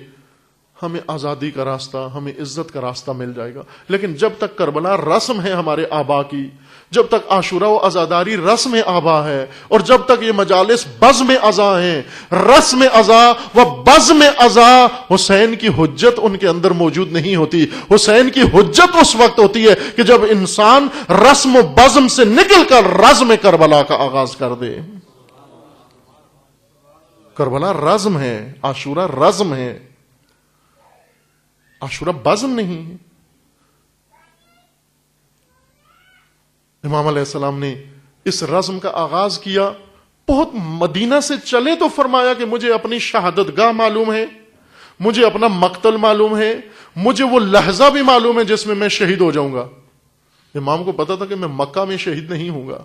ہمیں آزادی کا راستہ، ہمیں عزت کا راستہ مل جائے گا. لیکن جب تک کربلا رسم ہے ہمارے آبا کی، جب تک عاشورہ و عزاداری رسم آبا ہے، اور جب تک یہ مجالس بزم ازا ہیں، رسم ازا و بزم ازا، حسین کی حجت ان کے اندر موجود نہیں ہوتی. حسین کی حجت اس وقت ہوتی ہے کہ جب انسان رسم و بزم سے نکل کر رزم کربلا کا آغاز کر دے. کربلا رزم ہے، عاشورہ رزم ہے، عاشورہ بزم نہیں ہے. امام علیہ السلام نے اس رزم کا آغاز کیا. بہت مدینہ سے چلے تو فرمایا کہ مجھے اپنی شہادت گاہ معلوم ہے, مجھے اپنا مقتل معلوم ہے, مجھے وہ لحظہ بھی معلوم ہے جس میں میں شہید ہو جاؤں گا. امام کو پتا تھا کہ میں مکہ میں شہید نہیں ہوں گا,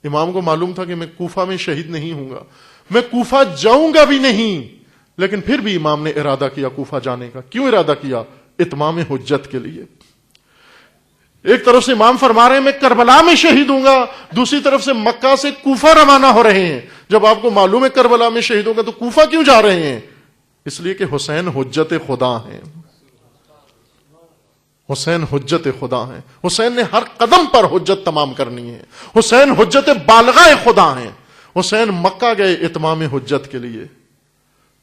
امام کو معلوم تھا کہ میں کوفہ میں شہید نہیں ہوں گا, میں کوفہ جاؤں گا بھی نہیں, لیکن پھر بھی امام نے ارادہ کیا کوفہ جانے کا. کیوں ارادہ کیا؟ اتمام حجت کے لیے. ایک طرف سے امام فرما رہے ہیں میں کربلا میں شہید ہوں گا, دوسری طرف سے مکہ سے کوفہ روانہ ہو رہے ہیں. جب آپ کو معلوم ہے کربلا میں شہید ہوں گا تو کوفہ کیوں جا رہے ہیں؟ اس لیے کہ حسین حجت خدا ہیں, حسین حجت خدا ہیں. حسین نے ہر قدم پر حجت تمام کرنی ہے. حسین حجت بالغہ خدا ہیں. حسین مکہ گئے اتمام حجت کے لیے,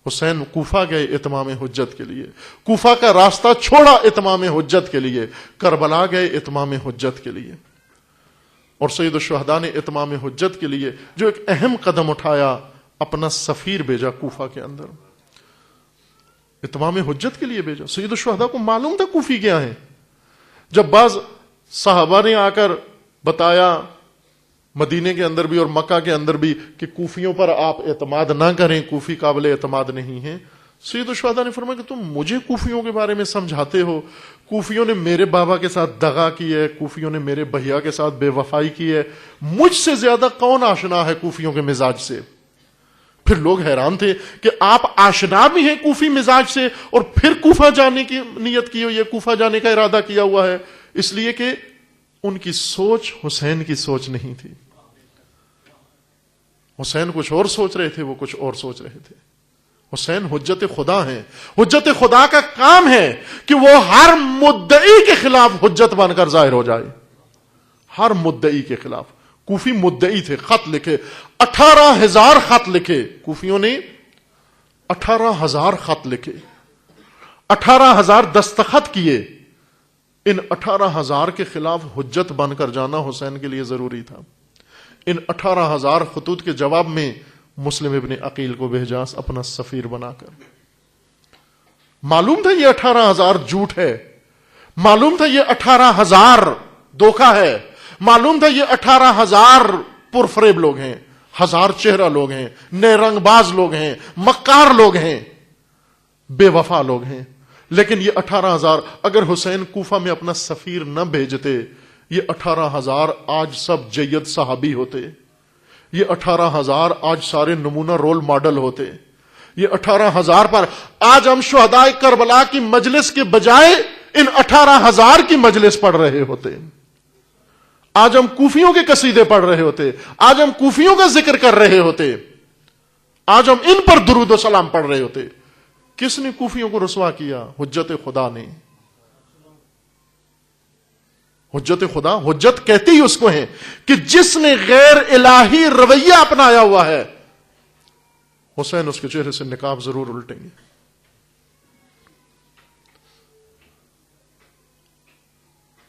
حسین کوفہ گئے اتمام حجت کے لیے, کوفہ کا راستہ چھوڑا اتمام حجت کے لیے, کربلا گئے اتمام حجت کے لیے. اور سید الشہداء نے اتمام حجت کے لیے جو ایک اہم قدم اٹھایا, اپنا سفیر بھیجا کوفہ کے اندر, اتمام حجت کے لیے بھیجا. سید الشہداء کو معلوم تھا کوفی کیا ہے. جب بعض صحابہ نے آ کر بتایا مدینے کے اندر بھی اور مکہ کے اندر بھی کہ کوفیوں پر آپ اعتماد نہ کریں, کوفی قابل اعتماد نہیں ہیں, سید الشہداء نے فرمایا کہ تم مجھے کوفیوں کے بارے میں سمجھاتے ہو, کوفیوں نے میرے بابا کے ساتھ دغا کی ہے, کوفیوں نے میرے بھیا کے ساتھ بے وفائی کی ہے, مجھ سے زیادہ کون آشنا ہے کوفیوں کے مزاج سے. پھر لوگ حیران تھے کہ آپ آشنا بھی ہیں کوفی مزاج سے اور پھر کوفہ جانے کی نیت کی ہوئی ہے, کوفہ جانے کا ارادہ کیا ہوا ہے. اس لیے کہ ان کی سوچ حسین کی سوچ نہیں تھی. حسین کچھ اور سوچ رہے تھے, وہ کچھ اور سوچ رہے تھے. حسین حجت خدا ہیں. حجت خدا کا کام ہے کہ وہ ہر مدعی کے خلاف حجت بن کر ظاہر ہو جائے, ہر مدعی کے خلاف. کوفی مدعی تھے, خط لکھے, 18,000 خط لکھے. کوفیوں نے 18,000 خط لکھے, 18,000 دستخط کیے. ان 18,000 کے خلاف حجت بن کر جانا حسین کے لیے ضروری تھا. ان 18,000 خطوط کے جواب میں مسلم ابن عقیل کو بھیجا اپنا سفیر بنا کر. معلوم تھا یہ 18,000 جھوٹ ہے, معلوم تھا یہ 18,000 دھوکہ ہے, معلوم تھا یہ 18,000 پرفریب لوگ ہیں, 1000 چہرہ لوگ ہیں, نئے رنگ باز لوگ ہیں, مکار لوگ ہیں, بے وفا لوگ ہیں. لیکن یہ 18,000 اگر حسین کوفہ میں اپنا سفیر نہ بھیجتے, یہ 18,000 آج سب جید صحابی ہوتے, یہ 18,000 آج سارے نمونہ رول ماڈل ہوتے. یہ 18,000 پر آج ہم شہداء کربلا کی مجلس کے بجائے ان 18,000 کی مجلس پڑھ رہے ہوتے. آج ہم کوفیوں کے قصیدے پڑھ رہے ہوتے, آج ہم کوفیوں کا ذکر کر رہے ہوتے, آج ہم ان پر درود و سلام پڑھ رہے ہوتے. کس نے کوفیوں کو رسوا کیا؟ حجت خدا نے. حجت خدا, حجت کہتے ہی اس کو ہیں کہ جس نے غیر الہی رویہ اپنایا ہوا ہے, حسین اس کے چہرے سے نقاب ضرور الٹیں گے.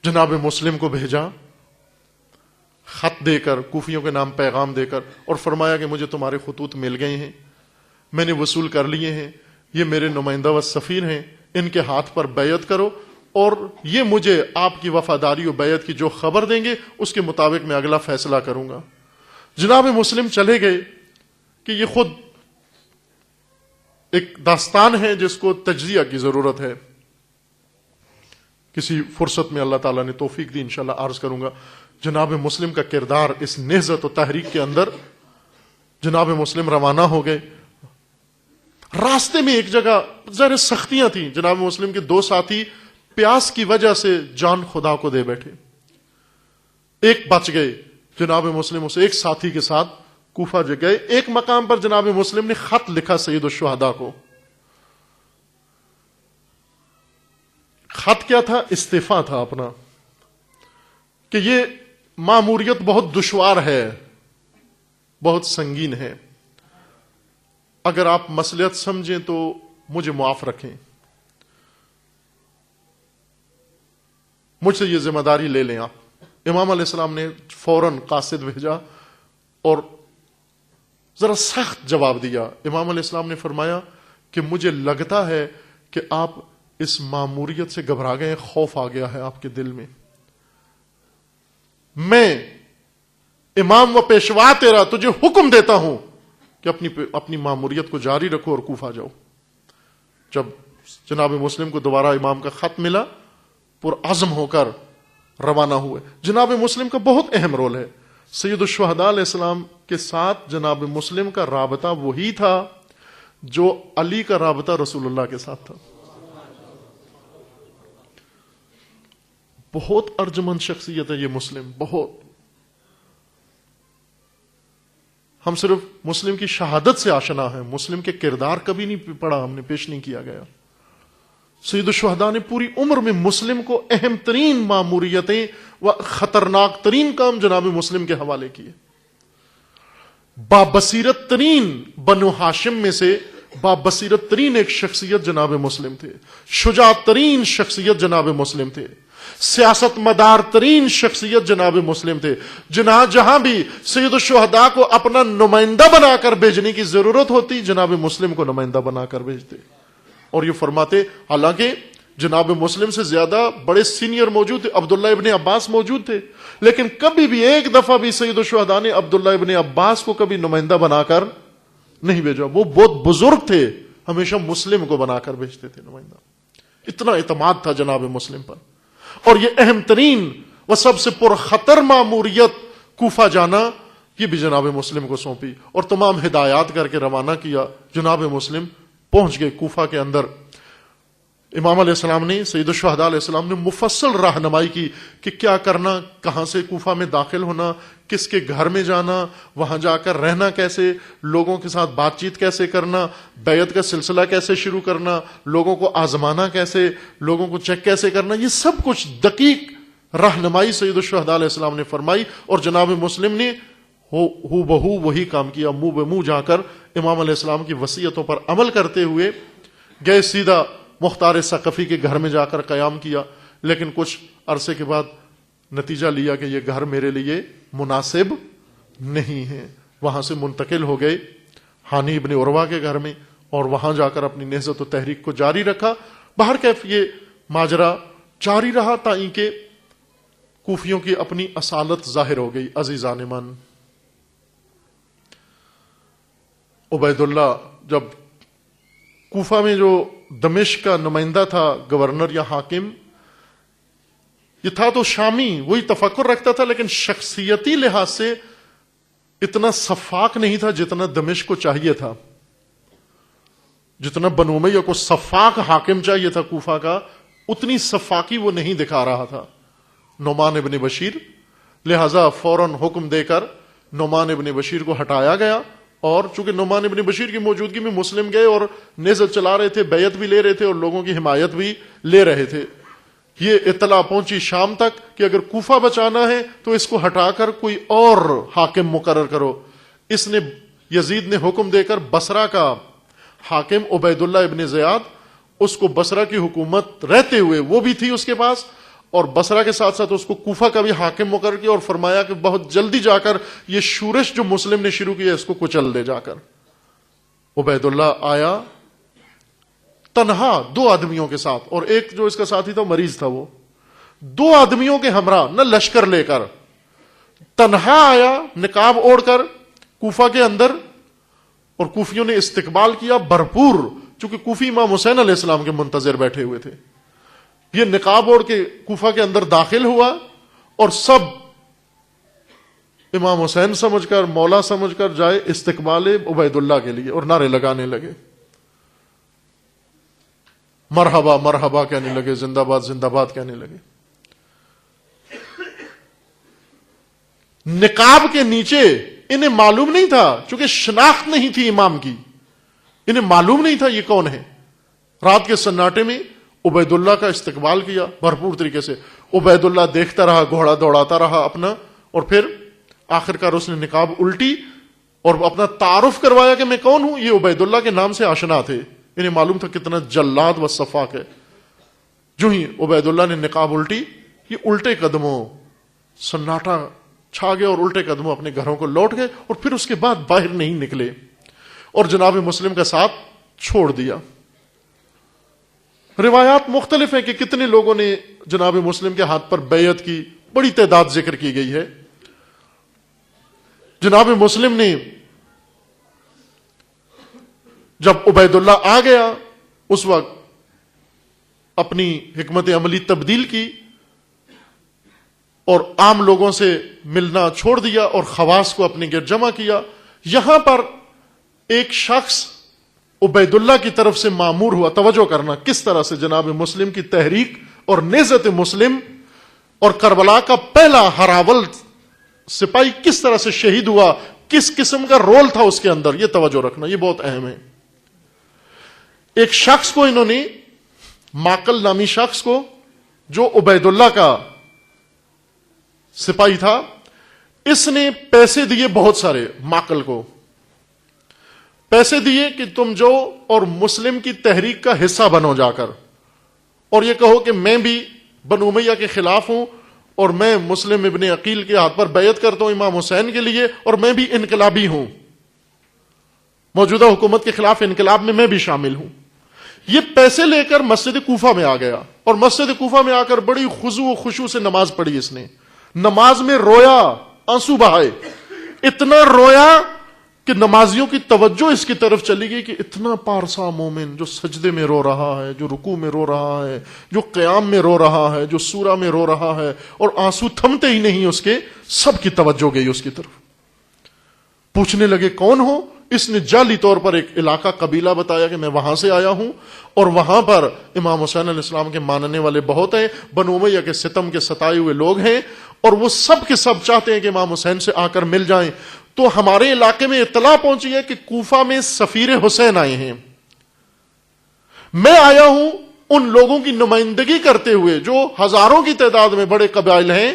جناب مسلم کو بھیجا خط دے کر, کوفیوں کے نام پیغام دے کر, اور فرمایا کہ مجھے تمہارے خطوط مل گئے ہیں, میں نے وصول کر لیے ہیں, یہ میرے نمائندہ و سفیر ہیں, ان کے ہاتھ پر بیعت کرو, اور یہ مجھے آپ کی وفاداری و بیعت کی جو خبر دیں گے اس کے مطابق میں اگلا فیصلہ کروں گا. جناب مسلم چلے گئے کہ یہ خود ایک داستان ہے جس کو تجزیہ کی ضرورت ہے. کسی فرصت میں اللہ تعالیٰ نے توفیق دی, انشاءاللہ عرض کروں گا. جناب مسلم کا کردار اس نہضت و تحریک کے اندر, جناب مسلم روانہ ہو گئے. راستے میں ایک جگہ ذرا سختیاں تھیں. جناب مسلم کے 2 ساتھی پیاس کی وجہ سے جان خدا کو دے بیٹھے. ایک بچ گئے, جناب مسلم اسے ایک ساتھی کے ساتھ کوفہ گئے. ایک مقام پر جناب مسلم نے خط لکھا سید الشہداء کو. خط کیا تھا؟ استعفا تھا اپنا, کہ یہ ماموریت بہت دشوار ہے, بہت سنگین ہے, اگر آپ مصلحت سمجھیں تو مجھے معاف رکھیں, مجھ سے یہ ذمہ داری لے لیں آپ. امام علیہ السلام نے فوراً قاصد بھیجا اور ذرا سخت جواب دیا. امام علیہ السلام نے فرمایا کہ مجھے لگتا ہے کہ آپ اس ماموریت سے گھبرا گئے, خوف آ گیا ہے آپ کے دل میں. میں امام و پیشوا تیرا تجھے حکم دیتا ہوں کہ اپنی ماموریت کو جاری رکھو اور کوفہ جاؤ. جب جناب مسلم کو دوبارہ امام کا خط ملا, پرعزم ہو کر روانہ ہوئے. جناب مسلم کا بہت اہم رول ہے. سید الشہداء علیہ السلام کے ساتھ جناب مسلم کا رابطہ وہی تھا جو علی کا رابطہ رسول اللہ کے ساتھ تھا. بہت ارجمند شخصیت ہے یہ مسلم, بہت. ہم صرف مسلم کی شہادت سے آشنا ہیں, مسلم کے کردار کبھی نہیں پڑھا, ہم نے پیش نہیں کیا گیا. سید الشہداء نے پوری عمر میں مسلم کو اہم ترین ماموریتیں و خطرناک ترین کام جناب مسلم کے حوالے کیے. بابصیرت ترین بنو ہاشم میں سے بابصیرت ترین ایک شخصیت جناب مسلم تھے, شجاع ترین شخصیت جناب مسلم تھے, سیاست مدار ترین شخصیت جناب مسلم تھے. جہاں بھی سید الشہداء کو اپنا نمائندہ بنا کر بھیجنے کی ضرورت ہوتی, جناب مسلم کو نمائندہ بنا کر بھیجتے. اور یہ فرماتے, حالانکہ جناب مسلم سے زیادہ بڑے سینئر موجود تھے, عبداللہ ابن عباس موجود تھے, لیکن کبھی بھی ایک دفعہ بھی سید الشہداء نے عبداللہ ابن عباس کو کبھی نمائندہ بنا کر نہیں بھیجا. وہ بہت بزرگ تھے, ہمیشہ مسلم کو بنا کر بھیجتے تھے نمائندہ. اتنا اعتماد تھا جناب مسلم پر. اور یہ اہم ترین و سب سے پرخطر ماموریت کوفہ جانا, یہ بھی جناب مسلم کو سونپی اور تمام ہدایات کر کے روانہ کیا. جناب مسلم پہنچ گئے کوفہ کے اندر. امام علیہ السلام نے, سید الشہداء علیہ السلام نے مفصل رہنمائی کی کہ کیا کرنا, کہاں سے کوفہ میں داخل ہونا, کس کے گھر میں جانا, وہاں جا کر رہنا کیسے, لوگوں کے ساتھ بات چیت کیسے کرنا, بیعت کا سلسلہ کیسے شروع کرنا, لوگوں کو آزمانا کیسے, لوگوں کو چیک کیسے کرنا. یہ سب کچھ دقیق رہنمائی سید الشہداء علیہ السلام نے فرمائی. اور جناب مسلم نے ہو بہو وہی کام کیا. منہ بہ منہ جا کر امام علیہ السلام کی وصیتوں پر عمل کرتے ہوئے گئے, سیدھا مختار ثقفی کے گھر میں جا کر قیام کیا. لیکن کچھ عرصے کے بعد نتیجہ لیا کہ یہ گھر میرے لیے مناسب نہیں ہے. وہاں سے منتقل ہو گئے ہانی ابن عروہ کے گھر میں, اور وہاں جا کر اپنی نہضت و تحریک کو جاری رکھا. بہرکیف یہ ماجرا جاری رہا تائیں کہ کوفیوں کی اپنی اصالت ظاہر ہو گئی. عزیزان من, عبید اللہ جب کوفہ میں جو دمشق کا نمائندہ تھا, گورنر یا حاکم, یہ تھا تو شامی, وہی تفکر رکھتا تھا, لیکن شخصیتی لحاظ سے اتنا صفاق نہیں تھا جتنا دمشق کو چاہیے تھا. جتنا بنو امیہ کو صفاق حاکم چاہیے تھا کوفہ کا, اتنی صفاقی وہ نہیں دکھا رہا تھا نعمان ابن بشیر. لہذا فوراً حکم دے کر نعمان ابن بشیر کو ہٹایا گیا. اور چونکہ نعمان ابن بشیر کی موجودگی میں مسلم گئے اور نہضت چلا رہے تھے, بیعت بھی لے رہے تھے اور لوگوں کی حمایت بھی لے رہے تھے. یہ اطلاع پہنچی شام تک کہ اگر کوفہ بچانا ہے تو اس کو ہٹا کر کوئی اور حاکم مقرر کرو. اس نے, یزید نے حکم دے کر بصرہ کا حاکم عبید اللہ ابن زیاد, اس کو بصرہ کی حکومت رہتے ہوئے وہ بھی تھی اس کے پاس, اور بصرہ کے ساتھ ساتھ اس کو کوفہ کا بھی حاکم مقرر کیا, اور فرمایا کہ بہت جلدی جا کر یہ شورش جو مسلم نے شروع کیا اس کو کچل دے جا کر. عبید اللہ آیا تنہا 2 آدمیوں کے ساتھ, اور ایک جو اس کا ساتھی تھا مریض تھا, وہ 2 آدمیوں کے ہمراہ, نہ لشکر لے کر, تنہا آیا نقاب اوڑھ کر کوفہ کے اندر. اور کوفیوں نے استقبال کیا بھرپور, چونکہ کوفی امام حسین علیہ السلام کے منتظر بیٹھے ہوئے تھے. یہ نقاب اوڑھ کے کوفہ کے اندر داخل ہوا, اور سب امام حسین سمجھ کر, مولا سمجھ کر جائے استقبال عبید اللہ کے لیے, اور نعرے لگانے لگے, مرحبا مرحبا کہنے لگے, زندہ باد زندہ باد کہنے لگے. نقاب کے نیچے انہیں معلوم نہیں تھا, چونکہ شناخت نہیں تھی امام کی, انہیں معلوم نہیں تھا یہ کون ہے. رات کے سناٹے میں عبید اللہ کا استقبال کیا بھرپور طریقے سے. عبید اللہ دیکھتا رہا, گھوڑا دوڑاتا رہا اپنا, اور پھر آخرکار اس نے نقاب الٹی اور اپنا تعارف کروایا کہ میں کون ہوں. یہ عبید اللہ کے نام سے آشنا تھے, انہیں معلوم تھا کتنا جلاد و صفاق ہے. جو ہی عبید اللہ نے نقاب الٹی, یہ الٹے قدموں سناٹا چھا گیا, اور الٹے قدموں اپنے گھروں کو لوٹ گئے, اور پھر اس کے بعد باہر نہیں نکلے, اور جناب مسلم کا ساتھ چھوڑ دیا. روایات مختلف ہیں کہ کتنے لوگوں نے جناب مسلم کے ہاتھ پر بیعت کی, بڑی تعداد ذکر کی گئی ہے. جناب مسلم نے جب عبید اللہ آ گیا اس وقت اپنی حکمت عملی تبدیل کی اور عام لوگوں سے ملنا چھوڑ دیا اور خواص کو اپنے گرد جمع کیا. یہاں پر ایک شخص عبید اللہ کی طرف سے مامور ہوا. توجہ کرنا کس طرح سے جناب مسلم کی تحریک اور نہضت مسلم اور کربلا کا پہلا ہراول سپاہی کس طرح سے شہید ہوا, کس قسم کا رول تھا اس کے اندر, یہ توجہ رکھنا, یہ بہت اہم ہے. ایک شخص کو انہوں نے, ماقل نامی شخص کو, جو عبید اللہ کا سپاہی تھا, اس نے پیسے دیے بہت سارے. ماقل کو پیسے دیے کہ تم جو اور مسلم کی تحریک کا حصہ بنو جا کر, اور یہ کہو کہ میں بھی بنو امیہ کے خلاف ہوں اور میں مسلم ابن عقیل کے ہاتھ پر بیعت کرتا ہوں امام حسین کے لیے, اور میں بھی انقلابی ہوں, موجودہ حکومت کے خلاف انقلاب میں بھی شامل ہوں. یہ پیسے لے کر مسجد کوفہ میں آ گیا اور مسجد کوفہ میں آ کر بڑی خضوع و خشوع سے نماز پڑھی. اس نے نماز میں رویا, آنسو بہائے, اتنا رویا کہ نمازیوں کی توجہ اس کی طرف چلی گئی کہ اتنا پارسا مومن جو سجدے میں رو رہا ہے, جو رکوع میں رو رہا ہے, جو قیام میں رو رہا ہے, جو سورہ میں رو رہا ہے, اور آنسو تھمتے ہی نہیں اس کے, سب کی توجہ گئی اس کی طرف. پوچھنے لگے کون ہو؟ اس نے جعلی طور پر ایک علاقہ قبیلہ بتایا کہ میں وہاں سے آیا ہوں اور وہاں پر امام حسین علیہ السلام کے ماننے والے بہت ہیں, بنو امیہ کے ستم کے ستائے ہوئے لوگ ہیں, اور وہ سب کے سب چاہتے ہیں کہ امام حسین سے آ کر مل جائیں. تو ہمارے علاقے میں اطلاع پہنچی ہے کہ کوفہ میں سفیر حسین آئے ہیں. میں آیا ہوں ان لوگوں کی نمائندگی کرتے ہوئے جو ہزاروں کی تعداد میں بڑے قبائل ہیں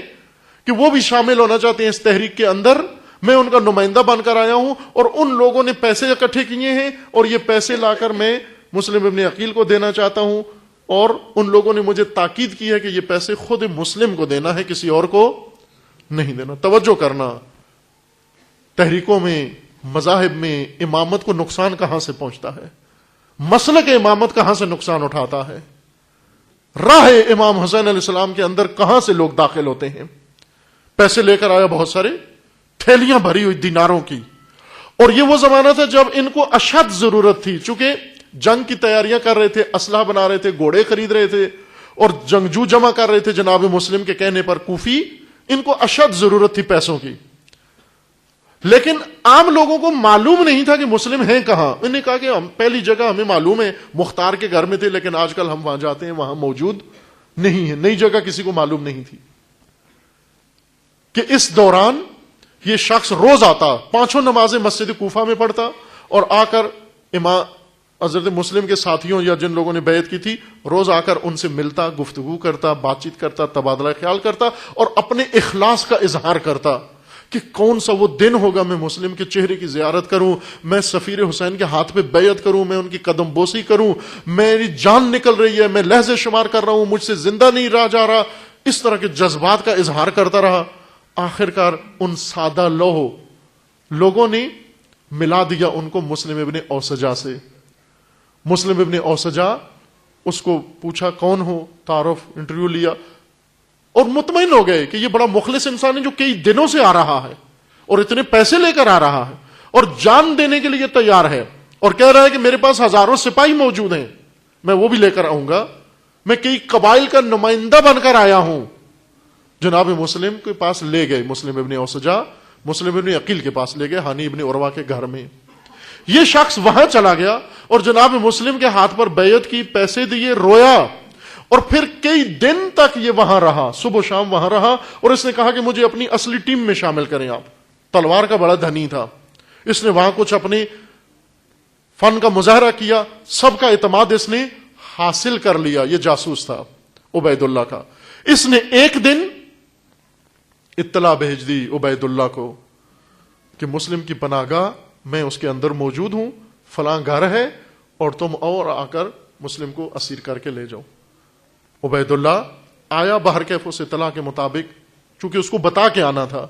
کہ وہ بھی شامل ہونا چاہتے ہیں اس تحریک کے اندر. میں ان کا نمائندہ بن کر آیا ہوں اور ان لوگوں نے پیسے اکٹھے کیے ہیں اور یہ پیسے لا کر میں مسلم ابن عقیل کو دینا چاہتا ہوں, اور ان لوگوں نے مجھے تاکید کی ہے کہ یہ پیسے خود مسلم کو دینا ہے, کسی اور کو نہیں دینا. توجہ کرنا, تحریکوں میں, مذاہب میں امامت کو نقصان کہاں سے پہنچتا ہے, مسلک امامت کہاں سے نقصان اٹھاتا ہے, راہ امام حسین علیہ السلام کے اندر کہاں سے لوگ داخل ہوتے ہیں. پیسے لے کر آیا بہت سارے, تھیلیاں بھری ہوئی دیناروں کی, اور یہ وہ زمانہ تھا جب ان کو اشد ضرورت تھی, چونکہ جنگ کی تیاریاں کر رہے تھے, اسلحہ بنا رہے تھے, گھوڑے خرید رہے تھے اور جنگجو جمع کر رہے تھے. جناب مسلم کے کہنے پر کوفی, ان کو اشد ضرورت تھی پیسوں کی, لیکن عام لوگوں کو معلوم نہیں تھا کہ مسلم ہیں کہاں. انہوں نے کہا کہ ہم پہلی جگہ ہمیں معلوم ہے مختار کے گھر میں تھے, لیکن آج کل ہم وہاں جاتے ہیں وہاں موجود نہیں ہے. نئی جگہ کسی کو معلوم نہیں تھی کہ اس دوران یہ شخص روز آتا, 5 نمازیں مسجد کوفہ میں پڑھتا اور آ کر امام حضرت مسلم کے ساتھیوں یا جن لوگوں نے بیعت کی تھی, روز آ کر ان سے ملتا, گفتگو کرتا, بات چیت کرتا, تبادلہ خیال کرتا اور اپنے اخلاص کا اظہار کرتا کہ کون سا وہ دن ہوگا میں مسلم کے چہرے کی زیارت کروں, میں سفیر حسین کے ہاتھ پہ بیعت کروں, میں ان کی قدم بوسی کروں, میری جان نکل رہی ہے, میں لحظے شمار کر رہا ہوں, مجھ سے زندہ نہیں رہا جا رہا. اس طرح کے جذبات کا اظہار کرتا رہا. آخرکار ان سادہ لوگوں نے ملا دیا ان کو مسلم ابن اوسجا سے. مسلم ابن اوسجا, اس کو پوچھا کون ہو, تعارف, انٹرویو لیا اور مطمئن ہو گئے کہ یہ بڑا مخلص انسان ہے جو کئی دنوں سے آ رہا ہے اور اتنے پیسے لے کر آ رہا ہے اور جان دینے کے لیے تیار ہے, اور کہہ رہا ہے کہ میرے پاس ہزاروں سپاہی موجود ہیں, میں وہ بھی لے کر آؤں گا, میں کئی قبائل کا نمائندہ بن کر آیا ہوں. جناب مسلم کے پاس لے گئے, مسلم ابن اوسجا مسلم ابن عقیل کے پاس لے گئے, ہانی ابن عروہ کے گھر میں. یہ شخص وہاں چلا گیا اور جناب مسلم کے ہاتھ پر بیعت کی, پیسے دیے, رویا, اور پھر کئی دن تک یہ وہاں رہا, صبح و شام وہاں رہا, اور اس نے کہا کہ مجھے اپنی اصلی ٹیم میں شامل کریں آپ. تلوار کا بڑا دھنی تھا, اس نے وہاں کچھ اپنے فن کا مظاہرہ کیا, سب کا اعتماد اس نے حاصل کر لیا. یہ جاسوس تھا عبید اللہ کا. اس نے ایک دن اطلاع بھیج دی عبید اللہ کو کہ مسلم کی پناہ گاہ میں اس کے اندر موجود ہوں, فلاں گھر ہے, اور تم اور آ کر مسلم کو اسیر کر کے لے جاؤ. عبید اللہ آیا باہر کیف, اس اطلاع کے مطابق, چونکہ اس کو بتا کے آنا تھا.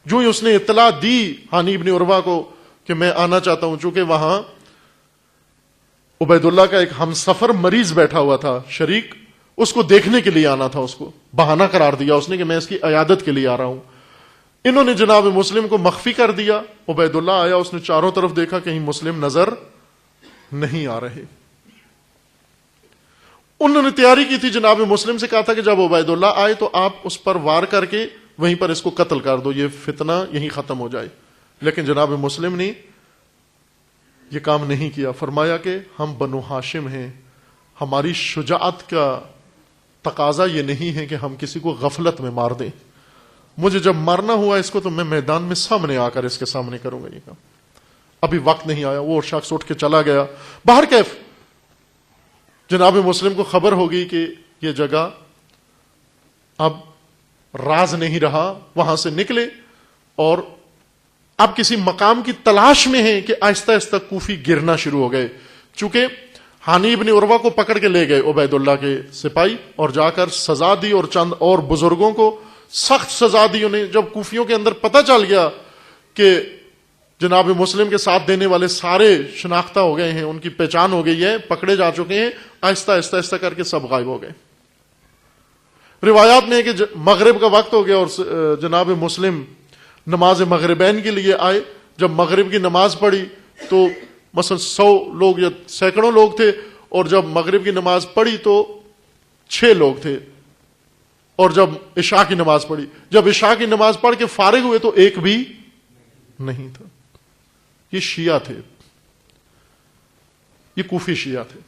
جو ہی اس نے اطلاع دی ہانی ابن عروہ کو کہ میں آنا چاہتا ہوں, چونکہ وہاں عبید اللہ کا ایک ہم سفر مریض بیٹھا ہوا تھا, شریک, اس کو دیکھنے کے لیے آنا تھا، اس کو بہانہ قرار دیا اس نے کہ میں اس کی عیادت کے لیے آ رہا ہوں۔ انہوں نے جناب مسلم کو مخفی کر دیا۔ عبید اللہ آیا، اس نے چاروں طرف دیکھا، کہیں مسلم نظر نہیں آ رہے۔ انہوں نے تیاری کی تھی، جناب مسلم سے کہا تھا کہ جب عبید اللہ آئے تو آپ اس پر وار کر کے وہیں پر اس کو قتل کر دو، یہ فتنہ یہیں ختم ہو جائے۔ لیکن جناب مسلم نے یہ کام نہیں کیا، فرمایا کہ ہم بنو ہاشم ہیں، ہماری شجاعت کا تقاضا یہ نہیں ہے کہ ہم کسی کو غفلت میں مار دیں، مجھے جب مرنا ہوا اس کو تو میں میدان میں سامنے آ کر اس کے سامنے کروں گا یہ کام، ابھی وقت نہیں آیا۔ وہ شخص اٹھ کے چلا گیا۔ باہر کیف جناب مسلم کو خبر ہوگی کہ یہ جگہ اب راز نہیں رہا، وہاں سے نکلے اور اب کسی مقام کی تلاش میں ہیں کہ آہستہ آہستہ کوفی گرنا شروع ہو گئے۔ چونکہ حانی ابن عروہ کو پکڑ کے لے گئے عبید اللہ کے سپاہی اور جا کر سزا دی، اور چند اور بزرگوں کو سخت سزا دی انہیں۔ جب کوفیوں کے اندر پتہ چل گیا کہ جناب مسلم کے ساتھ دینے والے سارے شناختہ ہو گئے ہیں، ان کی پہچان ہو گئی ہے، پکڑے جا چکے ہیں، آہستہ آہستہ آہستہ کر کے سب غائب ہو گئے۔ روایات میں ہے کہ مغرب کا وقت ہو گیا اور جناب مسلم نماز مغربین کے لیے آئے۔ جب مغرب کی نماز پڑھی تو مثلا 100 لوگ یا سینکڑوں لوگ تھے، اور جب مغرب کی نماز پڑھی تو 6 لوگ تھے، اور جب عشاء کی نماز پڑھی، جب عشاء کی نماز پڑھ کے فارغ ہوئے تو ایک بھی نہیں تھا۔ یہ شیعہ تھے، یہ کوفی شیعہ تھے۔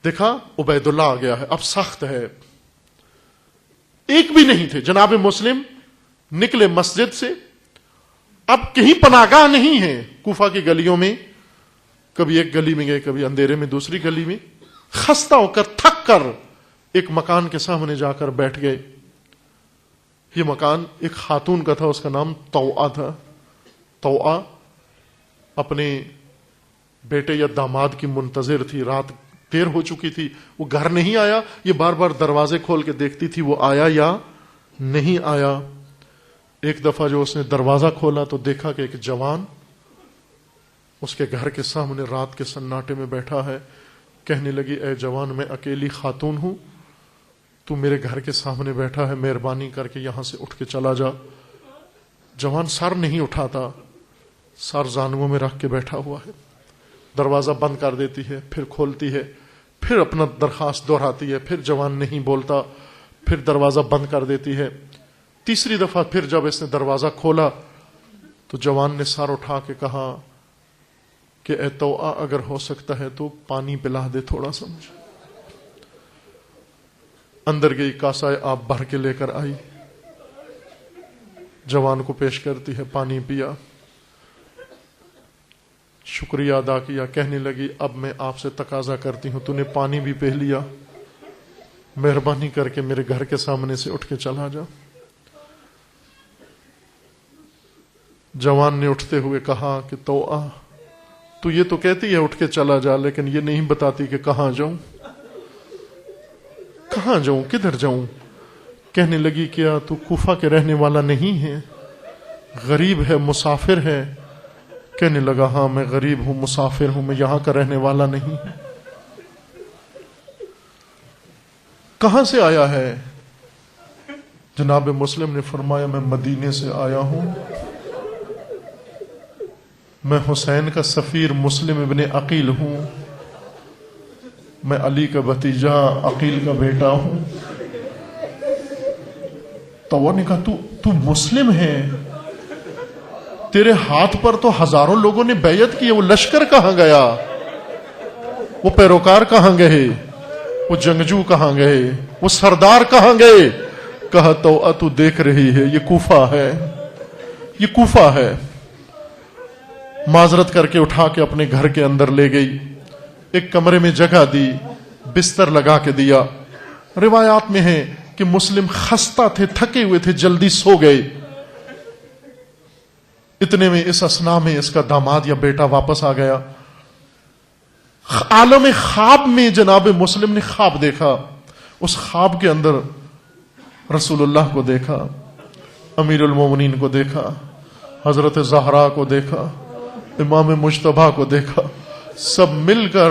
دیکھا عبید اللہ آ گیا ہے، اب سخت ہے، ایک بھی نہیں تھے۔ جناب مسلم نکلے مسجد سے، اب کہیں پناہ گاہ نہیں ہے کوفہ کی گلیوں میں، کبھی ایک گلی میں گئے، کبھی اندھیرے میں دوسری گلی میں، خستہ ہو کر تھک کر ایک مکان کے سامنے جا کر بیٹھ گئے۔ یہ مکان ایک خاتون کا تھا، اس کا نام توآ تھا۔ توآ اپنے بیٹے یا داماد کی منتظر تھی، رات دیر ہو چکی تھی، وہ گھر نہیں آیا، یہ بار بار دروازے کھول کے دیکھتی تھی وہ آیا یا نہیں آیا۔ ایک دفعہ جو اس نے دروازہ کھولا تو دیکھا کہ ایک جوان اس کے گھر کے سامنے رات کے سناٹے میں بیٹھا ہے۔ کہنے لگی اے جوان، میں اکیلی خاتون ہوں، تو میرے گھر کے سامنے بیٹھا ہے، مہربانی کر کے یہاں سے اٹھ کے چلا جا۔ جوان سر نہیں اٹھاتا، سر زانووں میں رکھ کے بیٹھا ہوا ہے۔ دروازہ بند کر دیتی ہے، پھر کھولتی ہے، پھر اپنا درخواست دہراتی ہے، پھر جوان نہیں بولتا، پھر دروازہ بند کر دیتی ہے۔ تیسری دفعہ پھر جب اس نے دروازہ کھولا تو جوان نے سر اٹھا کے کہا کہ اے توآ، اگر ہو سکتا ہے تو پانی پلا دے تھوڑا سا مجھے۔ اندر گئی، کاسا آب بھر کے لے کر آئی، جوان کو پیش کرتی ہے، پانی پیا، شکریہ ادا کیا، کہنے لگی اب میں آپ سے تقاضا کرتی ہوں، تو نے پانی بھی پی لیا، مہربانی کر کے میرے گھر کے سامنے سے اٹھ کے چلا جا۔ جوان نے اٹھتے ہوئے کہا کہ توآ، تو یہ تو کہتی ہے اٹھ کے چلا جا، لیکن یہ نہیں بتاتی کہ کہاں جاؤں، کہاں جاؤں، کدھر جاؤں۔ کہنے لگی کیا تو کوفہ کے رہنے والا نہیں ہے، غریب ہے، مسافر ہے؟ کہنے لگا ہاں میں غریب ہوں، مسافر ہوں، میں یہاں کا رہنے والا نہیں ہوں۔ کہاں سے آیا ہے؟ جناب مسلم نے فرمایا میں مدینے سے آیا ہوں، میں حسین کا سفیر مسلم ابن عقیل ہوں، میں علی کا بھتیجا عقیل کا بیٹا ہوں۔ تو وہ نے کہا تو مسلم ہے، تیرے ہاتھ پر تو ہزاروں لوگوں نے بیعت کی، وہ لشکر کہاں گیا، وہ پیروکار کہاں گئے، وہ جنگجو کہاں گئے، وہ سردار کہاں گئے؟ کہا تو دیکھ رہی ہے یہ کوفہ ہے، یہ کوفہ ہے۔ معذرت کر کے اٹھا کے اپنے گھر کے اندر لے گئی، ایک کمرے میں جگہ دی، بستر لگا کے دیا۔ روایات میں ہے کہ مسلم خستہ تھے، تھکے ہوئے تھے، جلدی سو گئے۔ اتنے میں اس اسنا میں اس کا داماد یا بیٹا واپس آ گیا۔ عالم خواب میں جناب مسلم نے خواب دیکھا، اس خواب کے اندر رسول اللہ کو دیکھا، امیر المومنین کو دیکھا، حضرت زہرا کو دیکھا، امام مجتبیٰ کو دیکھا، سب مل کر